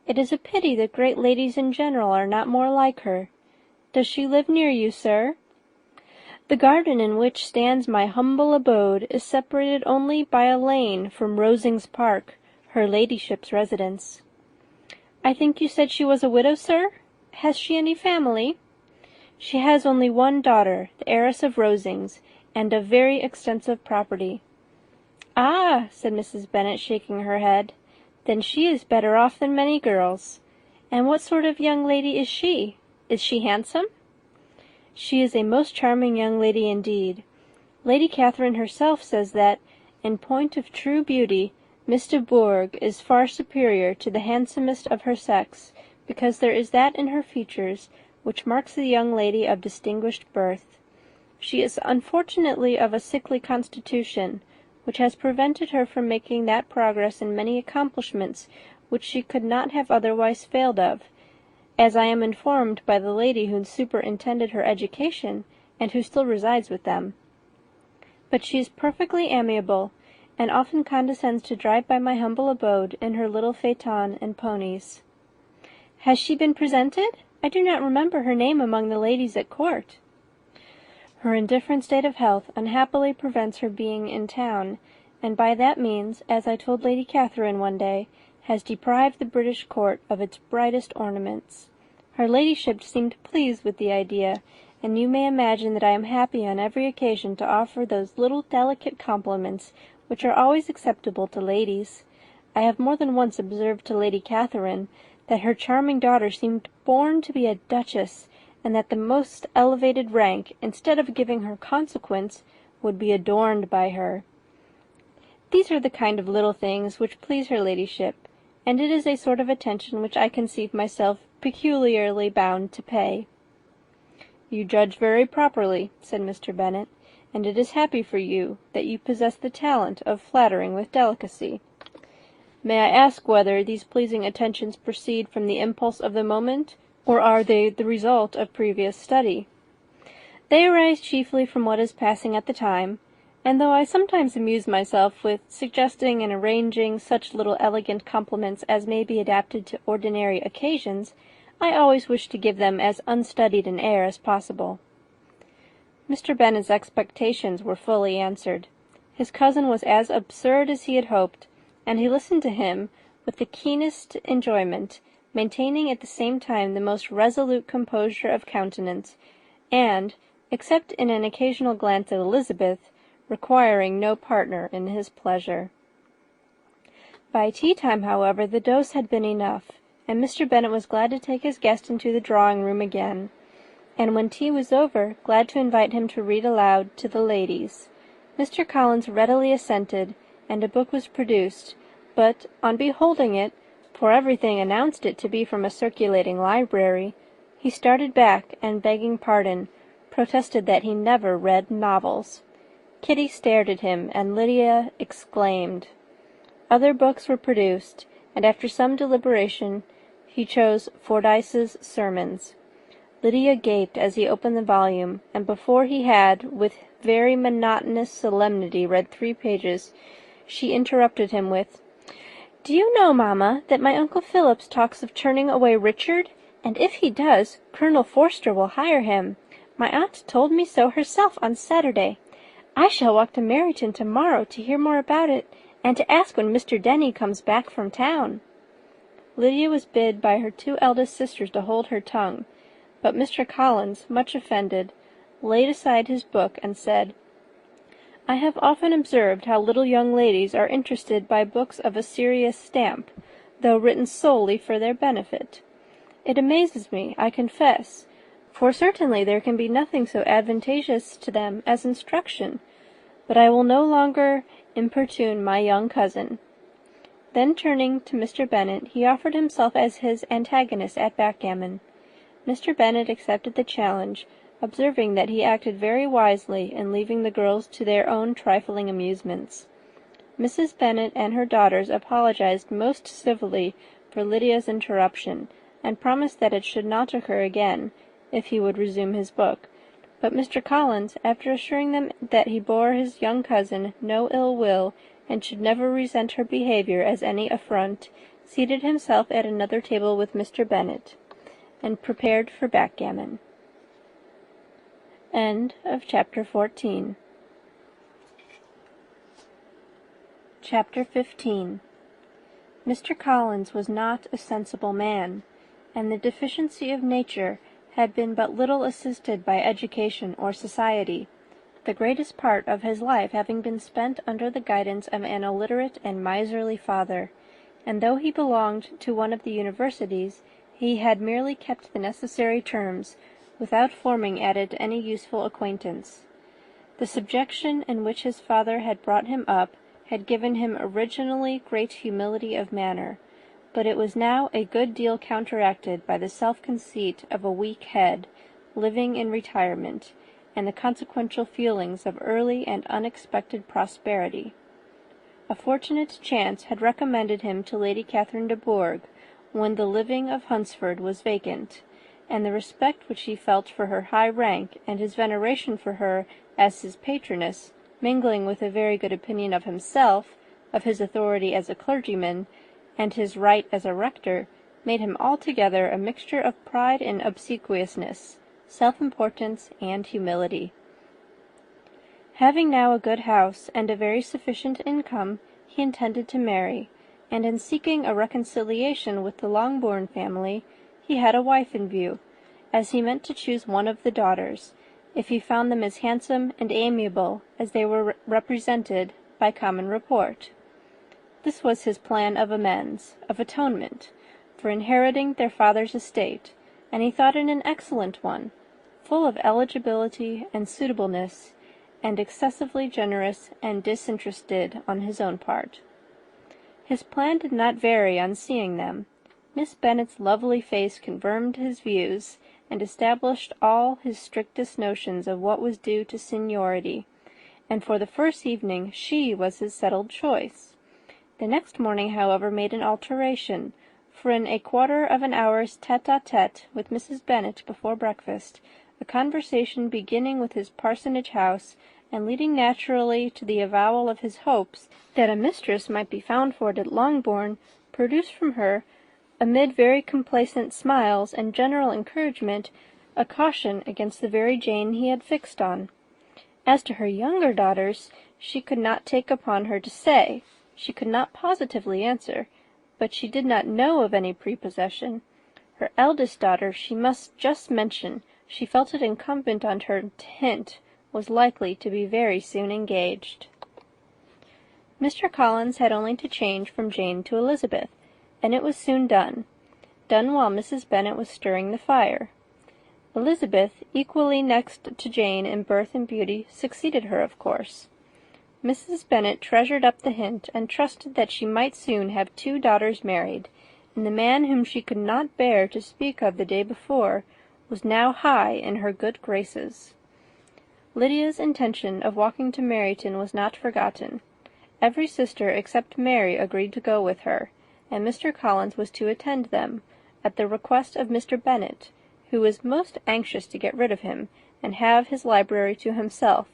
It is a pity that great ladies in general are not more like her. Does she live near you, sir?" "The garden in which stands my humble abode is separated only by a lane from Rosings Park, her ladyship's residence." "I think you said she was a widow, sir? Has she any family?" "She has only one daughter, the heiress of Rosings, and of very extensive property." "Ah!" said Mrs. Bennet, shaking her head, "then she is better off than many girls. And what sort of young lady is she? Is she handsome?" "She is a most charming young lady indeed. Lady Catherine herself says that, in point of true beauty, Miss de Bourgh is far superior to the handsomest of her sex, because there is that in her features which marks the young lady of distinguished birth. She is unfortunately of a sickly constitution, which has prevented her from making that progress in many accomplishments which she could not have otherwise failed of, as I am informed by the lady who superintended her education, and who still resides with them. But she is perfectly amiable, and often condescends to drive by my humble abode in her little phaeton and ponies." "Has she been presented? I do not remember her name among the ladies at court." "Her indifferent state of health unhappily prevents her being in town, and by that means, as I told Lady Catherine one day, has deprived the British court of its brightest ornaments. Her ladyship seemed pleased with the idea, and you may imagine that I am happy on every occasion to offer those little delicate compliments which are always acceptable to ladies. I have more than once observed to Lady Catherine that her charming daughter seemed born to be a duchess, and that the most elevated rank, instead of giving her consequence, would be adorned by her. These are the kind of little things which please her ladyship, and it is a sort of attention which I conceive myself peculiarly bound to pay." "You judge very properly," said Mr. Bennet, "and it is happy for you that you possess the talent of flattering with delicacy. May I ask whether these pleasing attentions proceed from the impulse of the moment, or are they the result of previous study?" "They arise chiefly from what is passing at the time, and though I sometimes amuse myself with suggesting and arranging such little elegant compliments as may be adapted to ordinary occasions, I always wish to give them as unstudied an air as possible." Mr. Bennet's expectations were fully answered. His cousin was as absurd as he had hoped, and he listened to him with the keenest enjoyment, maintaining at the same time the most resolute composure of countenance, and, except in an occasional glance at Elizabeth, requiring no partner in his pleasure. By tea-time, however, the dose had been enough, and Mr. Bennet was glad to take his guest into the drawing-room again, and when tea was over, glad to invite him to read aloud to the ladies. Mr. Collins readily assented, and a book was produced, but, on beholding it, for everything announced it to be from a circulating library, he started back, and, begging pardon, protested that he never read novels. Kitty stared at him, and Lydia exclaimed. Other books were produced, and after some deliberation he chose Fordyce's Sermons. Lydia gaped as he opened the volume, and before he had, with very monotonous solemnity, read 3 pages, she interrupted him with, "Do you know, mamma, that my Uncle Phillips talks of turning away Richard, and if he does, Colonel Forster will hire him. My aunt told me so herself on Saturday. I shall walk to Meryton to-morrow to hear more about it, and to ask when Mr. Denny comes back from town." Lydia was bid by her 2 eldest sisters to hold her tongue, but Mr. Collins, much offended, laid aside his book and said, "I have often observed how little young ladies are interested by books of a serious stamp, though written solely for their benefit. It amazes me, I confess, for certainly there can be nothing so advantageous to them as instruction, but I will no longer importune my young cousin." Then turning to Mr. Bennet, he offered himself as his antagonist at backgammon. Mr. Bennet accepted the challenge, observing that he acted very wisely in leaving the girls to their own trifling amusements. Mrs. Bennet and her daughters apologized most civilly for Lydia's interruption, and promised that it should not occur again, if he would resume his book. But Mr. Collins, after assuring them that he bore his young cousin no ill will, and should never resent her behaviour as any affront, seated himself at another table with Mr. Bennet, and prepared for backgammon. End of chapter 14. Chapter 15. Mr. Collins was not a sensible man, and the deficiency of nature had been but little assisted by education or society, the greatest part of his life having been spent under the guidance of an illiterate and miserly father, and though he belonged to one of the universities, he had merely kept the necessary terms, without forming at it any useful acquaintance. The subjection in which his father had brought him up had given him originally great humility of manner, but it was now a good deal counteracted by the self-conceit of a weak head, living in retirement, and the consequential feelings of early and unexpected prosperity. A fortunate chance had recommended him to Lady Catherine de Bourgh, when the living of Hunsford was vacant, and the respect which he felt for her high rank, and his veneration for her as his patroness, mingling with a very good opinion of himself, of his authority as a clergyman, and his right as a rector, made him altogether a mixture of pride and obsequiousness, self-importance and humility. Having now a good house and a very sufficient income, he intended to marry, and in seeking a reconciliation with the Longbourn family, he had a wife in view, as he meant to choose one of the daughters, if he found them as handsome and amiable as they were represented by common report. This was his plan of amends, of atonement, for inheriting their father's estate, and he thought it an excellent one, full of eligibility and suitableness, and excessively generous and disinterested on his own part. His plan did not vary on seeing them. Miss Bennet's lovely face confirmed his views, and established all his strictest notions of what was due to seniority, and for the first evening she was his settled choice. The next morning, however, made an alteration, for in a quarter of an hour's tete-a-tete with Mrs. Bennet before breakfast, a conversation beginning with his parsonage house, and leading naturally to the avowal of his hopes that a mistress might be found for it at Longbourn, produced from her, amid very complacent smiles and general encouragement, a caution against the very Jane he had fixed on. As to her younger daughters, she could not take upon her to say, she could not positively answer, but she did not know of any prepossession. Her eldest daughter she must just mention, she felt it incumbent on her to hint, was likely to be very soon engaged. Mr. Collins had only to change from Jane to Elizabeth, and it was soon done while Mrs. Bennet was stirring the fire. Elizabeth, equally next to Jane in birth and beauty, succeeded her, of course. Mrs. Bennet treasured up the hint, and trusted that she might soon have 2 daughters married, and the man whom she could not bear to speak of the day before was now high in her good graces. Lydia's intention of walking to Meryton was not forgotten. Every sister except Mary agreed to go with her, and Mr. Collins was to attend them, at the request of Mr. Bennet, who was most anxious to get rid of him, and have his library to himself,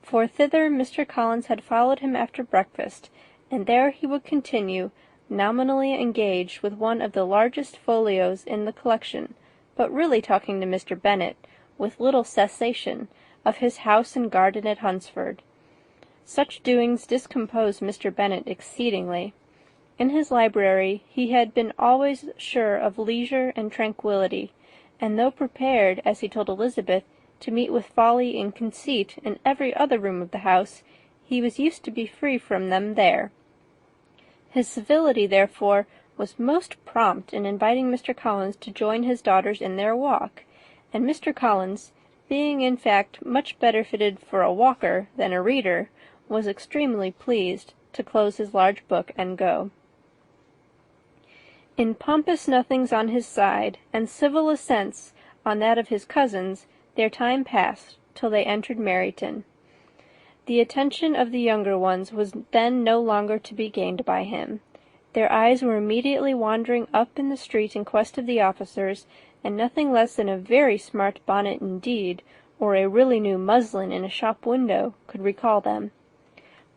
for thither Mr. Collins had followed him after breakfast, and there he would continue, nominally engaged with one of the largest folios in the collection, but really talking to Mr. Bennet, with little cessation, of his house and garden at Hunsford. Such doings discomposed Mr. Bennet exceedingly. In his library he had been always sure of leisure and tranquillity, and though prepared, as he told Elizabeth, to meet with folly and conceit in every other room of the house, he was used to be free from them there. His civility, therefore, was most prompt in inviting Mr. Collins to join his daughters in their walk, and Mr. Collins, being in fact much better fitted for a walker than a reader, was extremely pleased to close his large book and go. In pompous nothings on his side, and civil assents on that of his cousins, their time passed till they entered Meryton. The attention of the younger ones was then no longer to be gained by him. Their eyes were immediately wandering up in the street in quest of the officers, and nothing less than a very smart bonnet indeed, or a really new muslin in a shop window, could recall them.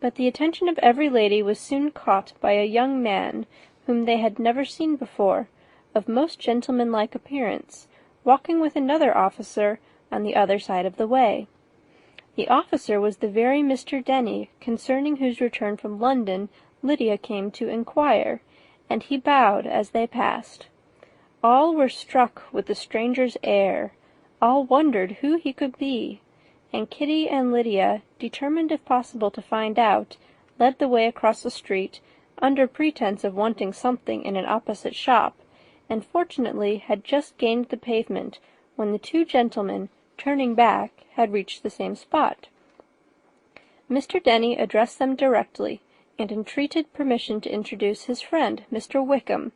But the attention of every lady was soon caught by a young man whom they had never seen before, of most gentlemanlike appearance, walking with another officer on the other side of the way. The officer was the very Mr. Denny concerning whose return from London Lydia came to inquire, and he bowed as they passed. All were struck with the stranger's air, all wondered who he could be, and Kitty and Lydia, determined if possible to find out, led the way across the street, under pretence of wanting something in an opposite shop, and fortunately had just gained the pavement, when the two gentlemen, turning back, had reached the same spot. Mr. Denny addressed them directly, and entreated permission to introduce his friend, Mr. Wickham,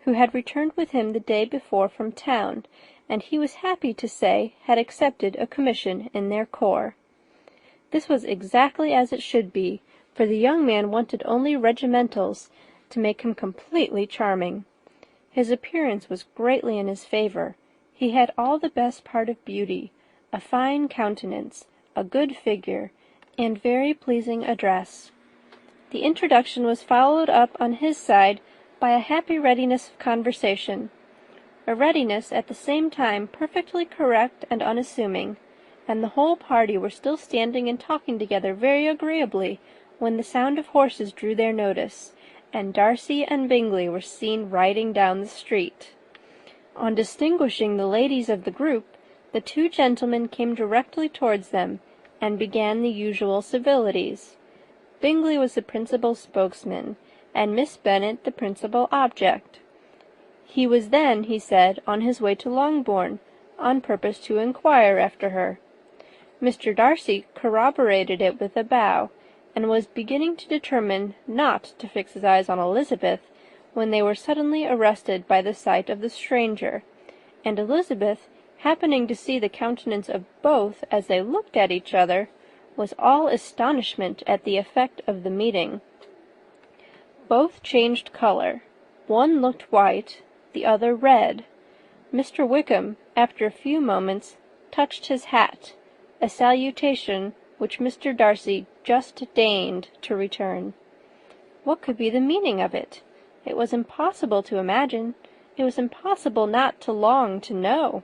who had returned with him the day before from town, and he was happy to say had accepted a commission in their corps. This was exactly as it should be, for the young man wanted only regimentals to make him completely charming. His appearance was greatly in his favour. He had all the best part of beauty, a fine countenance, a good figure, and very pleasing address. The introduction was followed up on his side by a happy readiness of conversation, a readiness at the same time perfectly correct and unassuming, and the whole party were still standing and talking together very agreeably, when the sound of horses drew their notice, and Darcy and Bingley were seen riding down the street. On distinguishing the ladies of the group, the two gentlemen came directly towards them, and began the usual civilities. Bingley was the principal spokesman, and Miss Bennet the principal object. He was then, he said, on his way to Longbourn, on purpose to inquire after her. Mr. Darcy corroborated it with a bow, and was beginning to determine not to fix his eyes on Elizabeth, when they were suddenly arrested by the sight of the stranger, and Elizabeth, happening to see the countenance of both as they looked at each other, was all astonishment at the effect of the meeting. Both changed colour. One looked white, the other red. Mr. Wickham, after a few moments, touched his hat, a salutation which Mr. Darcy just deigned to return. What could be the meaning of it? It was impossible to imagine. It was impossible not to long to know.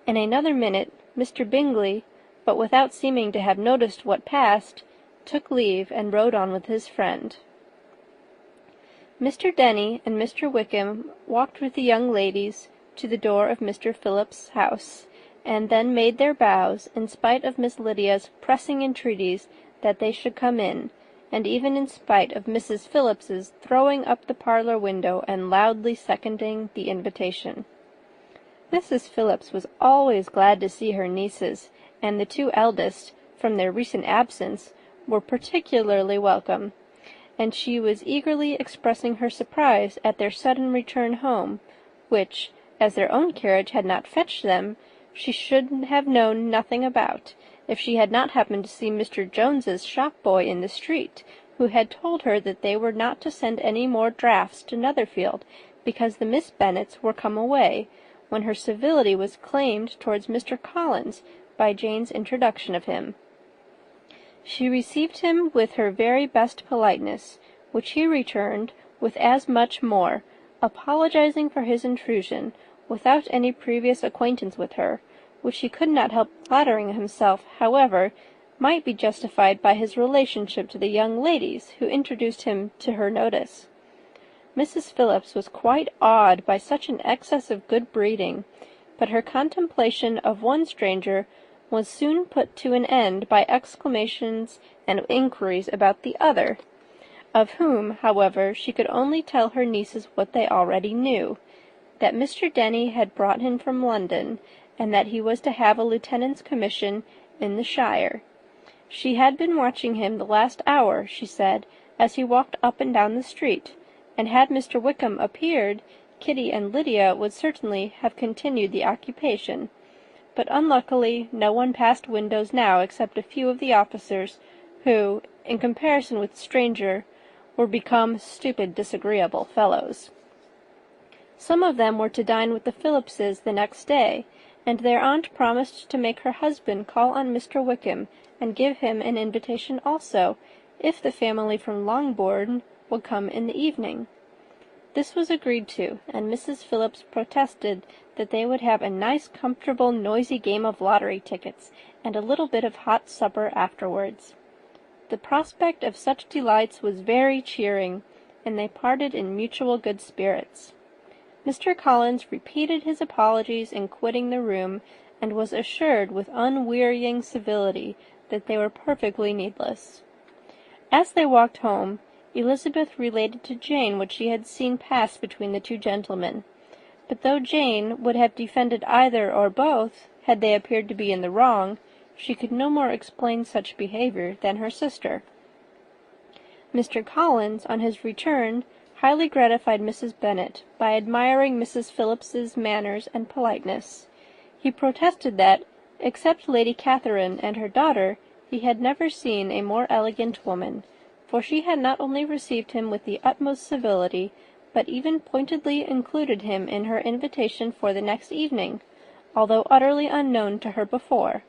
In another minute, Mr. Bingley, but without seeming to have noticed what passed, took leave and rode on with his friend. Mr. Denny and Mr. Wickham walked with the young ladies to the door of Mr. Phillips's house, and then made their bows, in spite of Miss Lydia's pressing entreaties that they should come in, and even in spite of Mrs. Phillips's throwing up the parlour window and loudly seconding the invitation. Mrs. Phillips was always glad to see her nieces, and the two eldest, from their recent absence, were particularly welcome, and she was eagerly expressing her surprise at their sudden return home, which, as their own carriage had not fetched them, she should have known nothing about, if she had not happened to see Mr. Jones's shop-boy in the street, who had told her that they were not to send any more drafts to Netherfield, because the Miss Bennets were come away, when her civility was claimed towards Mr. Collins by Jane's introduction of him. She received him with her very best politeness, which he returned with as much more, apologizing for his intrusion, without any previous acquaintance with her, which he could not help flattering himself, however, might be justified by his relationship to the young ladies who introduced him to her notice. Mrs. Phillips was quite awed by such an excess of good breeding, but her contemplation of one stranger was soon put to an end by exclamations and inquiries about the other, of whom, however, she could only tell her nieces what they already knew, that Mr. Denny had brought him from London, and that he was to have a lieutenant's commission in the shire. She had been watching him the last hour, she said, as he walked up and down the street, and had Mr. Wickham appeared, Kitty and Lydia would certainly have continued the occupation. But unluckily no one passed windows now except a few of the officers, who, in comparison with the stranger, were become stupid, disagreeable fellows. Some of them were to dine with the Phillipses the next day, and their aunt promised to make her husband call on Mr. Wickham and give him an invitation also, if the family from Longbourn would come in the evening. This was agreed to, and Mrs. Phillips protested that they would have a nice, comfortable, noisy game of lottery tickets, and a little bit of hot supper afterwards. The prospect of such delights was very cheering, and they parted in mutual good spirits. Mr. Collins repeated his apologies in quitting the room, and was assured with unwearying civility that they were perfectly needless. As they walked home, Elizabeth related to Jane what she had seen pass between the two gentlemen, but though Jane would have defended either or both, had they appeared to be in the wrong, she could no more explain such behaviour than her sister. Mr. Collins, on his return, highly gratified Mrs. Bennet by admiring Mrs. Phillips's manners and politeness. He protested that, except Lady Catherine and her daughter, he had never seen a more elegant woman, for she had not only received him with the utmost civility, but even pointedly included him in her invitation for the next evening, although utterly unknown to her before.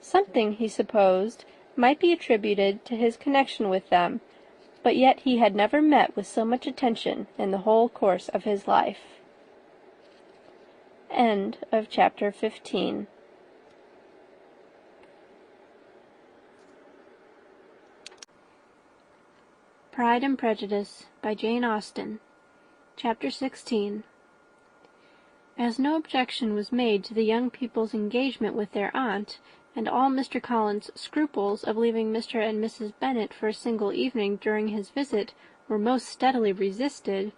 Something, he supposed, might be attributed to his connection with them, but yet he had never met with so much attention in the whole course of his life. End of chapter 15. Pride and Prejudice by Jane Austen. Chapter 16. As no objection was made to the young people's engagement with their aunt, and all Mr. Collins' scruples of leaving Mr. and Mrs. Bennet for a single evening during his visit were most steadily resisted,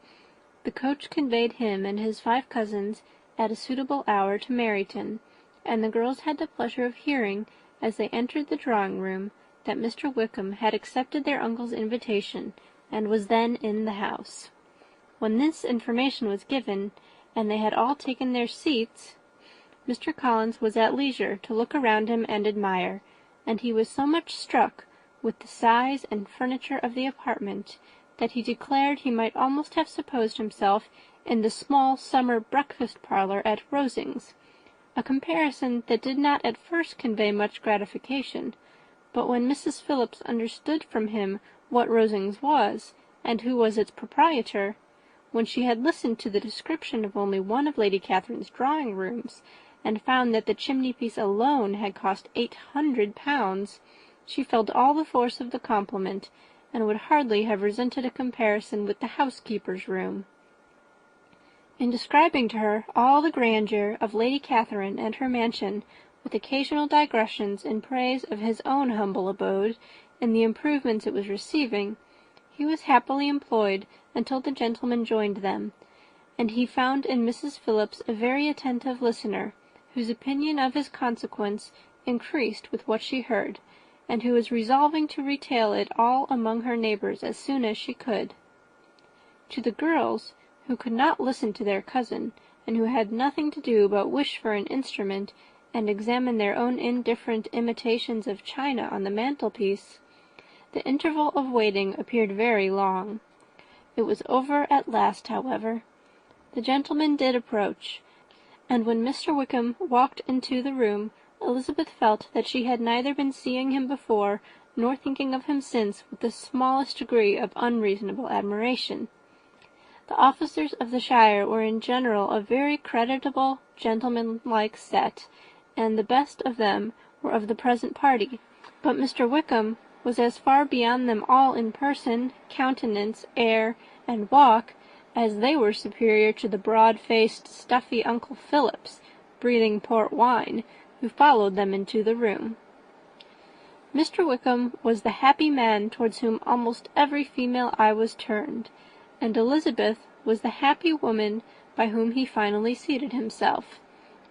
the coach conveyed him and his 5 cousins at a suitable hour to Meryton, and the girls had the pleasure of hearing, as they entered the drawing-room, that Mr. Wickham had accepted their uncle's invitation, and was then in the house. When this information was given, and they had all taken their seats, Mr. Collins was at leisure to look around him and admire, and he was so much struck with the size and furniture of the apartment that he declared he might almost have supposed himself in the small summer breakfast-parlour at Rosings, a comparison that did not at first convey much gratification, but when Mrs. Phillips understood from him what Rosings was, and who was its proprietor, when she had listened to the description of only one of Lady Catherine's drawing-rooms, and found that the chimney-piece alone had cost £800, she felt all the force of the compliment, and would hardly have resented a comparison with the housekeeper's room. In describing to her all the grandeur of Lady Catherine and her mansion, with occasional digressions in praise of his own humble abode, and the improvements it was receiving, he was happily employed until the gentlemen joined them, and he found in Mrs. Phillips a very attentive listener, whose opinion of his consequence increased with what she heard, and who was resolving to retail it all among her neighbours as soon as she could. To the girls, who could not listen to their cousin, and who had nothing to do but wish for an instrument, and examine their own indifferent imitations of china on the mantelpiece, the interval of waiting appeared very long. It was over at last, however. The gentlemen did approach, and when Mr. Wickham walked into the room, Elizabeth felt that she had neither been seeing him before, nor thinking of him since, with the smallest degree of unreasonable admiration. The officers of the shire were in general a very creditable, gentlemanlike set, and the best of them were of the present party, but Mr. Wickham was as far beyond them all in person, countenance, air, and walk, as they were superior to the broad-faced, stuffy Uncle Phillips, breathing port wine, who followed them into the room. Mr. Wickham was the happy man towards whom almost every female eye was turned, and Elizabeth was the happy woman by whom he finally seated himself,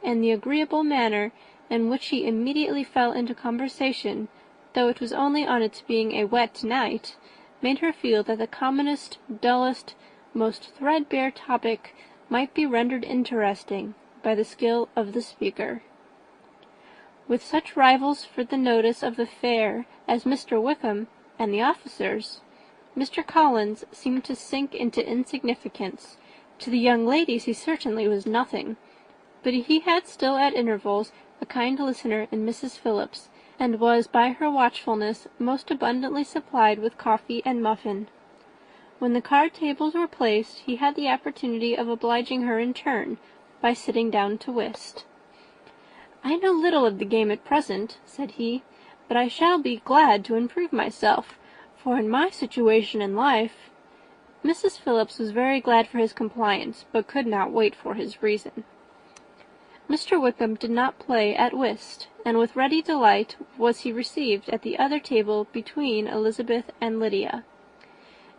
and the agreeable manner in which he immediately fell into conversation, though it was only on its being a wet night, made her feel that the commonest, dullest, most threadbare topic might be rendered interesting by the skill of the speaker. With such rivals for the notice of the fair as Mr. Wickham and the officers, Mr. Collins seemed to sink into insignificance. To the young ladies he certainly was nothing, but he had still at intervals a kind listener in Mrs. Phillips, and was by her watchfulness most abundantly supplied with coffee and muffin. When the card tables were placed, he had the opportunity of obliging her in turn by sitting down to whist. "I know little of the game at present," said he, "but I shall be glad to improve myself, for in my situation in life—" Mrs. Phillips was very glad for his compliance, but could not wait for his reason. Mr. Wickham did not play at whist, and with ready delight was he received at the other table between Elizabeth and Lydia.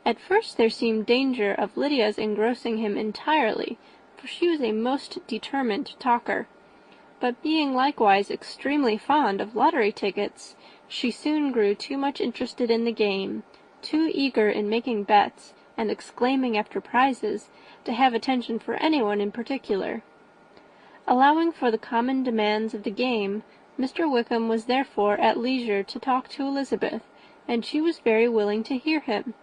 At first there seemed danger of Lydia's engrossing him entirely, for she was a most determined talker, but being likewise extremely fond of lottery tickets, she soon grew too much interested in the game, too eager in making bets and exclaiming after prizes, to have attention for anyone in particular. Allowing for the common demands of the game, Mr. Wickham was therefore at leisure to talk to Elizabeth, and she was very willing to hear him,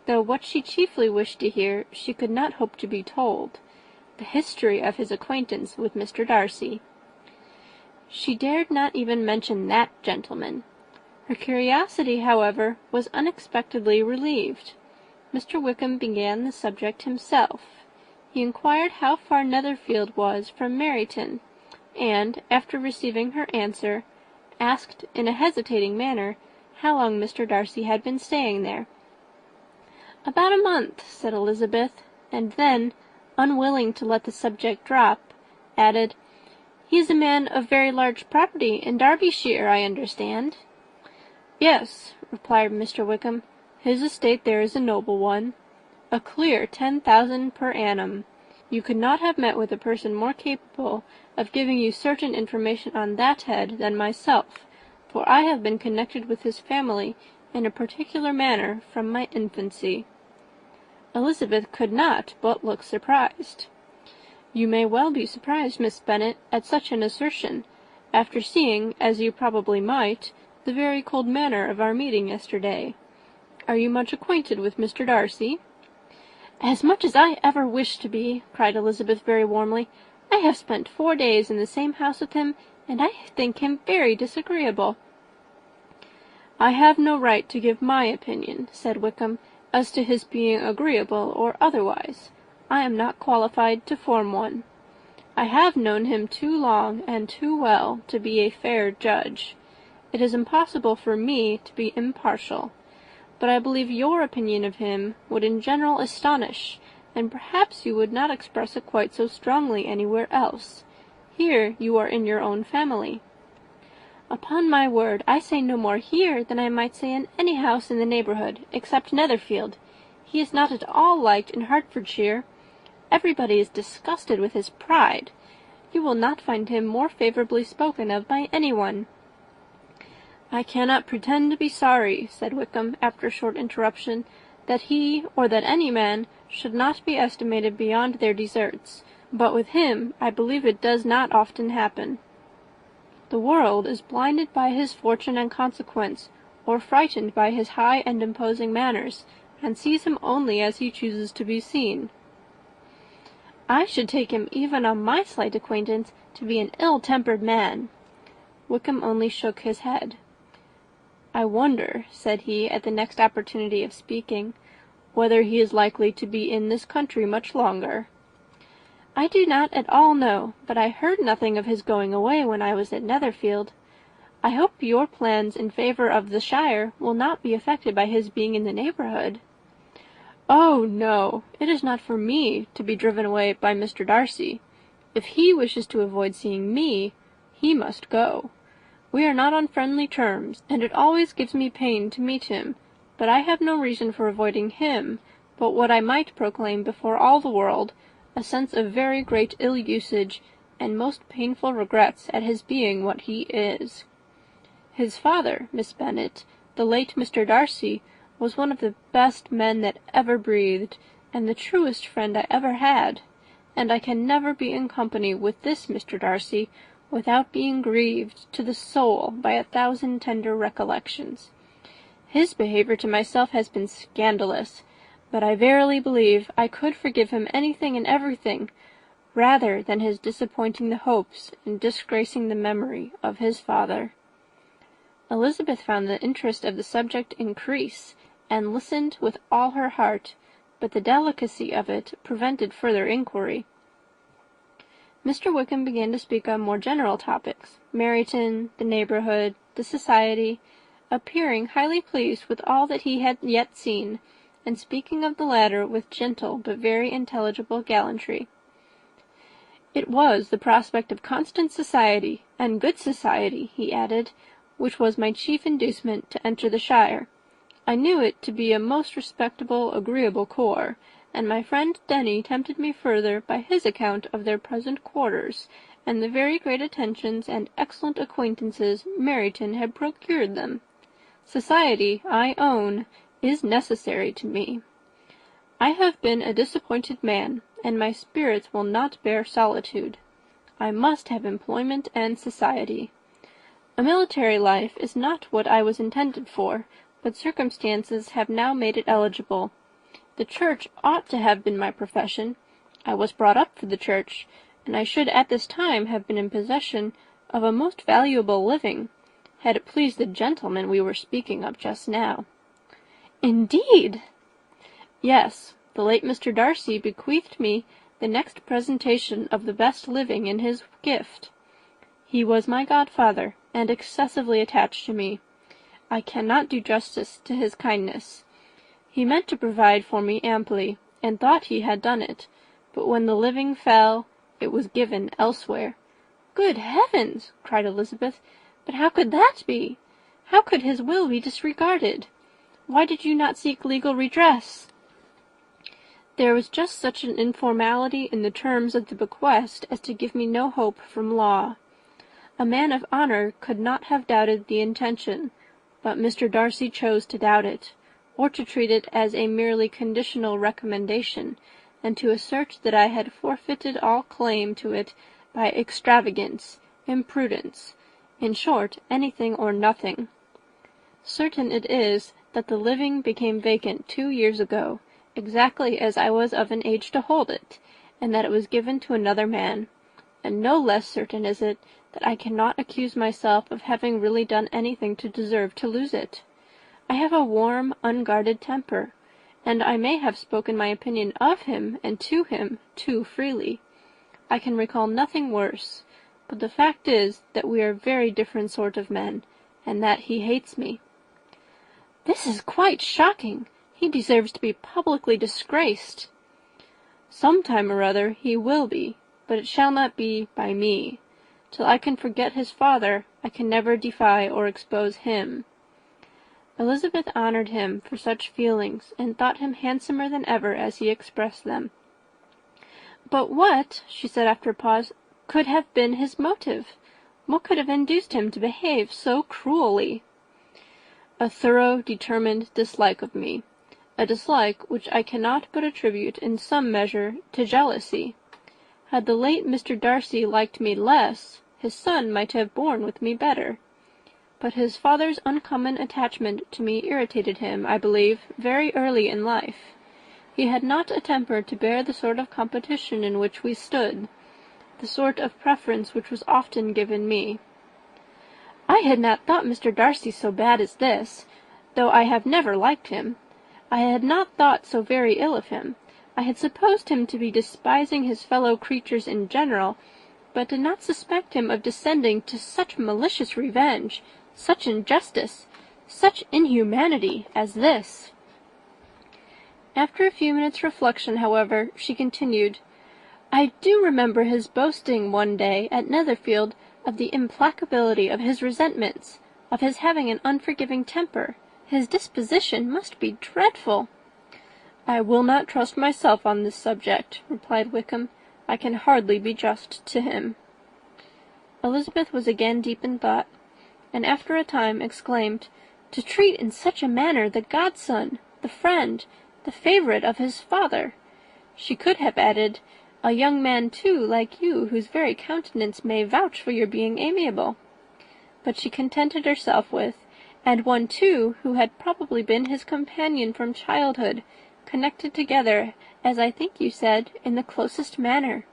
though what she chiefly wished to hear she could not hope to be told, the history of his acquaintance with Mr. Darcy. She dared not even mention that gentleman. Her curiosity, however, was unexpectedly relieved. Mr. Wickham began the subject himself. He inquired how far Netherfield was from Meryton, and, after receiving her answer, asked in a hesitating manner how long Mr. Darcy had been staying there. "About a month," said Elizabeth, and then, unwilling to let the subject drop, added, "He is a man of very large property in Derbyshire, I understand." "Yes," replied Mr. Wickham, "his estate there is a noble one. A clear 10,000 per annum. You could not have met with a person more capable of giving you certain information on that head than myself, for I have been connected with his family in a particular manner from my infancy." Elizabeth could not but look surprised. "You may well be surprised, Miss Bennet, at such an assertion, after seeing, as you probably might, the very cold manner of our meeting yesterday. Are you much acquainted with Mr. Darcy?" "As much as I ever wish to be," cried Elizabeth very warmly. "I have spent 4 days in the same house with him, and I think him very disagreeable." "I have no right to give my opinion," said Wickham, "as to his being agreeable or otherwise. I am not qualified to form one. I have known him too long and too well to be a fair judge. It is impossible for me to be impartial. But I believe your opinion of him would in general astonish, and perhaps you would not express it quite so strongly anywhere else. Here you are in your own family." "Upon my word, I say no more here than I might say in any house in the neighbourhood, except Netherfield. He is not at all liked in Hertfordshire. Everybody is disgusted with his pride. You will not find him more favourably spoken of by anyone." "I cannot pretend to be sorry," said Wickham, after a short interruption, "that he, or that any man, should not be estimated beyond their deserts, but with him I believe it does not often happen. The world is blinded by his fortune and consequence, or frightened by his high and imposing manners, and sees him only as he chooses to be seen." "I should take him, even on my slight acquaintance, to be an ill-tempered man." Wickham only shook his head. "I wonder," said he, at the next opportunity of speaking, "whether he is likely to be in this country much longer." "I do not at all know, but I heard nothing of his going away when I was at Netherfield. I hope your plans in favour of the shire will not be affected by his being in the neighbourhood." "Oh, no, it is not for me to be driven away by Mr. Darcy. If he wishes to avoid seeing me, he must go. We are not on friendly terms, and it always gives me pain to meet him, but I have no reason for avoiding him, but what I might proclaim before all the world, a sense of very great ill-usage, and most painful regrets at his being what he is. His father, Miss Bennet, the late Mr. Darcy, was one of the best men that ever breathed, and the truest friend I ever had, and I can never be in company with this Mr. Darcy without being grieved to the soul by 1,000 tender recollections. His behaviour to myself has been scandalous, but I verily believe I could forgive him anything and everything, rather than his disappointing the hopes and disgracing the memory of his father." Elizabeth found the interest of the subject increase, and listened with all her heart, but the delicacy of it prevented further inquiry. Mr. Wickham began to speak on more general topics, Meryton, the neighbourhood, the society, appearing highly pleased with all that he had yet seen, and speaking of the latter with gentle but very intelligible gallantry. "It was the prospect of constant society, and good society," he added, "which was my chief inducement to enter the shire. I knew it to be a most respectable, agreeable corps, and my friend Denny tempted me further by his account of their present quarters, and the very great attentions and excellent acquaintances Meryton had procured them. Society, I own, is necessary to me. I have been a disappointed man, and my spirits will not bear solitude. I must have employment and society. A military life is not what I was intended for, but circumstances have now made it eligible. The church ought to have been my profession. I was brought up for the church, and I should at this time have been in possession of a most valuable living, had it pleased the gentleman we were speaking of just now." "Indeed!" "Yes, the late Mr. Darcy bequeathed me the next presentation of the best living in his gift. He was my godfather, and excessively attached to me. I cannot do justice to his kindness. He meant to provide for me amply, and thought he had done it, but when the living fell, it was given elsewhere." "Good heavens!" cried Elizabeth. "But how could that be? How could his will be disregarded? Why did you not seek legal redress?" "There was just such an informality in the terms of the bequest as to give me no hope from law. A man of honour could not have doubted the intention, but Mr. Darcy chose to doubt it, or to treat it as a merely conditional recommendation, and to assert that I had forfeited all claim to it by extravagance, imprudence, in short, anything or nothing. Certain it is that the living became vacant 2 years ago, exactly as I was of an age to hold it, and that it was given to another man, and no less certain is it that I cannot accuse myself of having really done anything to deserve to lose it. I have a warm, unguarded temper, and I may have spoken my opinion of him and to him too freely. I can recall nothing worse, but the fact is that we are very different sort of men, and that he hates me." "This is quite shocking. He deserves to be publicly disgraced." "Some time or other he will be, but it shall not be by me. Till I can forget his father, I can never defy or expose him." Elizabeth honoured him for such feelings, and thought him handsomer than ever as he expressed them. "But what," she said after a pause, "could have been his motive? What could have induced him to behave so cruelly?" "A thorough, determined dislike of me, a dislike which I cannot but attribute in some measure to jealousy. Had the late Mr. Darcy liked me less, his son might have borne with me better. But his father's uncommon attachment to me irritated him, I believe, very early in life. He had not a temper to bear the sort of competition in which we stood, the sort of preference which was often given me. I had not thought Mr. Darcy so bad as this, though I have never liked him. I had not thought so very ill of him. I had supposed him to be despising his fellow creatures in general, but did not suspect him of descending to such malicious revenge, such injustice, such inhumanity as this." After a few minutes' reflection, however, she continued, "I do remember his boasting one day at Netherfield of the implacability of his resentments, of his having an unforgiving temper. His disposition must be dreadful." "I will not trust myself on this subject," replied Wickham. "I can hardly be just to him." Elizabeth was again deep in thought, and after a time exclaimed, "To treat in such a manner the godson, the friend, the favourite of his father! She could have added, "A young man, too, like you, whose very countenance may vouch for your being amiable." But she contented herself with, "and one, too, who had probably been his companion from childhood, connected together, as I think you said, in the closest manner.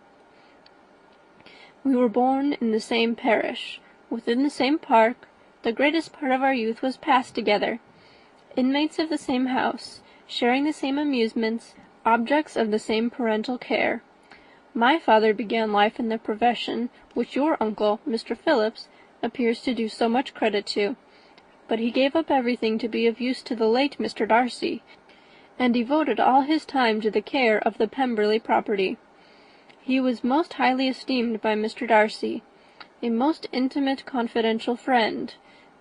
We were born in the same parish, within the same park, the greatest part of our youth was passed together, inmates of the same house, sharing the same amusements, objects of the same parental care. My father began life in the profession which your uncle, Mr. Phillips, appears to do so much credit to, but he gave up everything to be of use to the late Mr. Darcy, and devoted all his time to the care of the Pemberley property. He was most highly esteemed by Mr. Darcy, a most intimate confidential friend.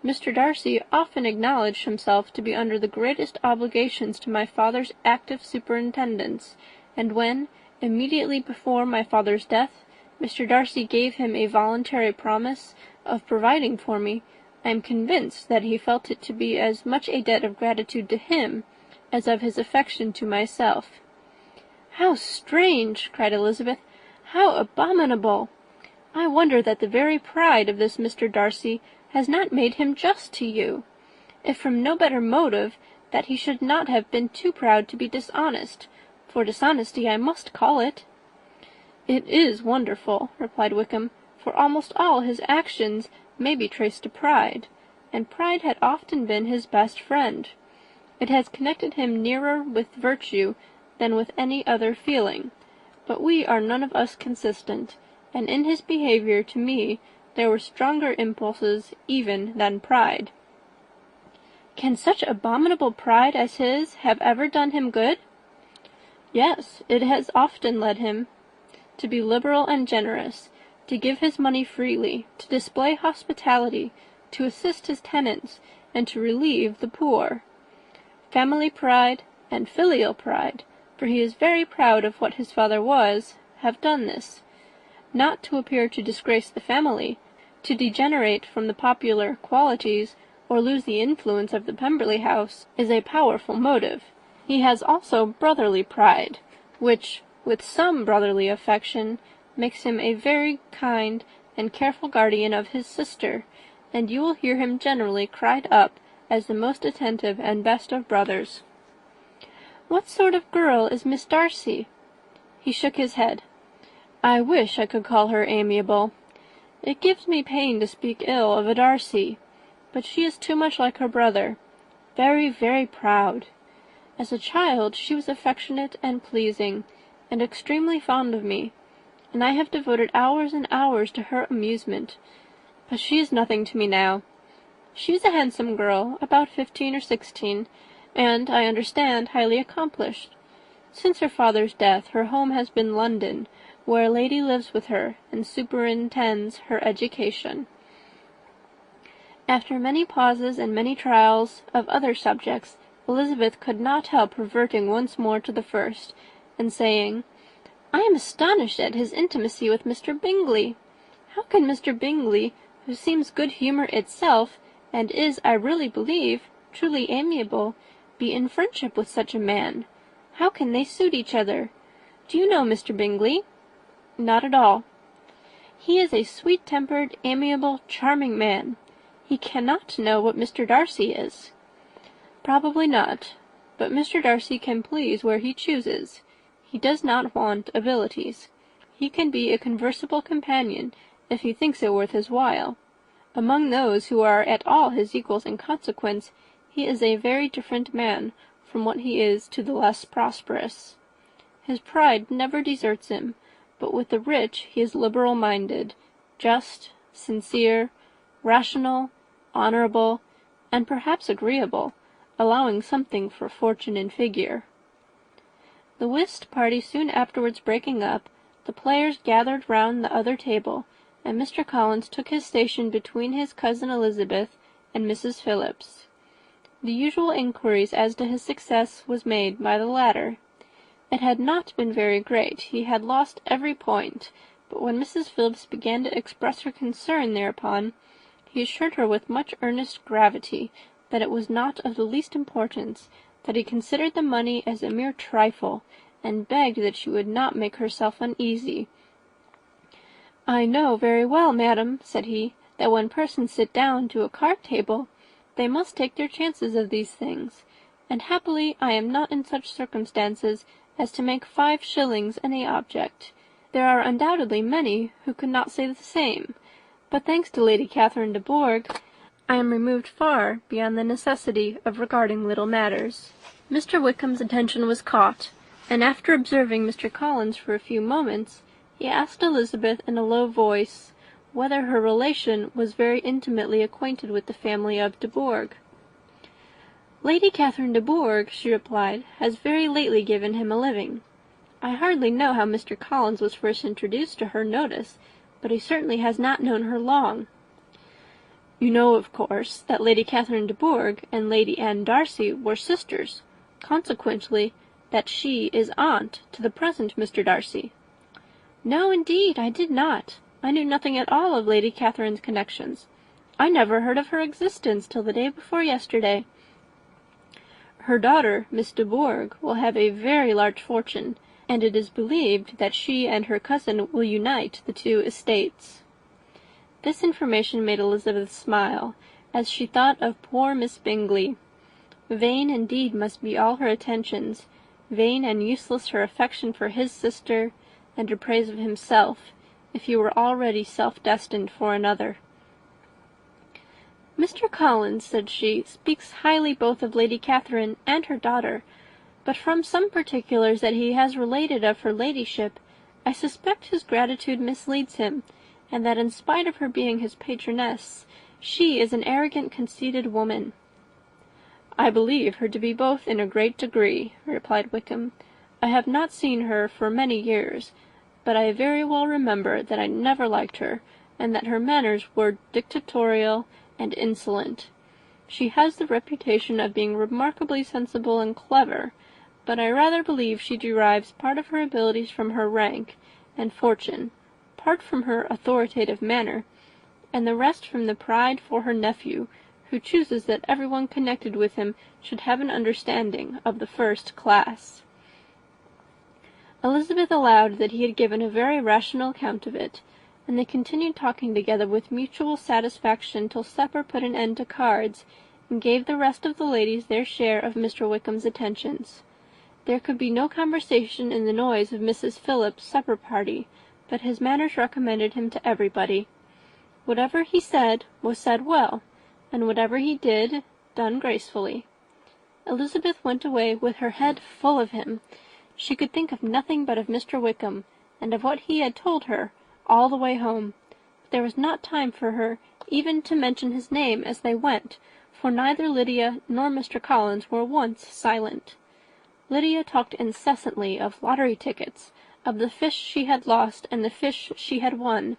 Mr. Darcy often acknowledged himself to be under the greatest obligations to my father's active superintendence, and when, immediately before my father's death, Mr. Darcy gave him a voluntary promise of providing for me, I am convinced that he felt it to be as much a debt of gratitude to him as of his affection to myself." "How strange!" cried Elizabeth. "How abominable! I wonder that the very pride of this Mr. Darcy has not made him just to you, if from no better motive, that he should not have been too proud to be dishonest, for dishonesty I must call it." "It is wonderful," replied Wickham, "for almost all his actions may be traced to pride, and pride had often been his best friend. It has connected him nearer with virtue than with any other feeling, but we are none of us consistent, and in his behaviour to me there were stronger impulses even than pride." "Can such abominable pride as his have ever done him good?" "Yes, it has often led him to be liberal and generous, to give his money freely, to display hospitality, to assist his tenants, and to relieve the poor. Family pride and filial pride, for he is very proud of what his father was, have done this. Not to appear to disgrace the family, to degenerate from the popular qualities, or lose the influence of the Pemberley house, is a powerful motive. He has also brotherly pride, which, with some brotherly affection, makes him a very kind and careful guardian of his sister, and you will hear him generally cried up as the most attentive and best of brothers." "What sort of girl is Miss Darcy?" He shook his head. "I wish I could call her amiable. It gives me pain to speak ill of a Darcy, but she is too much like her brother, very, very proud. As a child she was affectionate and pleasing, and extremely fond of me, and I have devoted hours and hours to her amusement, but she is nothing to me now. She is a handsome girl, about 15 or 16, and, I understand, highly accomplished. Since her father's death her home has been London, where a lady lives with her and superintends her education." After many pauses and many trials of other subjects, Elizabeth could not help reverting once more to the first, and saying, "I am astonished at his intimacy with Mr. Bingley. How can Mr. Bingley, who seems good humour itself, and is, I really believe, truly amiable, be in friendship with such a man? How can they suit each other? Do you know Mr. Bingley?" "Not at all." "He is a sweet-tempered, amiable, charming man. He cannot know what Mr. Darcy is." "Probably not, but Mr. Darcy can please where he chooses. He does not want abilities. He can be a conversable companion, if he thinks it worth his while. Among those who are at all his equals in consequence, he is a very different man from what he is to the less prosperous. His pride never deserts him, but with the rich he is liberal-minded, just, sincere, rational, honourable, and perhaps agreeable, allowing something for fortune and figure." The whist party soon afterwards breaking up, the players gathered round the other table, and Mr. Collins took his station between his cousin Elizabeth and Mrs. Phillips. The usual inquiries as to his success was made by the latter. It had not been very great. He had lost every point, but when Mrs. Phillips began to express her concern thereupon, he assured her with much earnest gravity that it was not of the least importance, that he considered the money as a mere trifle, and begged that she would not make herself uneasy. "I know very well, madam," said he, "that when persons sit down to a card-table, they must take their chances of these things, and happily I am not in such circumstances as to make 5 shillings any object. There are undoubtedly many who could not say the same, but thanks to Lady Catherine de Bourgh, I am removed far beyond the necessity of regarding little matters." Mr. Wickham's attention was caught, and after observing Mr. Collins for a few moments, he asked Elizabeth in a low voice whether her relation was very intimately acquainted with the family of de Bourgh. "Lady Catherine de Bourgh," she replied, "has very lately given him a living. I hardly know how Mr. Collins was first introduced to her notice, but he certainly has not known her long." "You know, of course, that Lady Catherine de Bourgh and Lady Anne Darcy were sisters, consequently that she is aunt to the present Mr. Darcy." "No, indeed, I did not. I knew nothing at all of Lady Catherine's connections. I never heard of her existence till the day before yesterday. Her daughter, Miss de Bourgh, will have a very large fortune, and it is believed that she and her cousin will unite the 2 estates." This information made Elizabeth smile, as she thought of poor Miss Bingley. Vain indeed must be all her attentions, vain and useless her affection for his sister, and her praise of himself, if he were already self-destined for another. "Mr. Collins," said she, "speaks highly both of Lady Catherine and her daughter, but from some particulars that he has related of her ladyship, I suspect his gratitude misleads him, and that in spite of her being his patroness, she is an arrogant, conceited woman." "I believe her to be both in a great degree," replied Wickham. "I have not seen her for many years, but I very well remember that I never liked her, and that her manners were dictatorial and insolent. She has the reputation of being remarkably sensible and clever, but I rather believe she derives part of her abilities from her rank and fortune, part from her authoritative manner, and the rest from the pride for her nephew, who chooses that everyone connected with him should have an understanding of the first class." Elizabeth allowed that he had given a very rational account of it, and they continued talking together with mutual satisfaction till supper put an end to cards, and gave the rest of the ladies their share of Mr. Wickham's attentions. There could be no conversation in the noise of Mrs. Phillips's supper party, but his manners recommended him to everybody. Whatever he said was said well, and whatever he did, done gracefully. Elizabeth went away with her head full of him. She could think of nothing but of Mr. Wickham, and of what he had told her, all the way home. There was not time for her even to mention his name as they went, for neither Lydia nor Mr. Collins were once silent. Lydia talked incessantly of lottery tickets, of the fish she had lost and the fish she had won,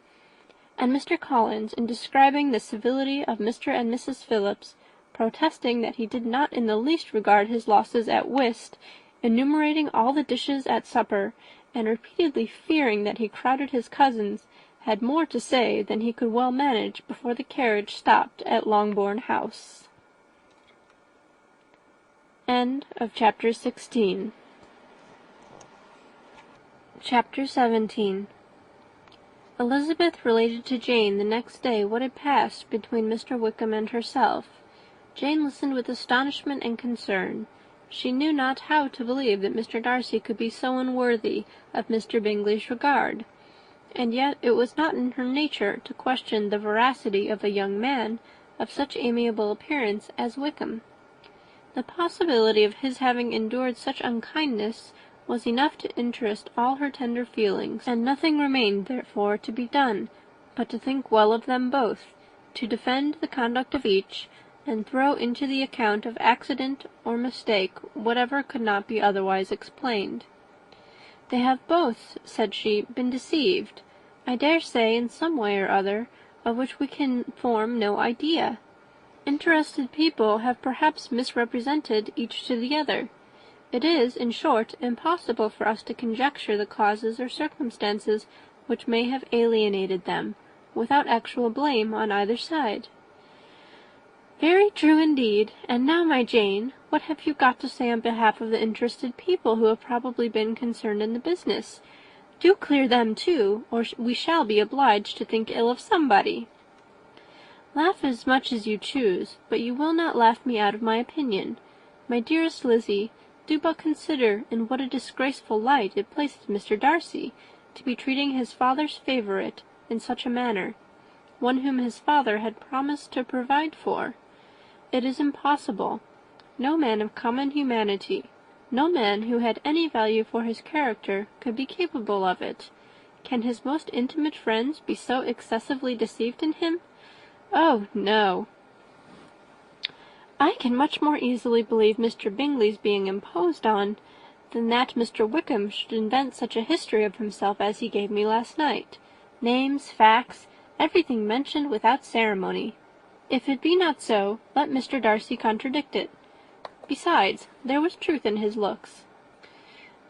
and Mr. Collins, in describing the civility of Mr. and Mrs. Phillips, protesting that he did not in the least regard his losses at whist, enumerating all the dishes at supper, and repeatedly fearing that he crowded his cousins, had more to say than he could well manage before the carriage stopped at Longbourn House. End of Chapter 16. Chapter 17. Elizabeth related to Jane the next day what had passed between Mr. Wickham and herself. Jane listened with astonishment and concern. She knew not how to believe that Mr. Darcy could be so unworthy of Mr. Bingley's regard, and yet it was not in her nature to question the veracity of a young man of such amiable appearance as Wickham. The possibility of his having endured such unkindness was enough to interest all her tender feelings, and nothing remained, therefore, to be done but to think well of them both, to defend the conduct of each, and throw into the account of accident or mistake whatever could not be otherwise explained. "They have both," said she, "been deceived, I dare say, in some way or other, of which we can form no idea. Interested people have perhaps misrepresented each to the other. It is, in short, impossible for us to conjecture the causes or circumstances which may have alienated them, without actual blame on either side." Very true indeed. And now, my Jane, what have you got to say on behalf of the interested people who have probably been concerned in the business? Do clear them too, or we shall be obliged to think ill of somebody. Laugh as much as you choose, but you will not laugh me out of my opinion. My dearest Lizzie, do but consider in what a disgraceful light it places Mr. Darcy, to be treating his father's favourite in such a manner, one whom his father had promised to provide for. It is impossible. No man of common humanity, no man who had any value for his character, could be capable of it. Can his most intimate friends be so excessively deceived in him? Oh, no. I can much more easily believe Mr. Bingley's being imposed on, than that Mr. Wickham should invent such a history of himself as he gave me last night. Names, facts, everything mentioned without ceremony. If it be not so, let Mr. Darcy contradict it. Besides, there was truth in his looks.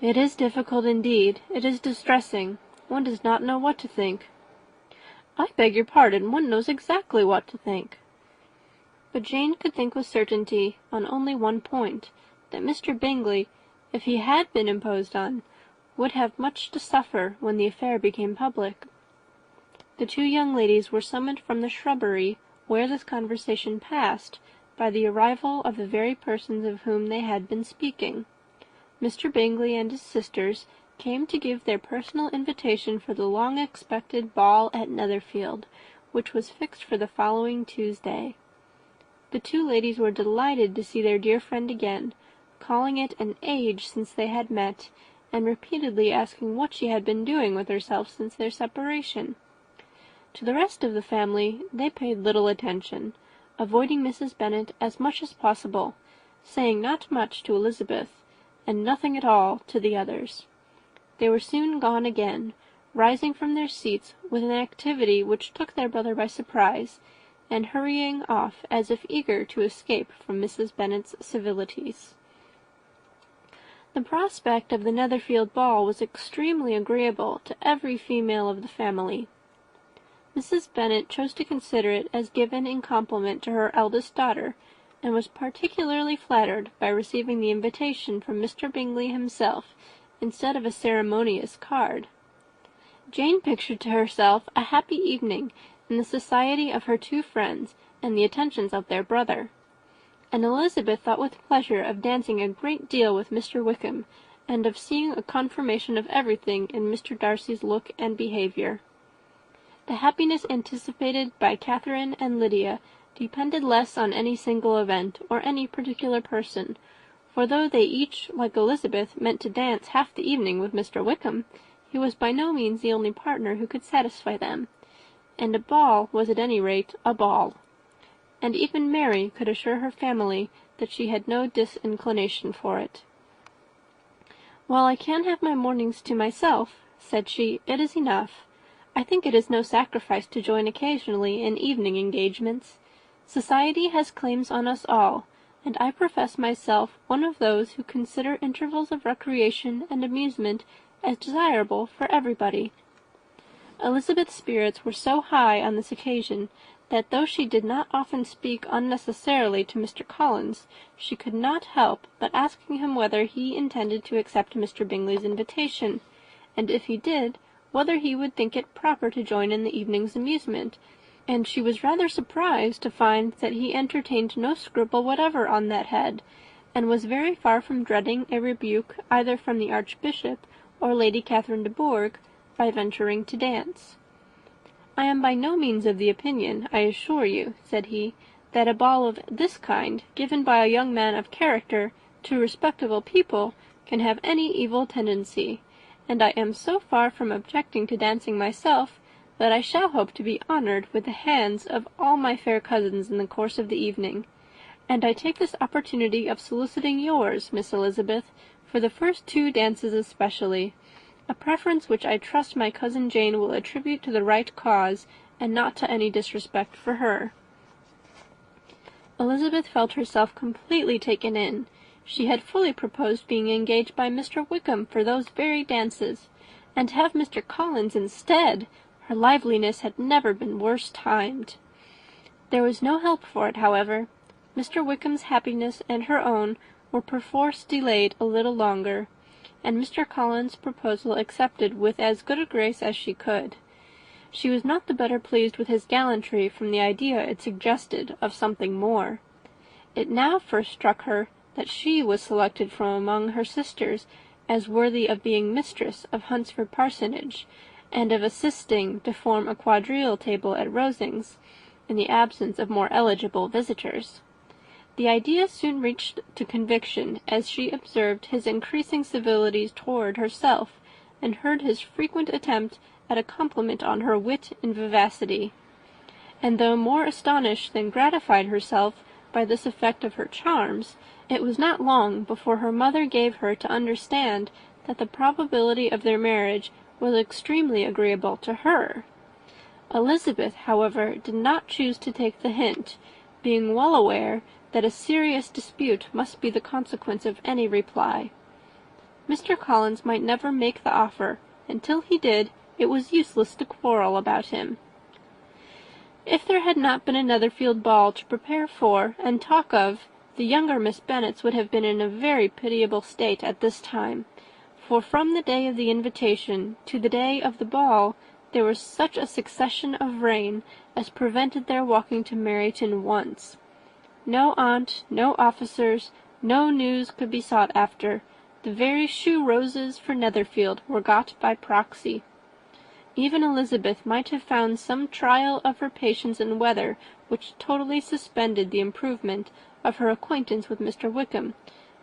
It is difficult indeed. It is distressing. One does not know what to think. I beg your pardon, one knows exactly what to think. But Jane could think with certainty on only one point, that Mr. Bingley, if he had been imposed on, would have much to suffer when the affair became public. The two young ladies were summoned from the shrubbery where this conversation passed by the arrival of the very persons of whom they had been speaking. Mr. Bingley and his sisters came to give their personal invitation for the long-expected ball at Netherfield, which was fixed for the following Tuesday. The two ladies were delighted to see their dear friend again, calling it an age since they had met, and repeatedly asking what she had been doing with herself since their separation. To the rest of the family they paid little attention, avoiding Mrs. Bennet as much as possible, saying not much to Elizabeth, and nothing at all to the others. They were soon gone again, rising from their seats with an activity which took their brother by surprise, and hurrying off as if eager to escape from Mrs. Bennet's civilities. The prospect of the Netherfield ball was extremely agreeable to every female of the family. Mrs. Bennet chose to consider it as given in compliment to her eldest daughter, and was particularly flattered by receiving the invitation from Mr. Bingley himself, instead of a ceremonious card. Jane pictured to herself a happy evening in the society of her two friends and the attentions of their brother, and Elizabeth thought with pleasure of dancing a great deal with Mr. Wickham, and of seeing a confirmation of everything in Mr. Darcy's look and behaviour. The happiness anticipated by Catherine and Lydia depended less on any single event or any particular person, for though they each, like Elizabeth, meant to dance half the evening with Mr. Wickham, he was by no means the only partner who could satisfy them, and a ball was at any rate a ball, and even Mary could assure her family that she had no disinclination for it. "While I can have my mornings to myself," said she, "it is enough. I think it is no sacrifice to join occasionally in evening engagements. Society has claims on us all, and I profess myself one of those who consider intervals of recreation and amusement as desirable for everybody." Elizabeth's spirits were so high on this occasion, that though she did not often speak unnecessarily to Mr. Collins, she could not help but asking him whether he intended to accept Mr. Bingley's invitation, and if he did, whether he would think it proper to join in the evening's amusement, and she was rather surprised to find that he entertained no scruple whatever on that head, and was very far from dreading a rebuke either from the Archbishop or Lady Catherine de Bourgh by venturing to dance. "I am by no means of the opinion, I assure you," said he, "that a ball of this kind, given by a young man of character to respectable people, can have any evil tendency, and I am so far from objecting to dancing myself, that I shall hope to be honoured with the hands of all my fair cousins in the course of the evening, and I take this opportunity of soliciting yours, Miss Elizabeth, for the first 2 dances especially, a preference which I trust my cousin Jane will attribute to the right cause, and not to any disrespect for her." Elizabeth felt herself completely taken in. She had fully proposed being engaged by Mr. Wickham for those very dances, and to have Mr. Collins instead, her liveliness had never been worse timed. There was no help for it, however. Mr. Wickham's happiness and her own were perforce delayed a little longer, and Mr. Collins's proposal accepted with as good a grace as she could. She was not the better pleased with his gallantry from the idea it suggested of something more. It now first struck her that she was selected from among her sisters as worthy of being mistress of Hunsford Parsonage, and of assisting to form a quadrille table at Rosings, in the absence of more eligible visitors. The idea soon reached to conviction, as she observed his increasing civilities toward herself, and heard his frequent attempt at a compliment on her wit and vivacity. And though more astonished than gratified herself by this effect of her charms, it was not long before her mother gave her to understand that the probability of their marriage was extremely agreeable to her. Elizabeth, however, did not choose to take the hint, being well aware that a serious dispute must be the consequence of any reply. Mr. Collins might never make the offer, and till he did, it was useless to quarrel about him. If there had not been a Netherfield ball to prepare for and talk of, the younger Miss Bennets would have been in a very pitiable state at this time, for from the day of the invitation to the day of the ball there was such a succession of rain as prevented their walking to Meryton once. No aunt, no officers, no news could be sought after. The very shoe roses for Netherfield were got by proxy. Even Elizabeth might have found some trial of her patience in weather which totally suspended the improvement of her acquaintance with Mr. Wickham,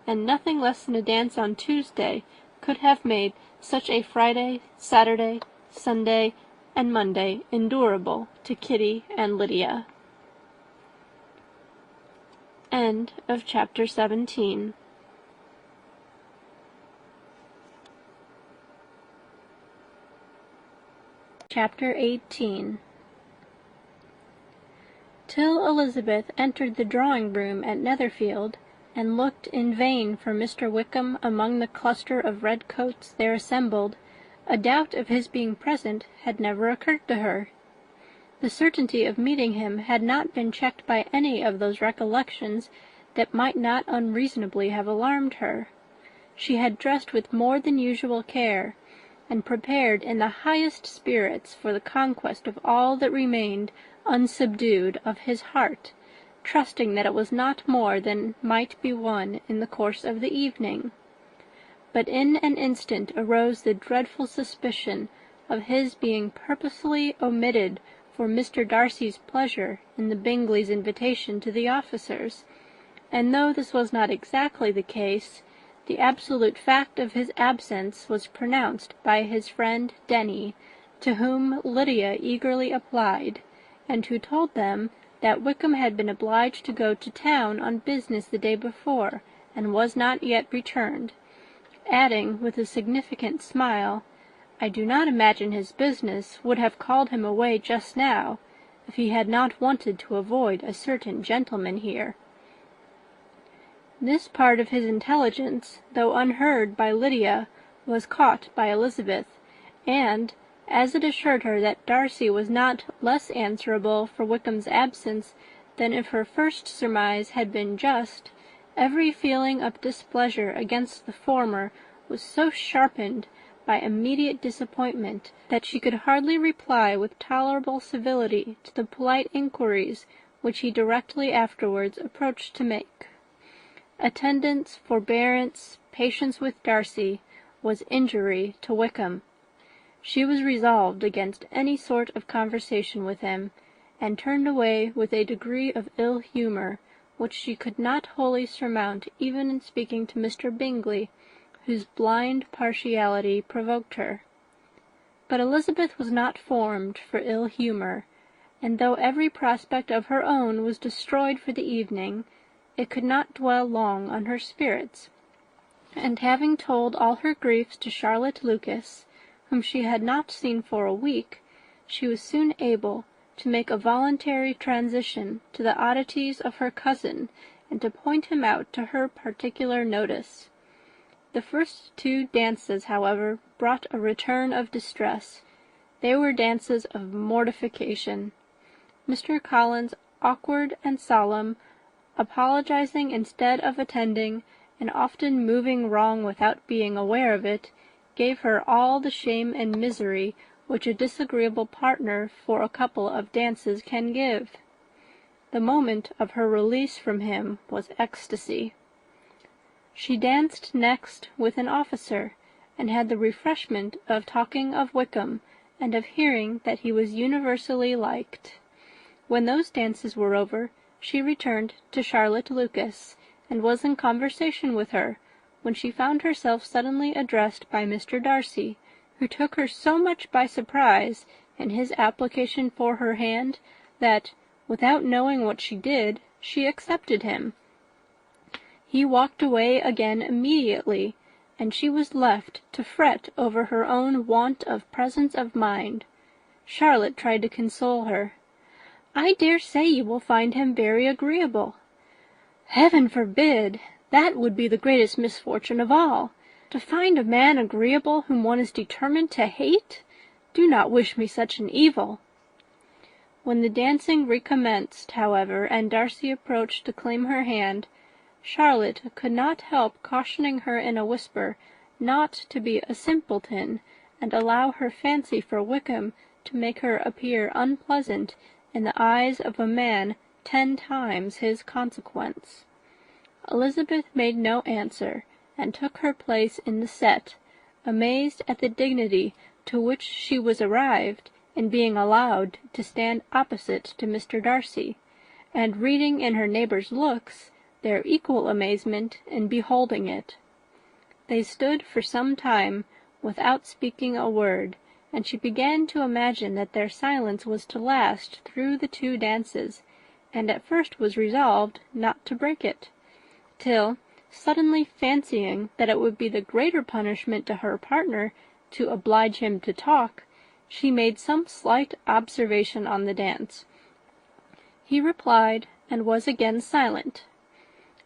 and nothing less than a dance on Tuesday could have made such a Friday, Saturday, Sunday, and Monday endurable to Kitty and Lydia. End of chapter 17. Chapter 18. Till Elizabeth entered the drawing-room at Netherfield, and looked in vain for Mr. Wickham among the cluster of red coats there assembled, a doubt of his being present had never occurred to her. The certainty of meeting him had not been checked by any of those recollections that might not unreasonably have alarmed her. She had dressed with more than usual care, and prepared in the highest spirits for the conquest of all that remained unsubdued of his heart, trusting that it was not more than might be won in the course of the evening. But in an instant arose the dreadful suspicion of his being purposely omitted for Mr. Darcy's pleasure in the Bingleys' invitation to the officers, and though this was not exactly the case, the absolute fact of his absence was pronounced by his friend Denny, to whom Lydia eagerly applied, and who told them that Wickham had been obliged to go to town on business the day before, and was not yet returned, adding with a significant smile, "I do not imagine his business would have called him away just now, if he had not wanted to avoid a certain gentleman here." This part of his intelligence, though unheard by Lydia, was caught by Elizabeth, and, as it assured her that Darcy was not less answerable for Wickham's absence than if her first surmise had been just, every feeling of displeasure against the former was so sharpened by immediate disappointment that she could hardly reply with tolerable civility to the polite inquiries which he directly afterwards approached to make. Attendance, forbearance, patience with Darcy, was injury to Wickham. She was resolved against any sort of conversation with him, and turned away with a degree of ill humour which she could not wholly surmount even in speaking to Mr. Bingley, whose blind partiality provoked her. But Elizabeth was not formed for ill humour, and though every prospect of her own was destroyed for the evening, it could not dwell long on her spirits, and having told all her griefs to Charlotte Lucas, whom she had not seen for a week, she was soon able to make a voluntary transition to the oddities of her cousin, and to point him out to her particular notice. The first 2 dances, however, brought a return of distress. They were dances of mortification. Mr. Collins awkward and solemn, apologizing instead of attending, and often moving wrong without being aware of it, gave her all the shame and misery which a disagreeable partner for a couple of dances can give. The moment of her release from him was ecstasy. She danced next with an officer, and had the refreshment of talking of Wickham, and of hearing that he was universally liked. When those dances were over, she returned to Charlotte Lucas, and was in conversation with her, when she found herself suddenly addressed by Mr. Darcy, who took her so much by surprise in his application for her hand, that, without knowing what she did, she accepted him. He walked away again immediately, and she was left to fret over her own want of presence of mind. Charlotte tried to console her. "I dare say you will find him very agreeable." "Heaven forbid! That would be the greatest misfortune of all. To find a man agreeable whom one is determined to hate! Do not wish me such an evil." When the dancing recommenced, however, and Darcy approached to claim her hand, Charlotte could not help cautioning her in a whisper not to be a simpleton, and allow her fancy for Wickham to make her appear unpleasant in the eyes of a man 10 times his consequence. Elizabeth made no answer, and took her place in the set, amazed at the dignity to which she was arrived in being allowed to stand opposite to Mr. Darcy, and reading in her neighbours' looks their equal amazement in beholding it. They stood for some time without speaking a word, and she began to imagine that their silence was to last through the 2 dances, and at first was resolved not to break it, till, suddenly fancying that it would be the greater punishment to her partner to oblige him to talk, she made some slight observation on the dance. He replied, and was again silent.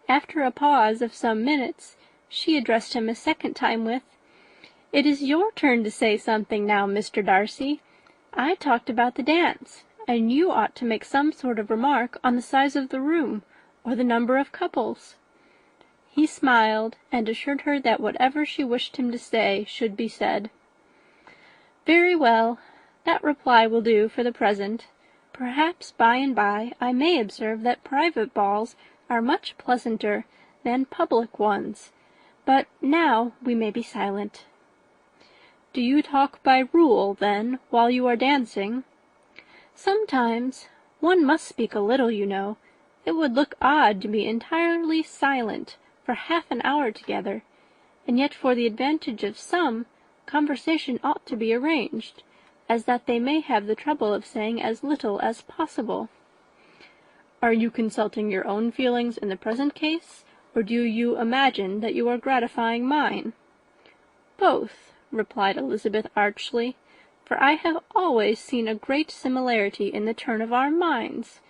After a pause of some minutes, she addressed him a second time with, "It is your turn to say something now, Mr. Darcy. I talked about the dance, and you ought to make some sort of remark on the size of the room, or the number of couples." He smiled, and assured her that whatever she wished him to say should be said. "Very well, that reply will do for the present. Perhaps by and by I may observe that private balls are much pleasanter than public ones, but now we may be silent." "Do you talk by rule, then, while you are dancing?" "Sometimes. One must speak a little, you know. It would look odd to be entirely silent for half an hour together, and yet for the advantage of some, conversation ought to be arranged, as that they may have the trouble of saying as little as possible." "Are you consulting your own feelings in the present case, or do you imagine that you are gratifying mine?" "Both," replied Elizabeth archly, "for I have always seen a great similarity in the turn of our minds.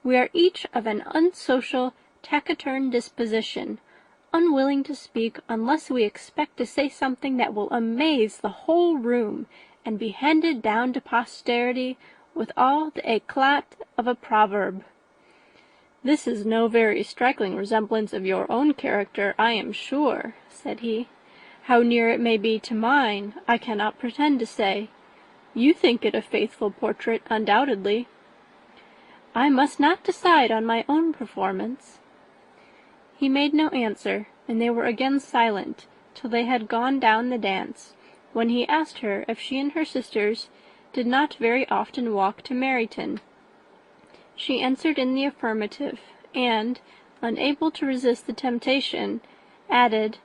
We are each of an unsocial, taciturn disposition, unwilling to speak unless we expect to say something that will amaze the whole room, and be handed down to posterity with all the éclat of a proverb." "This is no very striking resemblance of your own character, I am sure," said he. "How near it may be to mine, I cannot pretend to say. You think it a faithful portrait, undoubtedly." "I must not decide on my own performance." He made no answer, and they were again silent till they had gone down the dance, when he asked her if she and her sisters did not very often walk to Meryton. She answered in the affirmative, and, unable to resist the temptation, added,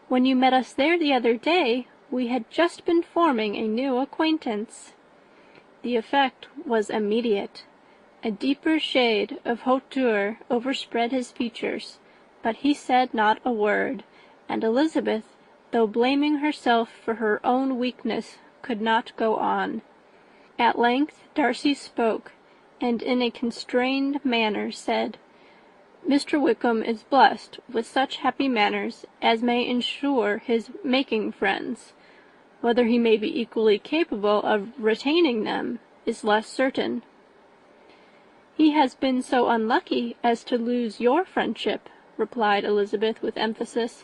"When you met us there the other day, we had just been forming a new acquaintance." The effect was immediate. A deeper shade of hauteur overspread his features, but he said not a word, and Elizabeth, though blaming herself for her own weakness, could not go on. At length Darcy spoke, and in a constrained manner said, "Mr. Wickham is blessed with such happy manners as may ensure his making friends. Whether he may be equally capable of retaining them is less certain." "He has been so unlucky as to lose your friendship," replied Elizabeth with emphasis,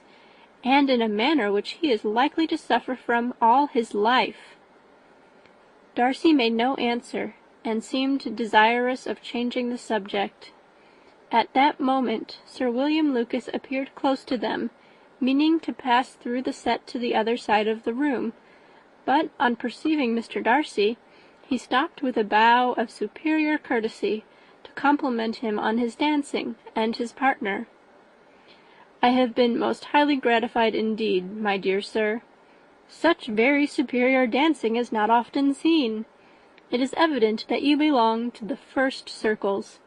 "and in a manner which he is likely to suffer from all his life." Darcy made no answer, and seemed desirous of changing the subject. At that moment Sir William Lucas appeared close to them, meaning to pass through the set to the other side of the room, but on perceiving Mr. Darcy, he stopped with a bow of superior courtesy to compliment him on his dancing and his partner. "I have been most highly gratified indeed, my dear sir. Such very superior dancing is not often seen. It is evident that you belong to the first circles.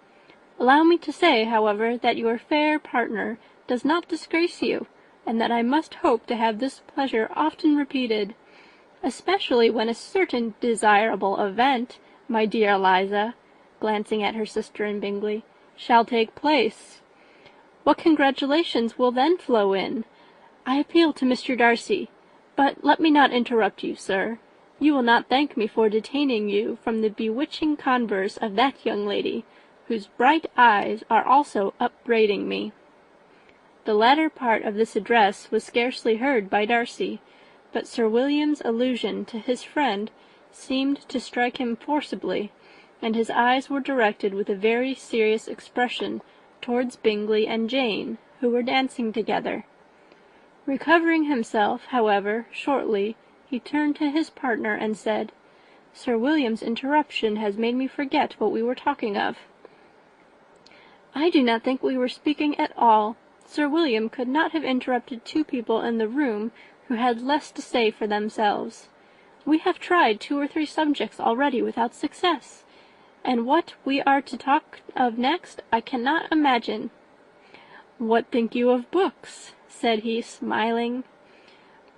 Allow me to say, however, that your fair partner does not disgrace you, and that I must hope to have this pleasure often repeated, especially when a certain desirable event, my dear Eliza," glancing at her sister and Bingley, "shall take place. What congratulations will then flow in! I appeal to Mr. Darcy. But let me not interrupt you, sir. You will not thank me for detaining you from the bewitching converse of that young lady, whose bright eyes are also upbraiding me." The latter part of this address was scarcely heard by Darcy, but Sir William's allusion to his friend seemed to strike him forcibly, and his eyes were directed with a very serious expression towards Bingley and Jane, who were dancing together. Recovering himself, however, shortly, he turned to his partner and said, "Sir William's interruption has made me forget what we were talking of." "I do not think we were speaking at all. Sir William could not have interrupted two people in the room who had less to say for themselves. We have tried 2 or 3 subjects already without success, and what we are to talk of next I cannot imagine." "What think you of books?" said he, smiling.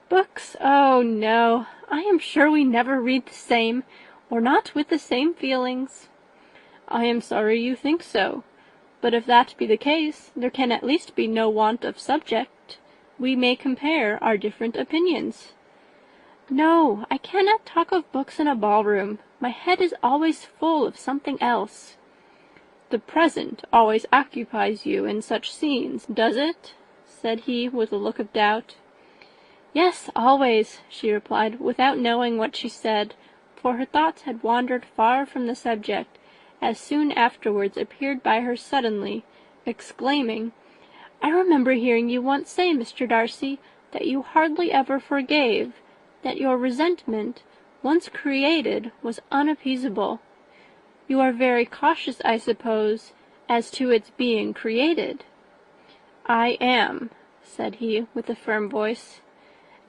"Books? Oh, no! I am sure we never read the same, or not with the same feelings." "I am sorry you think so. But if that be the case, there can at least be no want of subject. We may compare our different opinions." "No, I cannot talk of books in a ballroom. My head is always full of something else." "The present always occupies you in such scenes, does it?" said he, with a look of doubt. "Yes, always," she replied, without knowing what she said, for her thoughts had wandered far from the subject, as soon afterwards appeared by her suddenly, exclaiming, "I remember hearing you once say, Mr. Darcy, that you hardly ever forgave, that your resentment, once created, was unappeasable. You are very cautious, I suppose, as to its being created." "I am," said he, with a firm voice.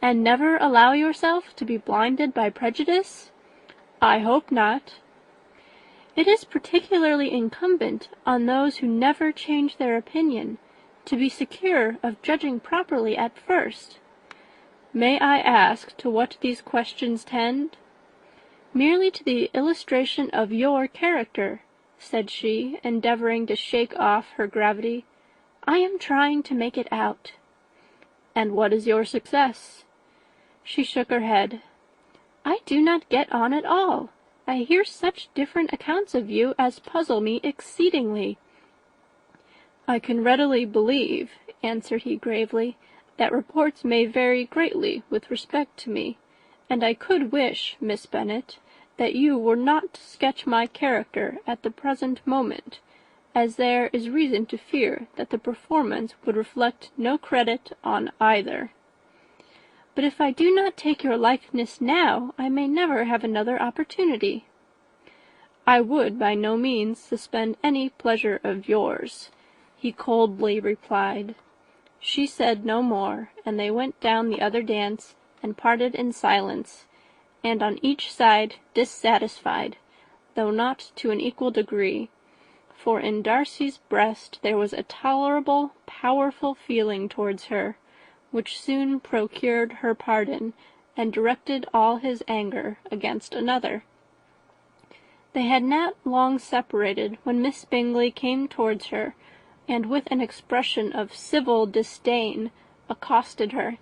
"And never allow yourself to be blinded by prejudice?" "I hope not." "It is particularly incumbent on those who never change their opinion to be secure of judging properly at first." "May I ask to what these questions tend?" "Merely to the illustration of your character," said she, endeavouring to shake off her gravity. "I am trying to make it out." "And what is your success?" She shook her head. "I do not get on at all. I hear such different accounts of you as puzzle me exceedingly." "I can readily believe," answered he gravely, "that reports may vary greatly with respect to me, and I could wish, Miss Bennet, that you were not to sketch my character at the present moment, as there is reason to fear that the performance would reflect no credit on either." "But if I do not take your likeness now, I may never have another opportunity." "I would by no means suspend any pleasure of yours," he coldly replied. She said no more, and they went down the other dance, and parted in silence, and on each side dissatisfied, though not to an equal degree, for in Darcy's breast there was a tolerable, powerful feeling towards her, which soon procured her pardon, and directed all his anger against another. They had not long separated when Miss Bingley came towards her, and with an expression of civil disdain accosted her.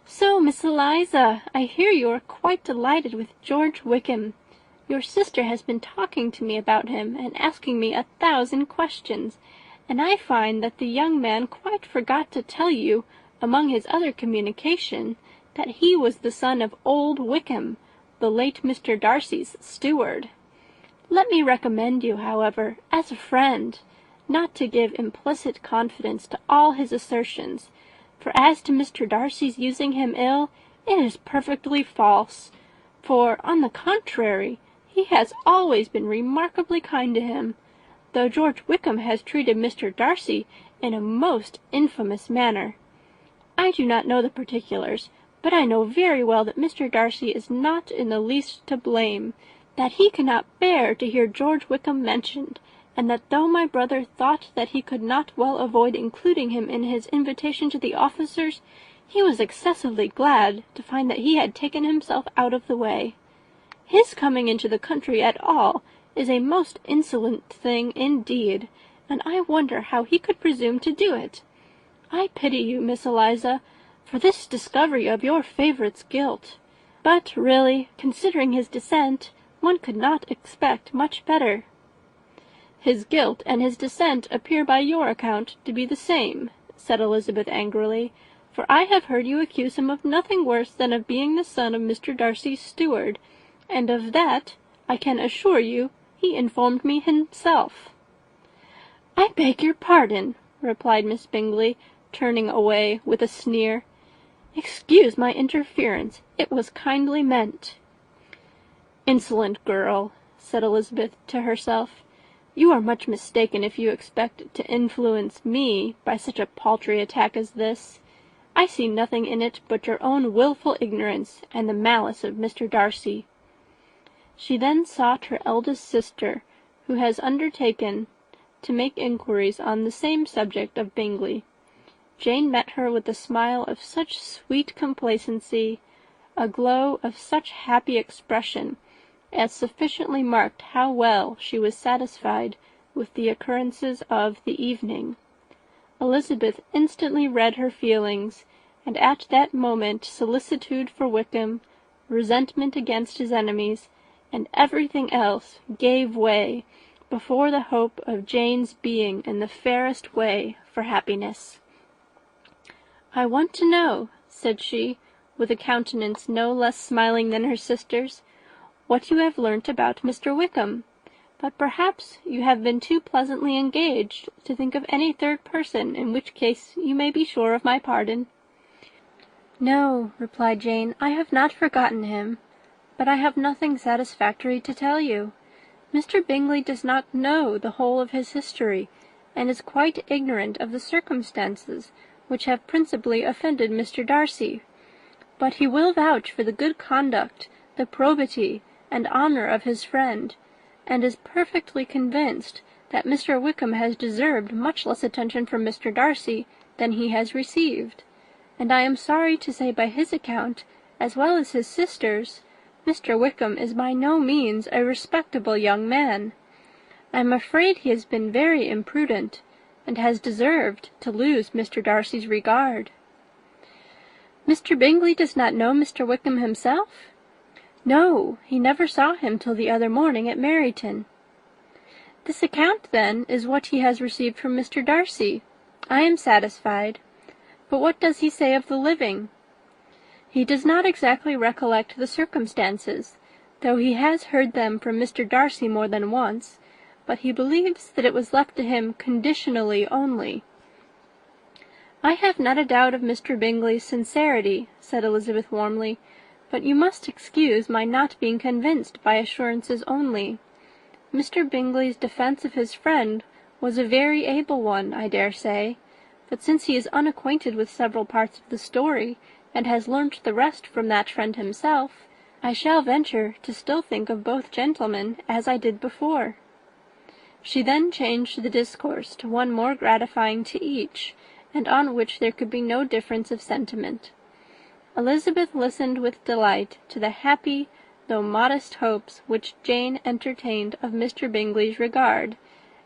"So, Miss Eliza, I hear you are quite delighted with George Wickham. Your sister has been talking to me about him, and asking me 1,000 questions, and I find that the young man quite forgot to tell you, among his other communication, that he was the son of old Wickham, the late Mr. Darcy's steward. Let me recommend you, however, as a friend, not to give implicit confidence to all his assertions, for as to Mr. Darcy's using him ill, it is perfectly false, for, on the contrary, he has always been remarkably kind to him, though George Wickham has treated Mr. Darcy in a most infamous manner. I do not know the particulars, but I know very well that Mr. Darcy is not in the least to blame, that he cannot bear to hear George Wickham mentioned, and that though my brother thought that he could not well avoid including him in his invitation to the officers, he was excessively glad to find that he had taken himself out of the way. His coming into the country at all is a most insolent thing indeed, and I wonder how he could presume to do it. I pity you, Miss Eliza, for this discovery of your favourite's guilt. But really, considering his descent, one could not expect much better. His guilt and his descent appear by your account to be the same, said Elizabeth angrily, for I have heard you accuse him of nothing worse than of being the son of Mr. Darcy's steward, and of that, I can assure you, he informed me himself. I beg your pardon, replied Miss Bingley, turning away with a sneer. Excuse my interference. It was kindly meant. Insolent girl, said Elizabeth to herself. You are much mistaken if you expect to influence me by such a paltry attack as this. I see nothing in it but your own wilful ignorance and the malice of Mr. Darcy. She then sought her eldest sister, who has undertaken to make inquiries on the same subject of Bingley. Jane met her with a smile of such sweet complacency, a glow of such happy expression, as sufficiently marked how well she was satisfied with the occurrences of the evening. Elizabeth instantly read her feelings, and at that moment solicitude for Wickham, resentment against his enemies, and everything else gave way before the hope of Jane's being in the fairest way for happiness. I want to know, said she, with a countenance no less smiling than her sister's, what you have learnt about Mr. Wickham, but perhaps you have been too pleasantly engaged to think of any third person, in which case you may be sure of my pardon. No, replied Jane, I have not forgotten him, but I have nothing satisfactory to tell you. Mr. Bingley does not know the whole of his history, and is quite ignorant of the circumstances which have principally offended Mr. Darcy, but he will vouch for the good conduct, the probity, and honour of his friend, and is perfectly convinced that Mr. Wickham has deserved much less attention from Mr. Darcy than he has received, and I am sorry to say by his account, as well as his sister's, Mr. Wickham is by no means a respectable young man. I am afraid he has been very imprudent, and has deserved to lose Mr. Darcy's regard. Mr. Bingley does not know Mr. Wickham himself? No, he never saw him till the other morning at Meryton. This account, then, is what he has received from Mr. Darcy. I am satisfied. But what does he say of the living? He does not exactly recollect the circumstances, though he has heard them from Mr. Darcy more than once, but he believes that it was left to him conditionally only. I have not a doubt of Mr. Bingley's sincerity, said Elizabeth warmly, but you must excuse my not being convinced by assurances only. Mr. Bingley's defence of his friend was a very able one, I dare say, but since he is unacquainted with several parts of the story, and has learnt the rest from that friend himself, I shall venture to still think of both gentlemen as I did before. She then changed the discourse to one more gratifying to each, and on which there could be no difference of sentiment. Elizabeth listened with delight to the happy, though modest hopes which Jane entertained of Mr. Bingley's regard,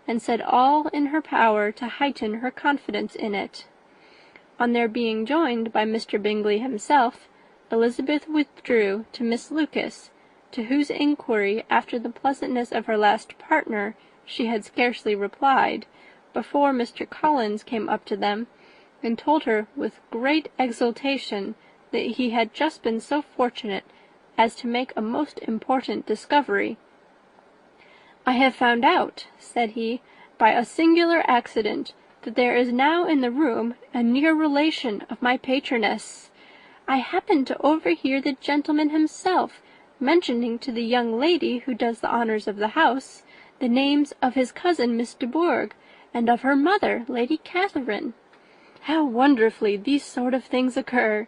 and said all in her power to heighten her confidence in it. On their being joined by Mr. Bingley himself, Elizabeth withdrew to Miss Lucas, to whose inquiry after the pleasantness of her last partner she had scarcely replied, before Mr. Collins came up to them, and told her with great exultation that he had just been so fortunate as to make a most important discovery. "I have found out," said he, "by a singular accident, that there is now in the room a near relation of my patroness. I happened to overhear the gentleman himself mentioning to the young lady who does the honours of the house the names of his cousin Miss de Bourgh, and of her mother, Lady Catherine. How wonderfully these sort of things occur!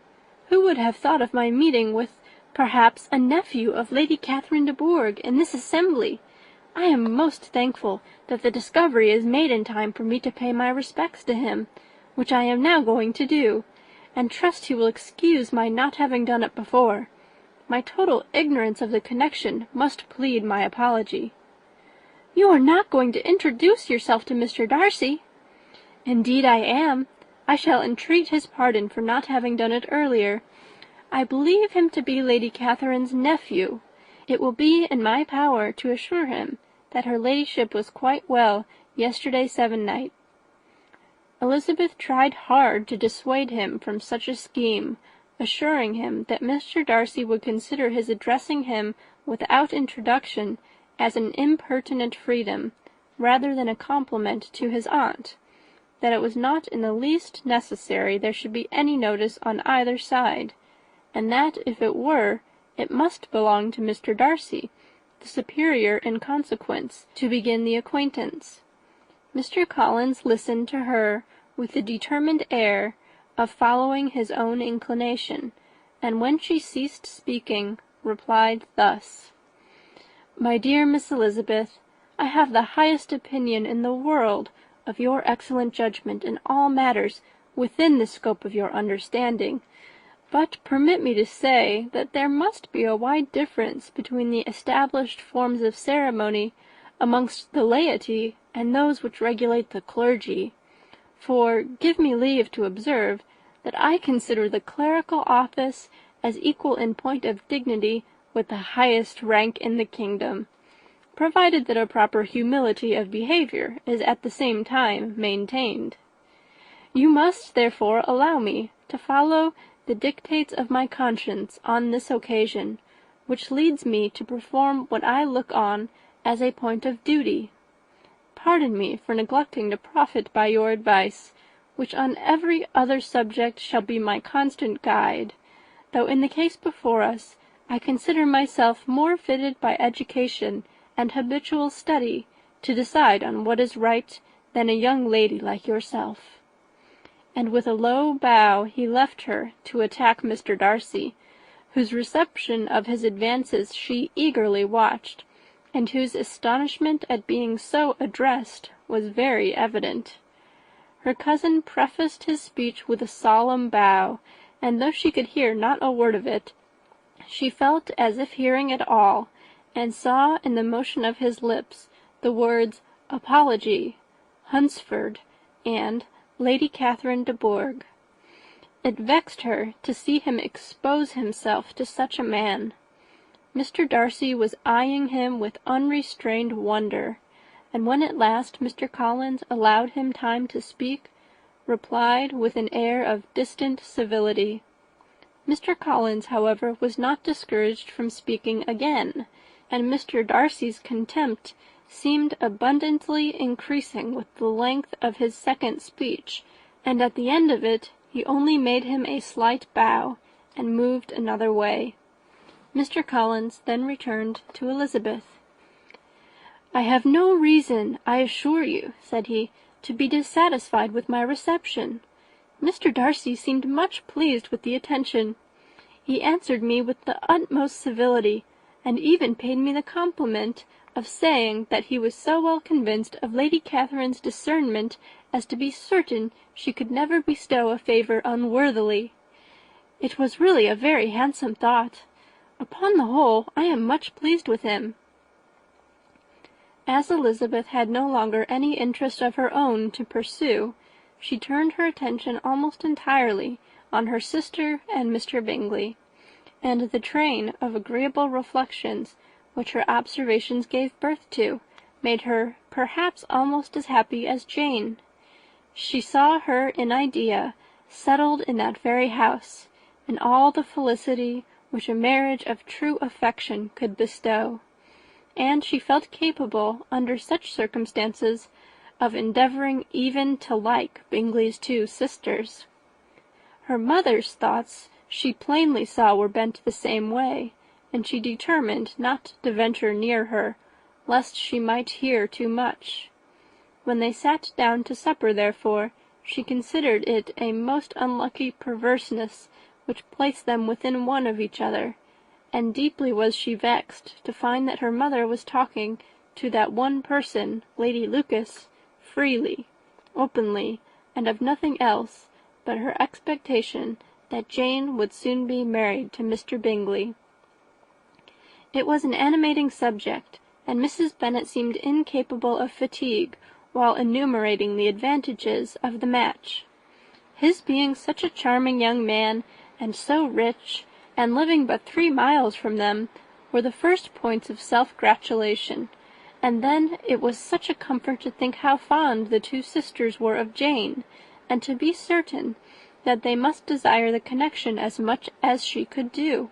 Who would have thought of my meeting with, perhaps, a nephew of Lady Catherine de Bourgh in this assembly? I am most thankful that the discovery is made in time for me to pay my respects to him, which I am now going to do, and trust he will excuse my not having done it before. My total ignorance of the connection must plead my apology." "You are not going to introduce yourself to Mr. Darcy?" "Indeed I am. I shall entreat his pardon for not having done it earlier. I believe him to be Lady Catherine's nephew. It will be in my power to assure him that her ladyship was quite well yesterday sevennight." Elizabeth tried hard to dissuade him from such a scheme, assuring him that Mr. Darcy would consider his addressing him without introduction as an impertinent freedom, rather than a compliment to his aunt, that it was not in the least necessary there should be any notice on either side, and that if it were, it must belong to Mr. Darcy, the superior in consequence, to begin the acquaintance. Mr. Collins listened to her with the determined air of following his own inclination, and when she ceased speaking, replied thus: "My dear Miss Elizabeth, I have the highest opinion in the world of your excellent judgment in all matters within the scope of your understanding, but permit me to say that there must be a wide difference between the established forms of ceremony amongst the laity and those which regulate the clergy. For give me leave to observe that I consider the clerical office as equal in point of dignity with the highest rank in the kingdom, provided that a proper humility of behaviour is at the same time maintained. You must therefore allow me to follow the dictates of my conscience on this occasion, which leads me to perform what I look on as a point of duty. Pardon me for neglecting to profit by your advice, which on every other subject shall be my constant guide, though in the case before us I consider myself more fitted by education and habitual study to decide on what is right than a young lady like yourself." And with a low bow he left her to attack Mr. Darcy, whose reception of his advances she eagerly watched, and whose astonishment at being so addressed was very evident. Her cousin prefaced his speech with a solemn bow, and though she could hear not a word of it, she felt as if hearing it all, and saw in the motion of his lips the words apology, Hunsford, and Lady Catherine de Bourgh. It vexed her to see him expose himself to such a man. Mr. Darcy was eyeing him with unrestrained wonder, and when at last Mr. Collins allowed him time to speak, replied with an air of distant civility. Mr. Collins, however, was not discouraged from speaking again, and Mr. Darcy's contempt seemed abundantly increasing with the length of his second speech, and at the end of it he only made him a slight bow, and moved another way. Mr. Collins then returned to Elizabeth. "I have no reason, I assure you," said he, "to be dissatisfied with my reception. Mr. Darcy seemed much pleased with the attention. He answered me with the utmost civility, and even paid me the compliment of saying that he was so well convinced of Lady Catherine's discernment as to be certain she could never bestow a favour unworthily. It was really a very handsome thought. Upon the whole, I am much pleased with him." As Elizabeth had no longer any interest of her own to pursue, she turned her attention almost entirely on her sister and Mr. Bingley. and the train of agreeable reflections which her observations gave birth to made her perhaps almost as happy as Jane. She saw her in idea settled in that very house, in all the felicity which a marriage of true affection could bestow, and she felt capable, under such circumstances, of endeavouring even to like Bingley's two sisters. Her mother's thoughts she plainly saw were bent the same way, and she determined not to venture near her, lest she might hear too much. When they sat down to supper, therefore, she considered it a most unlucky perverseness which placed them within one of each other, and deeply was she vexed to find that her mother was talking to that one person, Lady Lucas, freely, openly, and of nothing else but her expectation that Jane would soon be married to Mr. Bingley. It was an animating subject, and Mrs. Bennet seemed incapable of fatigue while enumerating the advantages of the match. His being such a charming young man, and so rich, and living but 3 miles from them, were the first points of self-gratulation, and then it was such a comfort to think how fond the two sisters were of Jane, and to be certain that they must desire the connection as much as she could do.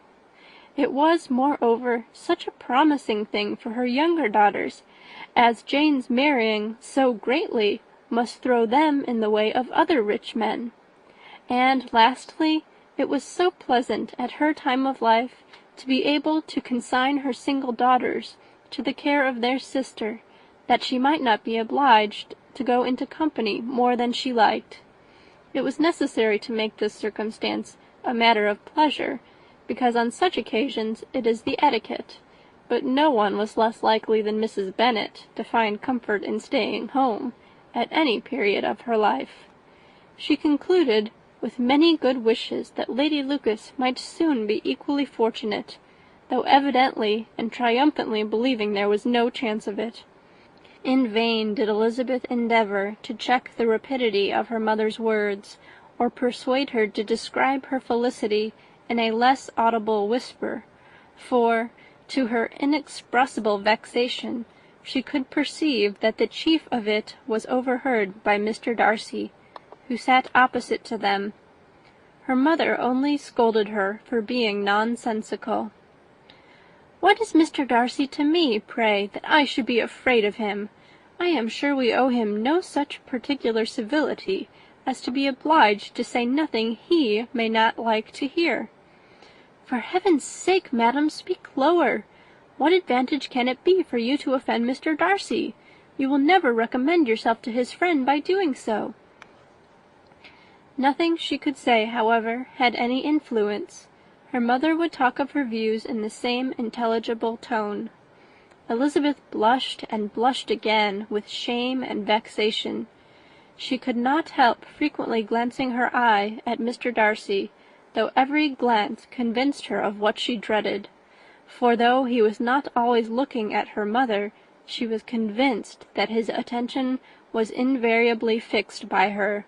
It was, moreover, such a promising thing for her younger daughters, as Jane's marrying so greatly must throw them in the way of other rich men. And lastly, it was so pleasant at her time of life to be able to consign her single daughters to the care of their sister, that she might not be obliged to go into company more than she liked. It was necessary to make this circumstance a matter of pleasure, because on such occasions it is the etiquette, but no one was less likely than Mrs. Bennet to find comfort in staying home at any period of her life. She concluded with many good wishes that Lady Lucas might soon be equally fortunate, though evidently and triumphantly believing there was no chance of it. In vain did Elizabeth endeavour to check the rapidity of her mother's words, or persuade her to describe her felicity in a less audible whisper, for, to her inexpressible vexation, she could perceive that the chief of it was overheard by Mr. Darcy, who sat opposite to them. Her mother only scolded her for being nonsensical. "What is Mr. Darcy to me, pray, that I should be afraid of him? I am sure we owe him no such particular civility as to be obliged to say nothing he may not like to hear." "For heaven's sake, madam, speak lower. What advantage can it be for you to offend Mr. Darcy? You will never recommend yourself to his friend by doing so." Nothing she could say, however, had any influence. Her mother would talk of her views in the same intelligible tone. Elizabeth blushed and blushed again with shame and vexation. She could not help frequently glancing her eye at Mr. Darcy, though every glance convinced her of what she dreaded. For though he was not always looking at her mother, she was convinced that his attention was invariably fixed by her.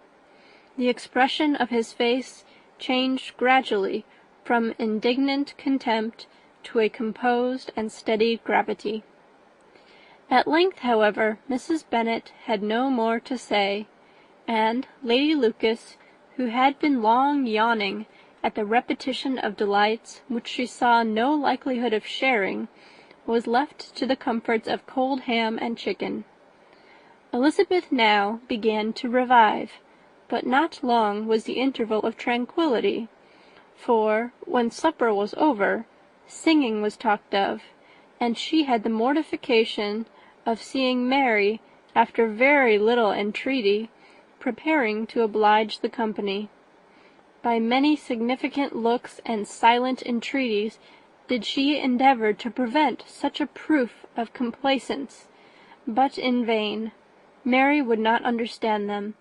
The expression of his face changed gradually from indignant contempt to a composed and steady gravity. At length, however, Mrs. Bennet had no more to say, and Lady Lucas, who had been long yawning at the repetition of delights which she saw no likelihood of sharing, was left to the comforts of cold ham and chicken. Elizabeth now began to revive, but not long was the interval of tranquillity, for, when supper was over, singing was talked of, and she had the mortification of seeing Mary, after very little entreaty, preparing to oblige the company. By many significant looks and silent entreaties did she endeavour to prevent such a proof of complaisance, but in vain. Mary would not understand them.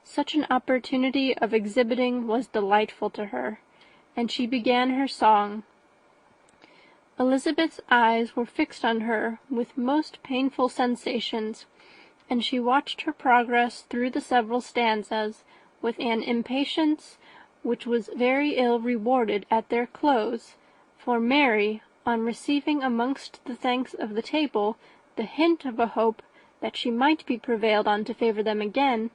Such an opportunity of exhibiting was delightful to her, and she began her song. Elizabeth's eyes were fixed on her with most painful sensations, and she watched her progress through the several stanzas with an impatience which was very ill rewarded at their close for Mary, on receiving amongst the thanks of the table the hint of a hope that she might be prevailed on to favour them again,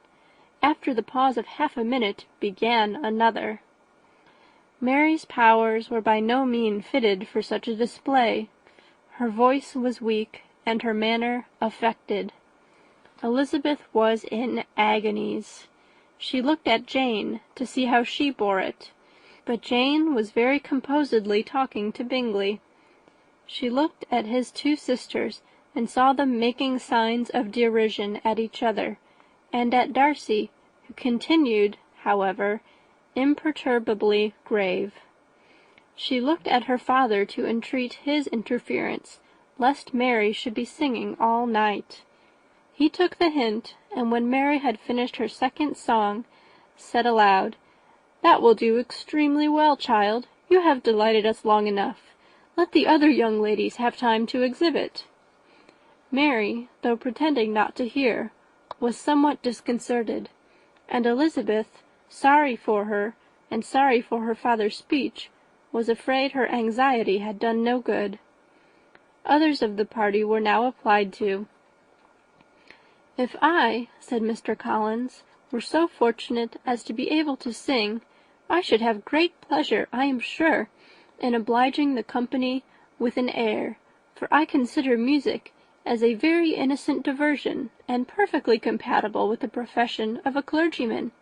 after the pause of half a minute began another. Mary's powers were by no means fitted for such a display. Her voice was weak, and her manner affected. Elizabeth was in agonies. She looked at Jane to see how she bore it, but Jane was very composedly talking to Bingley. She looked at his two sisters, and saw them making signs of derision at each other, and at Darcy, who continued, however, imperturbably grave. She looked at her father to entreat his interference, lest Mary should be singing all night. He took the hint, and when Mary had finished her second song, said aloud, "That will do extremely well, child. You have delighted us long enough. Let the other young ladies have time to exhibit." Mary, though pretending not to hear, was somewhat disconcerted, and Elizabeth, sorry for her, and sorry for her father's speech, was afraid her anxiety had done no good. Others of the party were now applied to. "If I," said Mr. Collins, "were so fortunate as to be able to sing, I should have great pleasure, I am sure, in obliging the company with an air, for I consider music as a very innocent diversion, and perfectly compatible with the profession of a clergyman.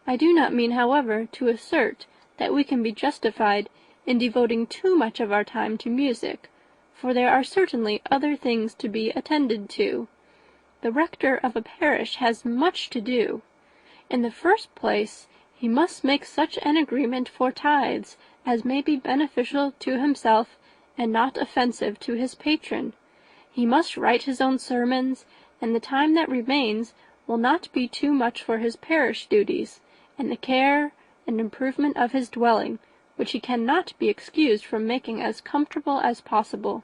I do not mean, however, to assert that we can be justified in devoting too much of our time to music, for there are certainly other things to be attended to. The rector of a parish has much to do. In the first place, he must make such an agreement for tithes as may be beneficial to himself and not offensive to his patron. He must write his own sermons, and the time that remains will not be too much for his parish duties, and the care and improvement of his dwelling, which he cannot be excused from making as comfortable as possible.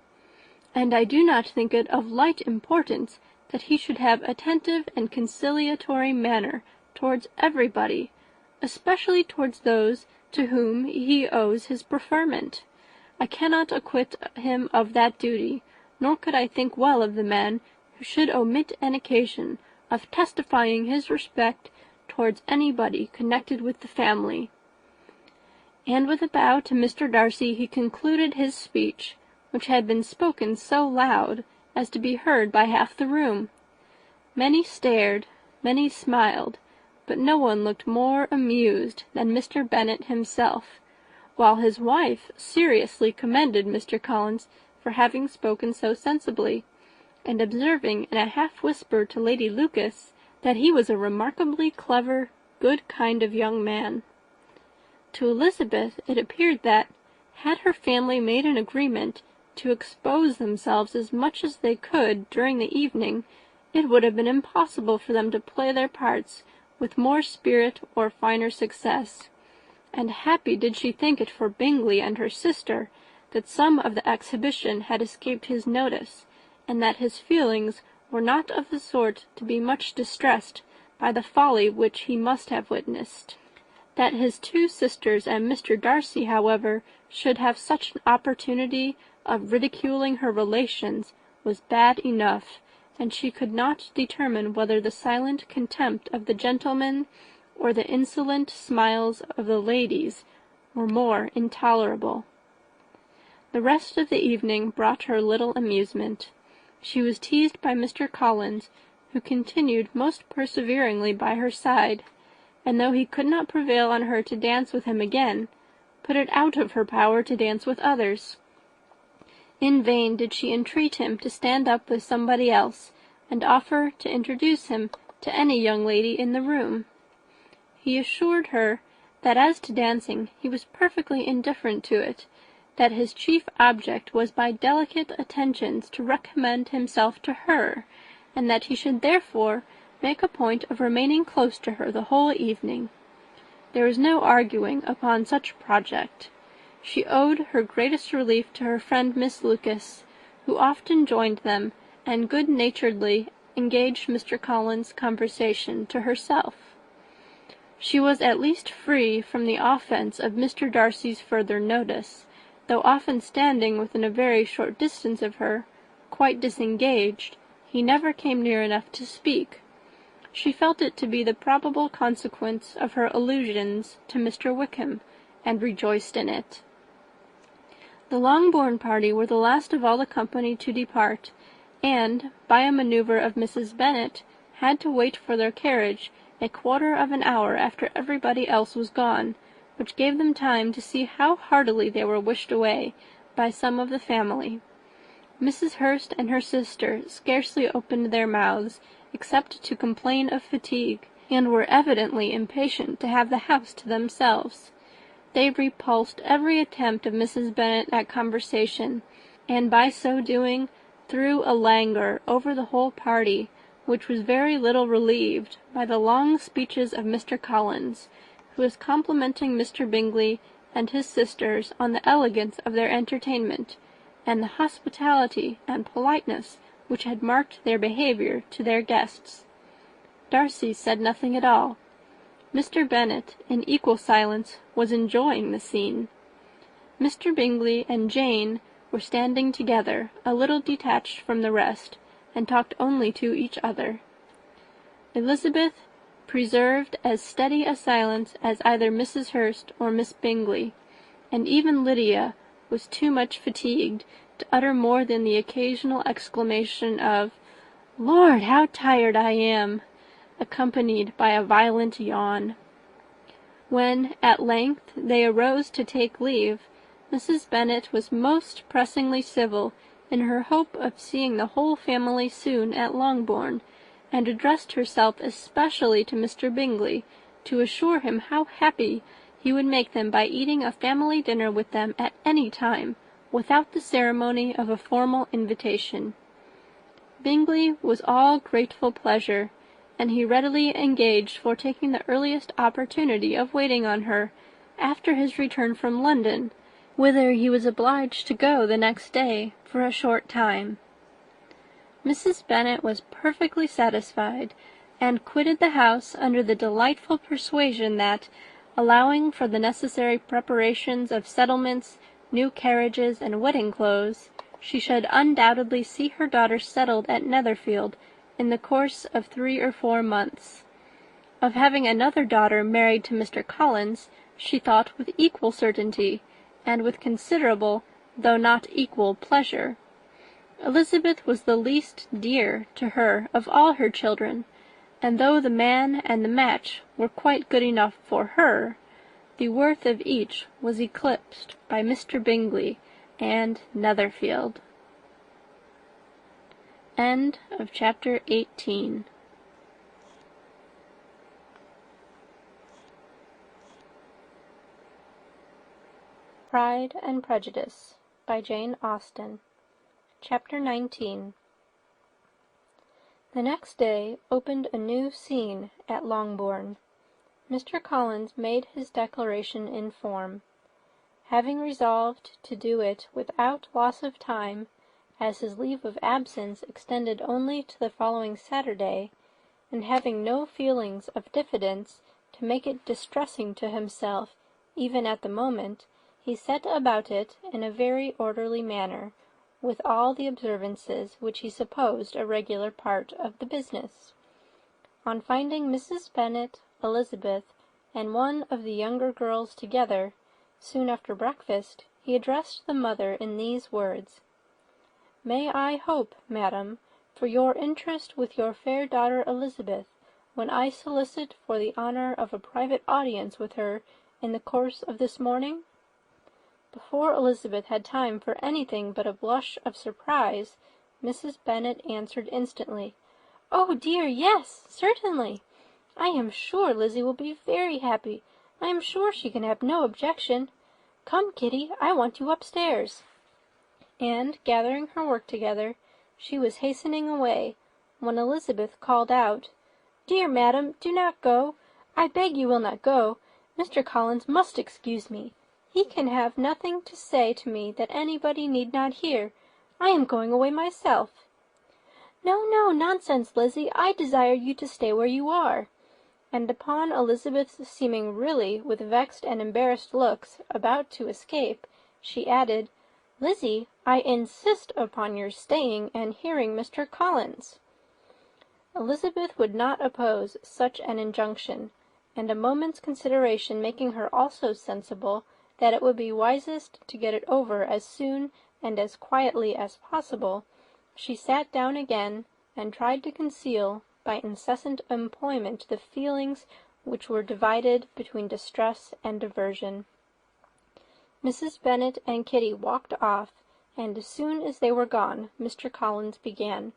And I do not think it of light importance that he should have attentive and conciliatory manner towards everybody, especially towards those to whom he owes his preferment. I cannot acquit him of that duty, nor could I think well of the man who should omit an occasion of testifying his respect towards anybody connected with the family." And with a bow to Mr. Darcy he concluded his speech, which had been spoken so loud as to be heard by half the room. Many stared, many smiled, but no one looked more amused than Mr. Bennet himself, while his wife seriously commended Mr. Collins for having spoken so sensibly, and observing in a half-whisper to Lady Lucas that he was a remarkably clever, good kind of young man. To Elizabeth it appeared that, had her family made an agreement to expose themselves as much as they could during the evening, it would have been impossible for them to play their parts with more spirit or finer success, and happy did she think it for Bingley and her sister that some of the exhibition had escaped his notice, and that his feelings were not of the sort to be much distressed by the folly which he must have witnessed. That his two sisters and Mr. Darcy, however, should have such an opportunity of ridiculing her relations was bad enough, and she could not determine whether the silent contempt of the gentlemen or the insolent smiles of the ladies were more intolerable. The rest of the evening brought her little amusement. She was teased by Mr. Collins, who continued most perseveringly by her side, and though he could not prevail on her to dance with him again, put it out of her power to dance with others. In vain did she entreat him to stand up with somebody else, and offer to introduce him to any young lady in the room. He assured her that as to dancing he was perfectly indifferent to it, that his chief object was by delicate attentions to recommend himself to her, and that he should therefore make a point of remaining close to her the whole evening. There was no arguing upon such project. She owed her greatest relief to her friend Miss Lucas, who often joined them, and good-naturedly engaged Mr. Collins' conversation to herself. She was at least free from the offence of Mr. Darcy's further notice, though often standing within a very short distance of her, quite disengaged, he never came near enough to speak. She felt it to be the probable consequence of her allusions to Mr. Wickham, and rejoiced in it. The Longbourn party were the last of all the company to depart, and, by a manoeuvre of Mrs. Bennet, had to wait for their carriage a quarter of an hour after everybody else was gone, which gave them time to see how heartily they were wished away by some of the family. Mrs. Hurst and her sister scarcely opened their mouths, except to complain of fatigue, and were evidently impatient to have the house to themselves. They repulsed every attempt of Mrs. Bennet at conversation, and by so doing threw a languor over the whole party, which was very little relieved by the long speeches of Mr. Collins, who was complimenting Mr. Bingley and his sisters on the elegance of their entertainment, and the hospitality and politeness which had marked their behaviour to their guests. Darcy said nothing at all. Mr. Bennet, in equal silence, was enjoying the scene. Mr. Bingley and Jane were standing together, a little detached from the rest, and talked only to each other. Elizabeth preserved as steady a silence as either Mrs. Hurst or Miss Bingley, and even Lydia was too much fatigued to utter more than the occasional exclamation of "Lord, how tired I am!" accompanied by a violent yawn. When, at length, they arose to take leave, Mrs. Bennet was most pressingly civil in her hope of seeing the whole family soon at Longbourn, and addressed herself especially to Mr. Bingley, to assure him how happy he would make them by eating a family dinner with them at any time, without the ceremony of a formal invitation. Bingley was all grateful pleasure, and he readily engaged for taking the earliest opportunity of waiting on her after his return from London, whither he was obliged to go the next day for a short time. Mrs. Bennet was perfectly satisfied, and quitted the house under the delightful persuasion that, allowing for the necessary preparations of settlements, new carriages, and wedding clothes, she should undoubtedly see her daughter settled at Netherfield in the course of 3 or 4 months. Of having another daughter married to Mr. Collins, she thought with equal certainty, and with considerable, though not equal, pleasure. Elizabeth was the least dear to her of all her children, and though the man and the match were quite good enough for her, the worth of each was eclipsed by Mr. Bingley and Netherfield. End of chapter 18. Pride and Prejudice by Jane Austen. Chapter 19. The next day opened a new scene at Longbourn. Mr. Collins made his declaration in form. Having resolved to do it without loss of time, as his leave of absence extended only to the following Saturday, and having no feelings of diffidence to make it distressing to himself even at the moment, he set about it in a very orderly manner, with all the observances which he supposed a regular part of the business. On finding Mrs. Bennet, Elizabeth, and one of the younger girls together, soon after breakfast, he addressed the mother in these words: "May I hope, madam, for your interest with your fair daughter Elizabeth, when I solicit for the honour of a private audience with her in the course of this morning?" Before Elizabeth had time for anything but a blush of surprise, Mrs. Bennet answered instantly, "Oh dear, yes, certainly. I am sure Lizzie will be very happy. I am sure she can have no objection. Come, Kitty, I want you upstairs." And, gathering her work together, she was hastening away, when Elizabeth called out, "Dear madam, do not go. I beg you will not go. Mr. Collins must excuse me. He can have nothing to say to me that anybody need not hear. I am going away myself." "No, no, nonsense, Lizzie. I desire you to stay where you are." And upon Elizabeth's seeming really, with vexed and embarrassed looks, about to escape, she added, "Lizzie, I insist upon your staying and hearing Mr. Collins." Elizabeth would not oppose such an injunction, and a moment's consideration making her also sensible that it would be wisest to get it over as soon and as quietly as possible, she sat down again, and tried to conceal by incessant employment the feelings which were divided between distress and aversion. Mrs. Bennet and Kitty walked off, and as soon as they were gone, Mr. Collins began.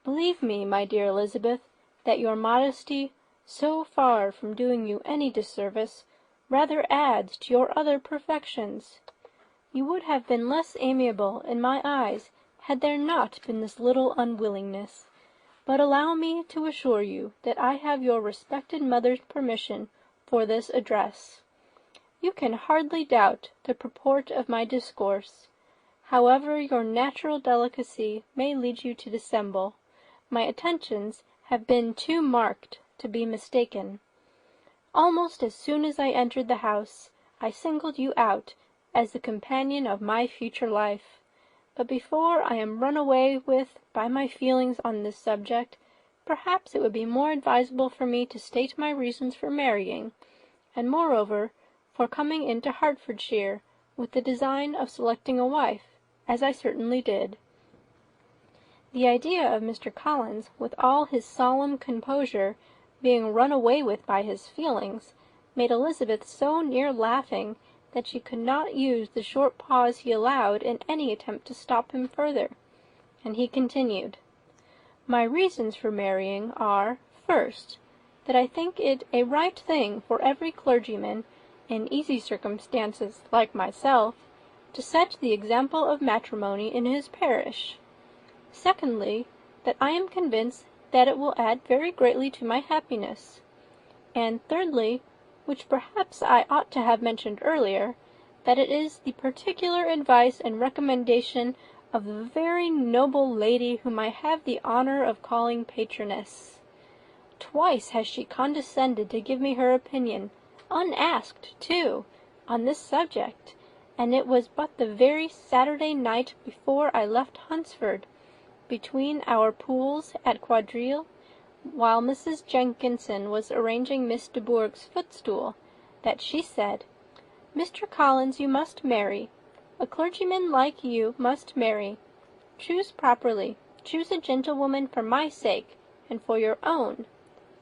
"Believe me, my dear Elizabeth, that your modesty, so far from doing you any disservice, rather adds to your other perfections. You would have been less amiable in my eyes had there not been this little unwillingness. But allow me to assure you that I have your respected mother's permission for this address. You can hardly doubt the purport of my discourse. However your natural delicacy may lead you to dissemble, my attentions have been too marked to be mistaken. Almost as soon as I entered the house, I singled you out as the companion of my future life. But before I am run away with by my feelings on this subject, perhaps it would be more advisable for me to state my reasons for marrying, and moreover for coming into Hertfordshire with the design of selecting a wife, as I certainly did." The idea of Mr. Collins, with all his solemn composure, being run away with by his feelings, made Elizabeth so near laughing that she could not use the short pause he allowed in any attempt to stop him further, and he continued, "My reasons for marrying are, first, that I think it a right thing for every clergyman, in easy circumstances like myself, to set the example of matrimony in his parish. Secondly, that I am convinced that it will add very greatly to my happiness. And thirdly, which perhaps I ought to have mentioned earlier, that it is the particular advice and recommendation of the very noble lady whom I have the honour of calling patroness. Twice has she condescended to give me her opinion, unasked too, on this subject, and it was but the very Saturday night before I left Hunsford, between our pools at quadrille, while Mrs. Jenkinson was arranging Miss de Bourgh's footstool, that she said, 'Mr. Collins, you must marry. A clergyman like you must marry. Choose properly. Choose a gentlewoman for my sake, and for your own.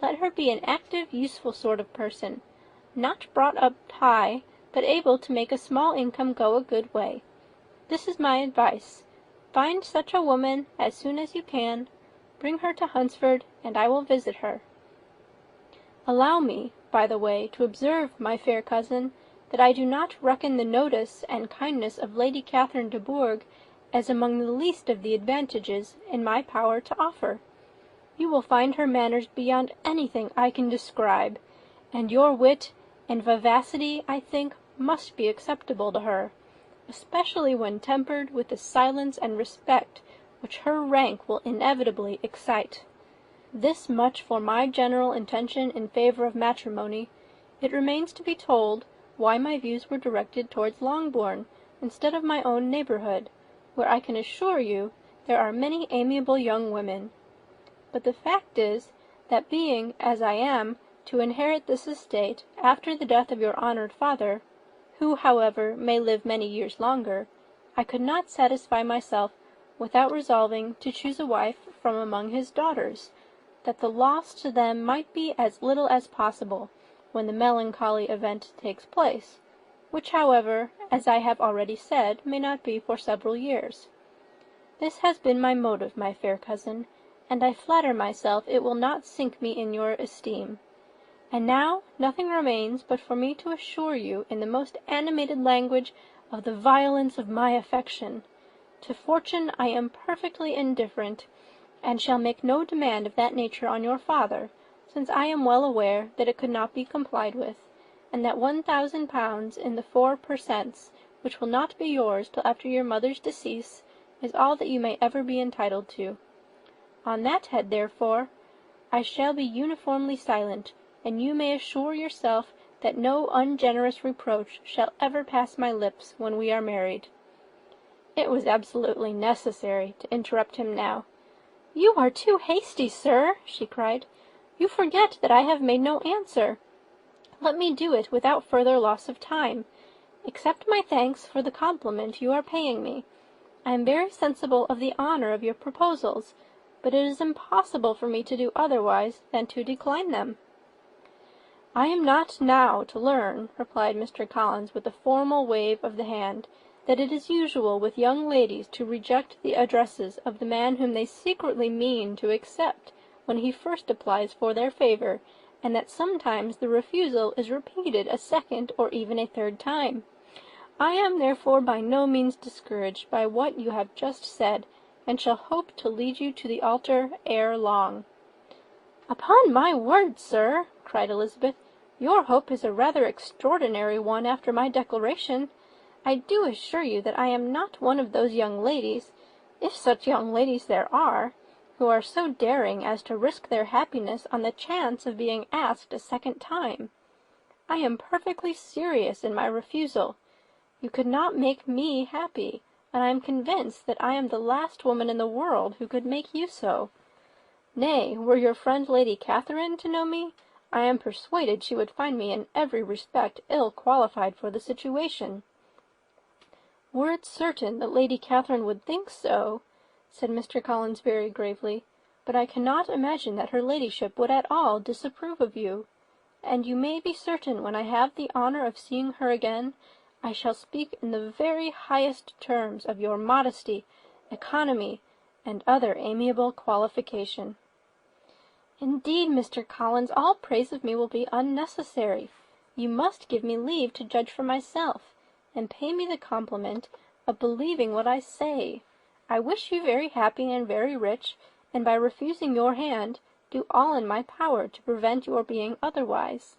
Let her be an active, useful sort of person, not brought up high, but able to make a small income go a good way. This is my advice. Find such a woman as soon as you can. Bring her to Hunsford, and I will visit her. Allow me, by the way, to observe, my fair cousin, that I do not reckon the notice and kindness of Lady Catherine de Bourgh as among the least of the advantages in my power to offer. You will find her manners beyond anything I can describe, and your wit and vivacity, I think, must be acceptable to her, especially when tempered with the silence and respect which her rank will inevitably excite. This much for my general intention in favour of matrimony. It remains to be told why my views were directed towards Longbourn instead of my own neighbourhood, where I can assure you there are many amiable young women. But the fact is, that being, as I am, to inherit this estate after the death of your honoured father, who, however, may live many years longer, I could not satisfy myself without resolving to choose a wife from among his daughters, that the loss to them might be as little as possible when the melancholy event takes place, which, however, as I have already said, may not be for several years. This has been my motive, my fair cousin, and I flatter myself it will not sink me in your esteem. And now nothing remains but for me to assure you in the most animated language of the violence of my affection. To fortune I am perfectly indifferent, and shall make no demand of that nature on your father, since I am well aware that it could not be complied with, and that 1,000 pounds in the 4 per cents, which will not be yours till after your mother's decease, is all that you may ever be entitled to. On that head, therefore, I shall be uniformly silent, and you may assure yourself that no ungenerous reproach shall ever pass my lips when we are married." It was absolutely necessary to interrupt him now. "You are too hasty, sir," she cried. "You forget that I have made no answer. Let me do it without further loss of time. Accept my thanks for the compliment you are paying me. I am very sensible of the honour of your proposals, but it is impossible for me to do otherwise than to decline them." "I am not now to learn," replied Mr. Collins, with a formal wave of the hand, "that it is usual with young ladies to reject the addresses of the man whom they secretly mean to accept when he first applies for their favour, and that sometimes the refusal is repeated a second or even a third time. I am therefore by no means discouraged by what you have just said, and shall hope to lead you to the altar ere long." "Upon my word, sir," cried Elizabeth, "your hope is a rather extraordinary one after my declaration. I do assure you that I am not one of those young ladies, if such young ladies there are, who are so daring as to risk their happiness on the chance of being asked a second time. I am perfectly serious in my refusal. You could not make me happy, and I am convinced that I am the last woman in the world who could make you so. Nay, were your friend Lady Catherine to know me, I am persuaded she would find me in every respect ill qualified for the situation." "Were it certain that Lady Catherine would think so," said Mr. Collins very gravely, "but I cannot imagine that her ladyship would at all disapprove of you, and you may be certain when I have the honour of seeing her again, I shall speak in the very highest terms of your modesty, economy, and other amiable qualification." "Indeed, Mr. Collins, all praise of me will be unnecessary. You must give me leave to judge for myself, and pay me the compliment of believing what I say. I wish you very happy and very rich, and by refusing your hand, do all in my power to prevent your being otherwise.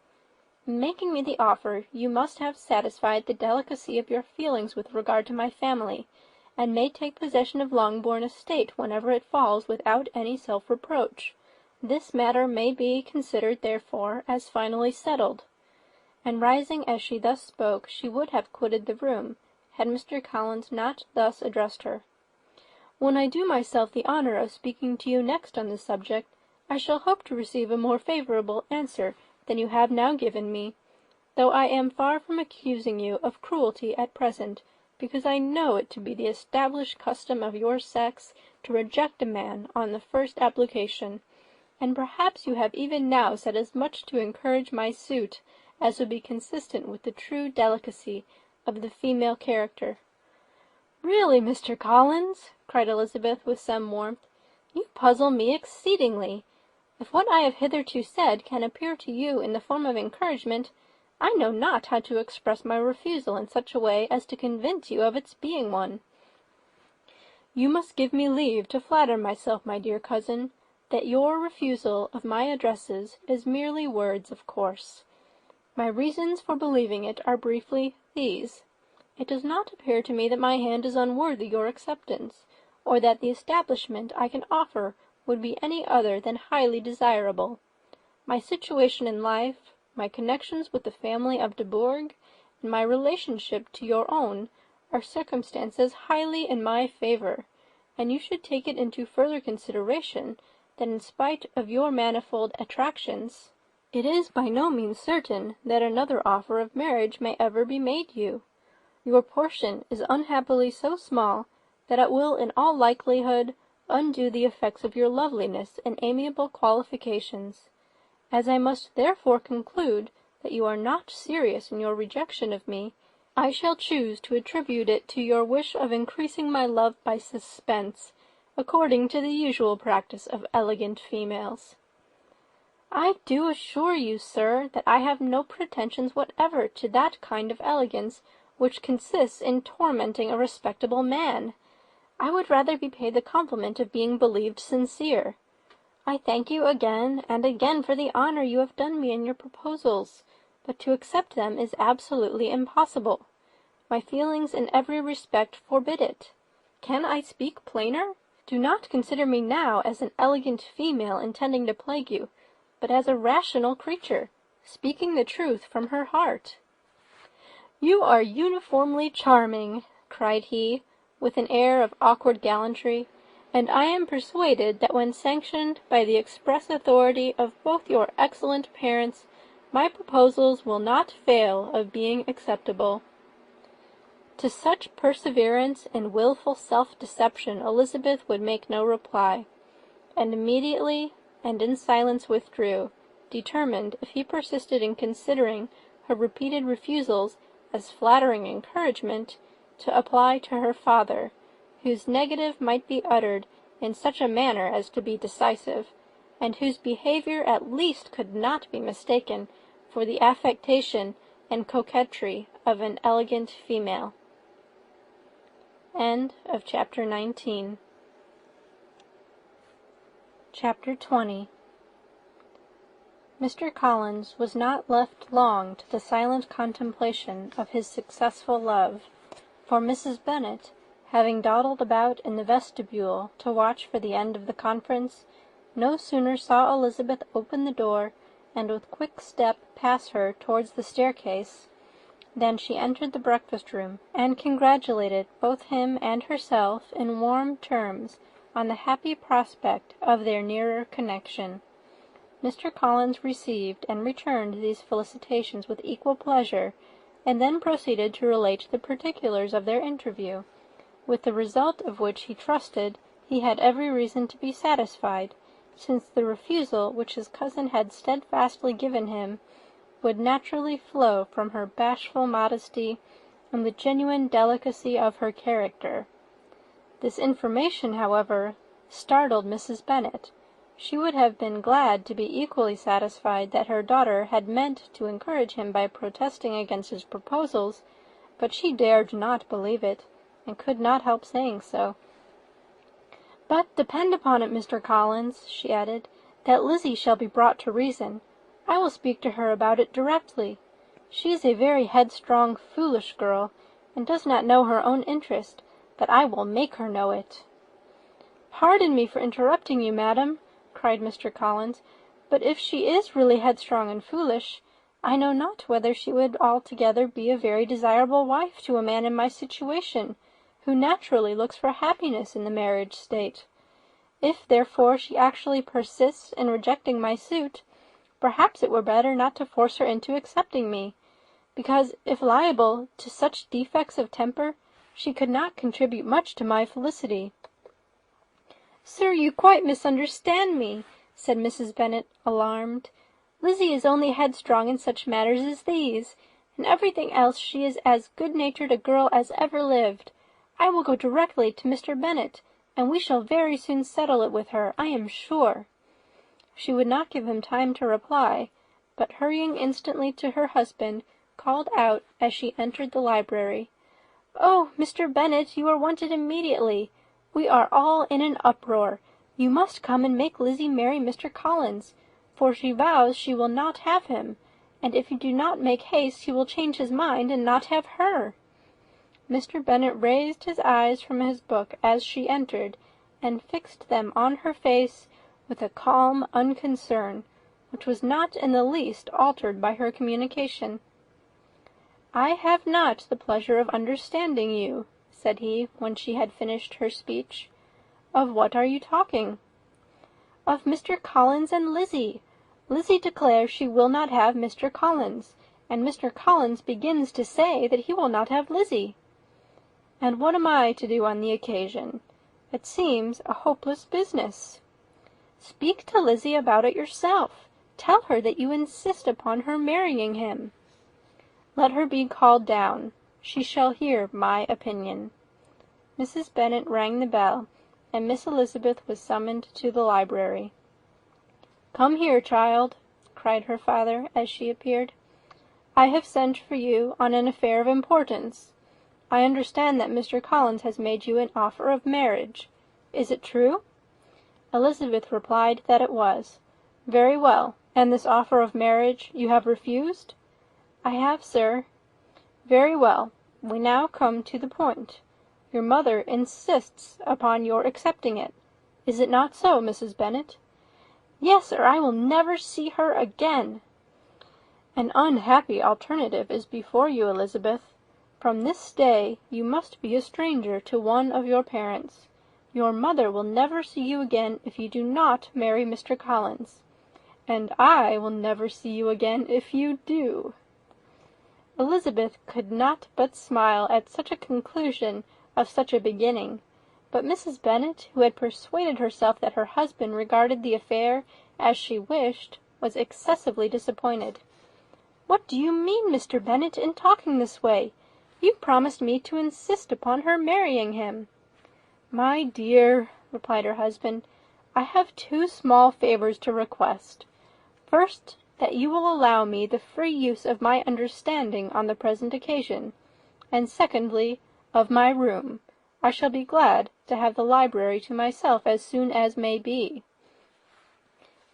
In making me the offer, you must have satisfied the delicacy of your feelings with regard to my family, and may take possession of Longbourn estate whenever it falls without any self-reproach. This matter may be considered, therefore, as finally settled." And rising as she thus spoke, she would have quitted the room, had Mr. Collins not thus addressed her. "When I do myself the honour of speaking to you next on this subject, I shall hope to receive a more favourable answer than you have now given me, though I am far from accusing you of cruelty at present, because I know it to be the established custom of your sex to reject a man on the first application, and perhaps you have even now said as much to encourage my suit as would be consistent with the true delicacy of the female character." "Really, Mr. Collins," cried Elizabeth with some warmth, "you puzzle me exceedingly. If what I have hitherto said can appear to you in the form of encouragement, I know not how to express my refusal in such a way as to convince you of its being one. You must give me leave to flatter myself, my dear cousin, that your refusal of my addresses is merely words of course. My reasons for believing it are briefly these. It does not appear to me that my hand is unworthy your acceptance, or that the establishment I can offer would be any other than highly desirable. My situation in life, my connections with the family of de Bourgh, and my relationship to your own, are circumstances highly in my favour, and you should take it into further consideration that in spite of your manifold attractions, it is by no means certain that another offer of marriage may ever be made you. Your portion is unhappily so small that it will in all likelihood undo the effects of your loveliness and amiable qualifications. As I must therefore conclude that you are not serious in your rejection of me, I shall choose to attribute it to your wish of increasing my love by suspense, according to the usual practice of elegant females." "I do assure you, sir, that I have no pretensions whatever to that kind of elegance which consists in tormenting a respectable man. I would rather be paid the compliment of being believed sincere. I thank you again and again for the honour you have done me in your proposals, but to accept them is absolutely impossible. My feelings in every respect forbid it. Can I speak plainer? Do not consider me now as an elegant female intending to plague you, but as a rational creature, speaking the truth from her heart. "You are uniformly charming," cried he, with an air of awkward gallantry, "and I am persuaded that when sanctioned by the express authority of both your excellent parents, my proposals will not fail of being acceptable." To such perseverance in wilful self-deception Elizabeth would make no reply, and immediately and in silence withdrew, determined, if he persisted in considering her repeated refusals as flattering encouragement, to apply to her father, whose negative might be uttered in such a manner as to be decisive, and whose behaviour at least could not be mistaken for the affectation and coquetry of an elegant female. End of chapter 19. Chapter 20. Mr. Collins was not left long to the silent contemplation of his successful love, for Mrs. Bennet, having dawdled about in the vestibule to watch for the end of the conference, no sooner saw Elizabeth open the door, and with quick step pass her towards the staircase, than she entered the breakfast-room, and congratulated both him and herself in warm terms on the happy prospect of their nearer connection. Mr. Collins received and returned these felicitations with equal pleasure, and then proceeded to relate the particulars of their interview, with the result of which he trusted he had every reason to be satisfied, since the refusal which his cousin had steadfastly given him would naturally flow from her bashful modesty and the genuine delicacy of her character. This information, however, startled Mrs. Bennet. She would have been glad to be equally satisfied that her daughter had meant to encourage him by protesting against his proposals, but she dared not believe it, and could not help saying so. "But depend upon it, Mr. Collins," she added, "that Lizzie shall be brought to reason. I will speak to her about it directly. She is a very headstrong, foolish girl, and does not know her own interest, but I will make her know it." "Pardon me for interrupting you, madam," cried Mr. Collins, "but if she is really headstrong and foolish, I know not whether she would altogether be a very desirable wife to a man in my situation, who naturally looks for happiness in the marriage state. If, therefore, she actually persists in rejecting my suit, perhaps it were better not to force her into accepting me, because, if liable to such defects of temper, she could not contribute much to my felicity." "Sir, you quite misunderstand me," said Mrs. Bennet, alarmed. "Lizzie is only headstrong in such matters as these. In everything else she is as good-natured a girl as ever lived. I will go directly to Mr. Bennet, and we shall very soon settle it with her, I am sure." She would not give him time to reply, but hurrying instantly to her husband, called out as she entered the library, "Oh, Mr. Bennet, you are wanted immediately. We are all in an uproar. You must come and make Lizzie marry Mr. Collins, for she vows she will not have him, and if you do not make haste he will change his mind and not have her." Mr. Bennet raised his eyes from his book as she entered, and fixed them on her face with a calm unconcern, which was not in the least altered by her communication. "I have not the pleasure of understanding you," said he, when she had finished her speech. "Of what are you talking?" "Of Mr. Collins and Lizzie. Lizzie declares she will not have Mr. Collins, and Mr. Collins begins to say that he will not have Lizzie." "And what am I to do on the occasion? It seems a hopeless business." "Speak to Lizzie about it yourself. Tell her that you insist upon her marrying him." "Let her be called down. She shall hear my opinion." Mrs. Bennet rang the bell, and Miss Elizabeth was summoned to the library. "Come here, child," cried her father, as she appeared. "I have sent for you on an affair of importance. I understand that Mr. Collins has made you an offer of marriage. Is it true?" Elizabeth replied that it was. "Very well. And this offer of marriage you have refused?" "I have, sir." "Very well. We now come to the point. Your mother insists upon your accepting it. Is it not so, Mrs. Bennet?" "Yes, or I will never see her again." An unhappy alternative is before you, Elizabeth. From this day you must be a stranger to one of your parents. Your mother will never see you again if you do not marry Mr. Collins, and I will never see you again if you do." Elizabeth could not but smile at such a conclusion of such a beginning, but Mrs. Bennet, who had persuaded herself that her husband regarded the affair as she wished, was excessively disappointed. "What do you mean, Mr. Bennet, in talking this way? You promised me to insist upon her marrying him." "My dear," replied her husband, "I have two small favours to request. First, that you will allow me the free use of my understanding on the present occasion, and secondly, of my room. I shall be glad to have the library to myself as soon as may be."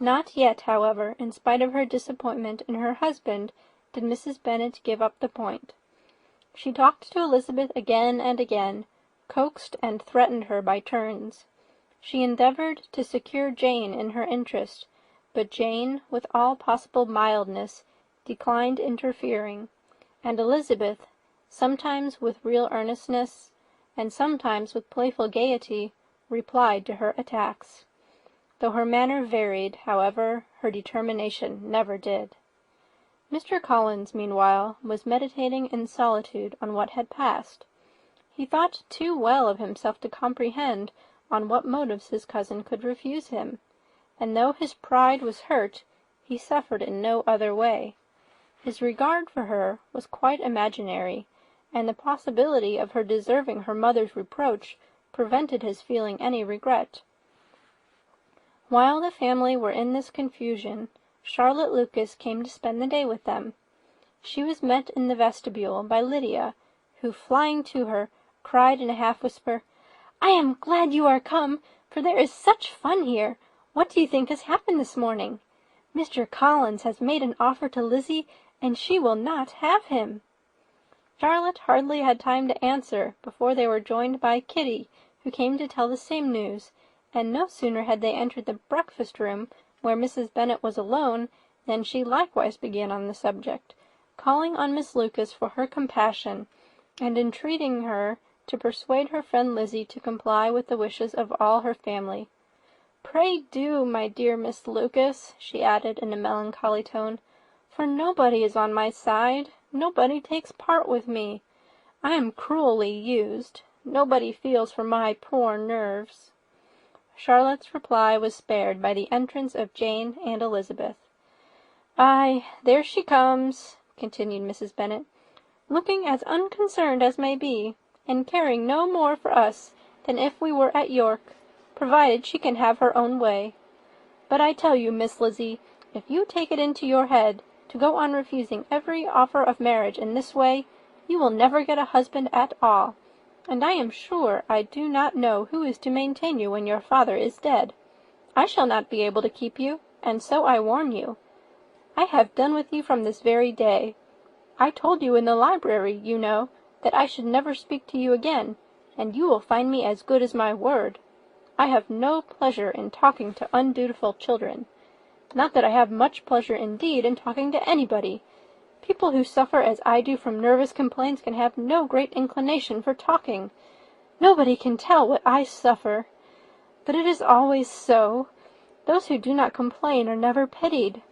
Not yet, however, in spite of her disappointment in her husband, did Mrs. Bennet give up the point. She talked to Elizabeth again and again, coaxed and threatened her by turns. She endeavoured to secure Jane in her interest, but Jane, with all possible mildness, declined interfering, and Elizabeth, sometimes with real earnestness, and sometimes with playful gaiety, replied to her attacks. Though her manner varied, however, her determination never did. Mr. Collins, meanwhile, was meditating in solitude on what had passed. He thought too well of himself to comprehend on what motives his cousin could refuse him, and though his pride was hurt, he suffered in no other way. His regard for her was quite imaginary, and the possibility of her deserving her mother's reproach prevented his feeling any regret. While the family were in this confusion, Charlotte Lucas came to spend the day with them. She was met in the vestibule by Lydia, who, flying to her, cried in a half-whisper, "I am glad you are come, for there is such fun here. What do you think has happened this morning? Mr. Collins has made an offer to Lizzie, and she will not have him." Charlotte hardly had time to answer before they were joined by Kitty, who came to tell the same news, and no sooner had they entered the breakfast-room, where Mrs. Bennet was alone, than she likewise began on the subject, calling on Miss Lucas for her compassion, and entreating her to persuade her friend Lizzie to comply with the wishes of all her family. "Pray do, my dear Miss Lucas," she added in a melancholy tone, "for nobody is on my side, nobody takes part with me. I am cruelly used, nobody feels for my poor nerves." Charlotte's reply was spared by the entrance of Jane and Elizabeth. "Ay, there she comes," continued Mrs. Bennet, "looking as unconcerned as may be, and caring no more for us than if we were at York, provided she can have her own way. But I tell you, Miss Lizzie, if you take it into your head to go on refusing every offer of marriage in this way, you will never get a husband at all, and I am sure I do not know who is to maintain you when your father is dead. I shall not be able to keep you, and so I warn you. I have done with you from this very day. I told you in the library, you know, that I should never speak to you again, and you will find me as good as my word. I have no pleasure in talking to undutiful children. Not that I have much pleasure indeed in talking to anybody. People who suffer as I do from nervous complaints can have no great inclination for talking. Nobody can tell what I suffer. But it is always so. Those who do not complain are never pitied."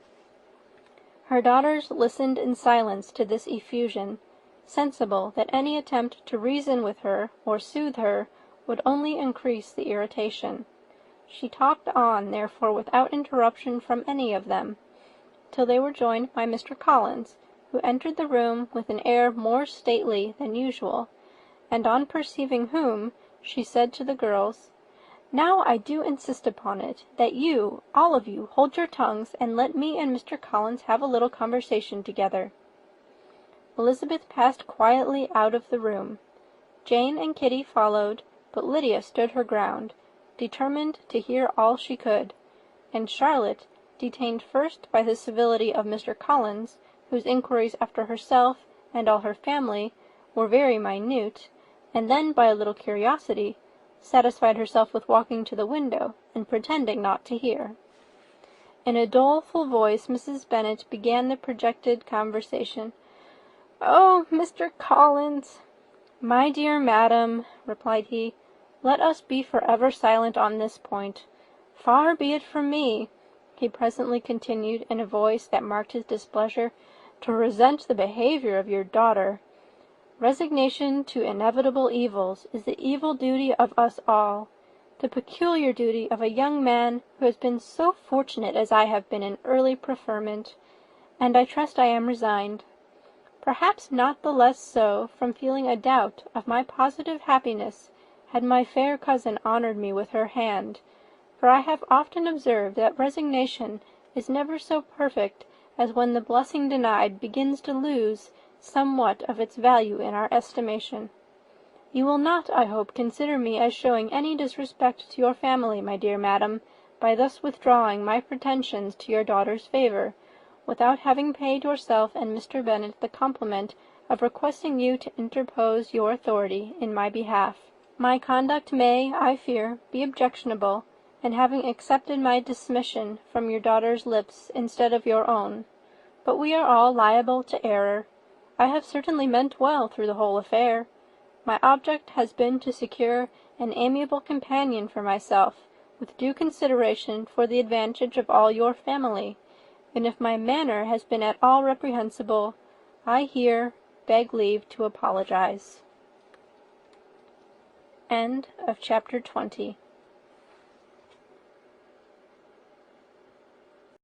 Her daughters listened in silence to this effusion, sensible that any attempt to reason with her or soothe her would only increase the irritation. She talked on, therefore, without interruption from any of them, till they were joined by Mr. Collins, who entered the room with an air more stately than usual, and on perceiving whom, she said to the girls, "Now I do insist upon it, that you, all of you, hold your tongues, and let me and Mr. Collins have a little conversation together." Elizabeth passed quietly out of the room. Jane and Kitty followed, but Lydia stood her ground, determined to hear all she could, and Charlotte, detained first by the civility of Mr. Collins, whose inquiries after herself and all her family were very minute, and then by a little curiosity, satisfied herself with walking to the window and pretending not to hear. In a doleful voice Mrs. Bennet began the projected conversation. "Oh, Mr. Collins!" "My dear madam," replied he, "let us be for ever silent on this point. Far be it from me," he presently continued, in a voice that marked his displeasure, "to resent the behaviour of your daughter. Resignation to inevitable evils is the evil duty of us all, the peculiar duty of a young man who has been so fortunate as I have been in early preferment, and I trust I am resigned. Perhaps not the less so from feeling a doubt of my positive happiness had my fair cousin honoured me with her hand, for I have often observed that resignation is never so perfect as when the blessing denied begins to lose somewhat of its value in our estimation. You will not, I hope, consider me as showing any disrespect to your family, my dear madam, by thus withdrawing my pretensions to your daughter's favour, without having paid yourself and Mr. Bennet the compliment of requesting you to interpose your authority in my behalf. My conduct may, I fear, be objectionable, in having accepted my dismission from your daughter's lips instead of your own, but we are all liable to error. I have certainly meant well through the whole affair. My object has been to secure an amiable companion for myself, with due consideration for the advantage of all your family, and if my manner has been at all reprehensible, I here beg leave to apologize. End of chapter 20.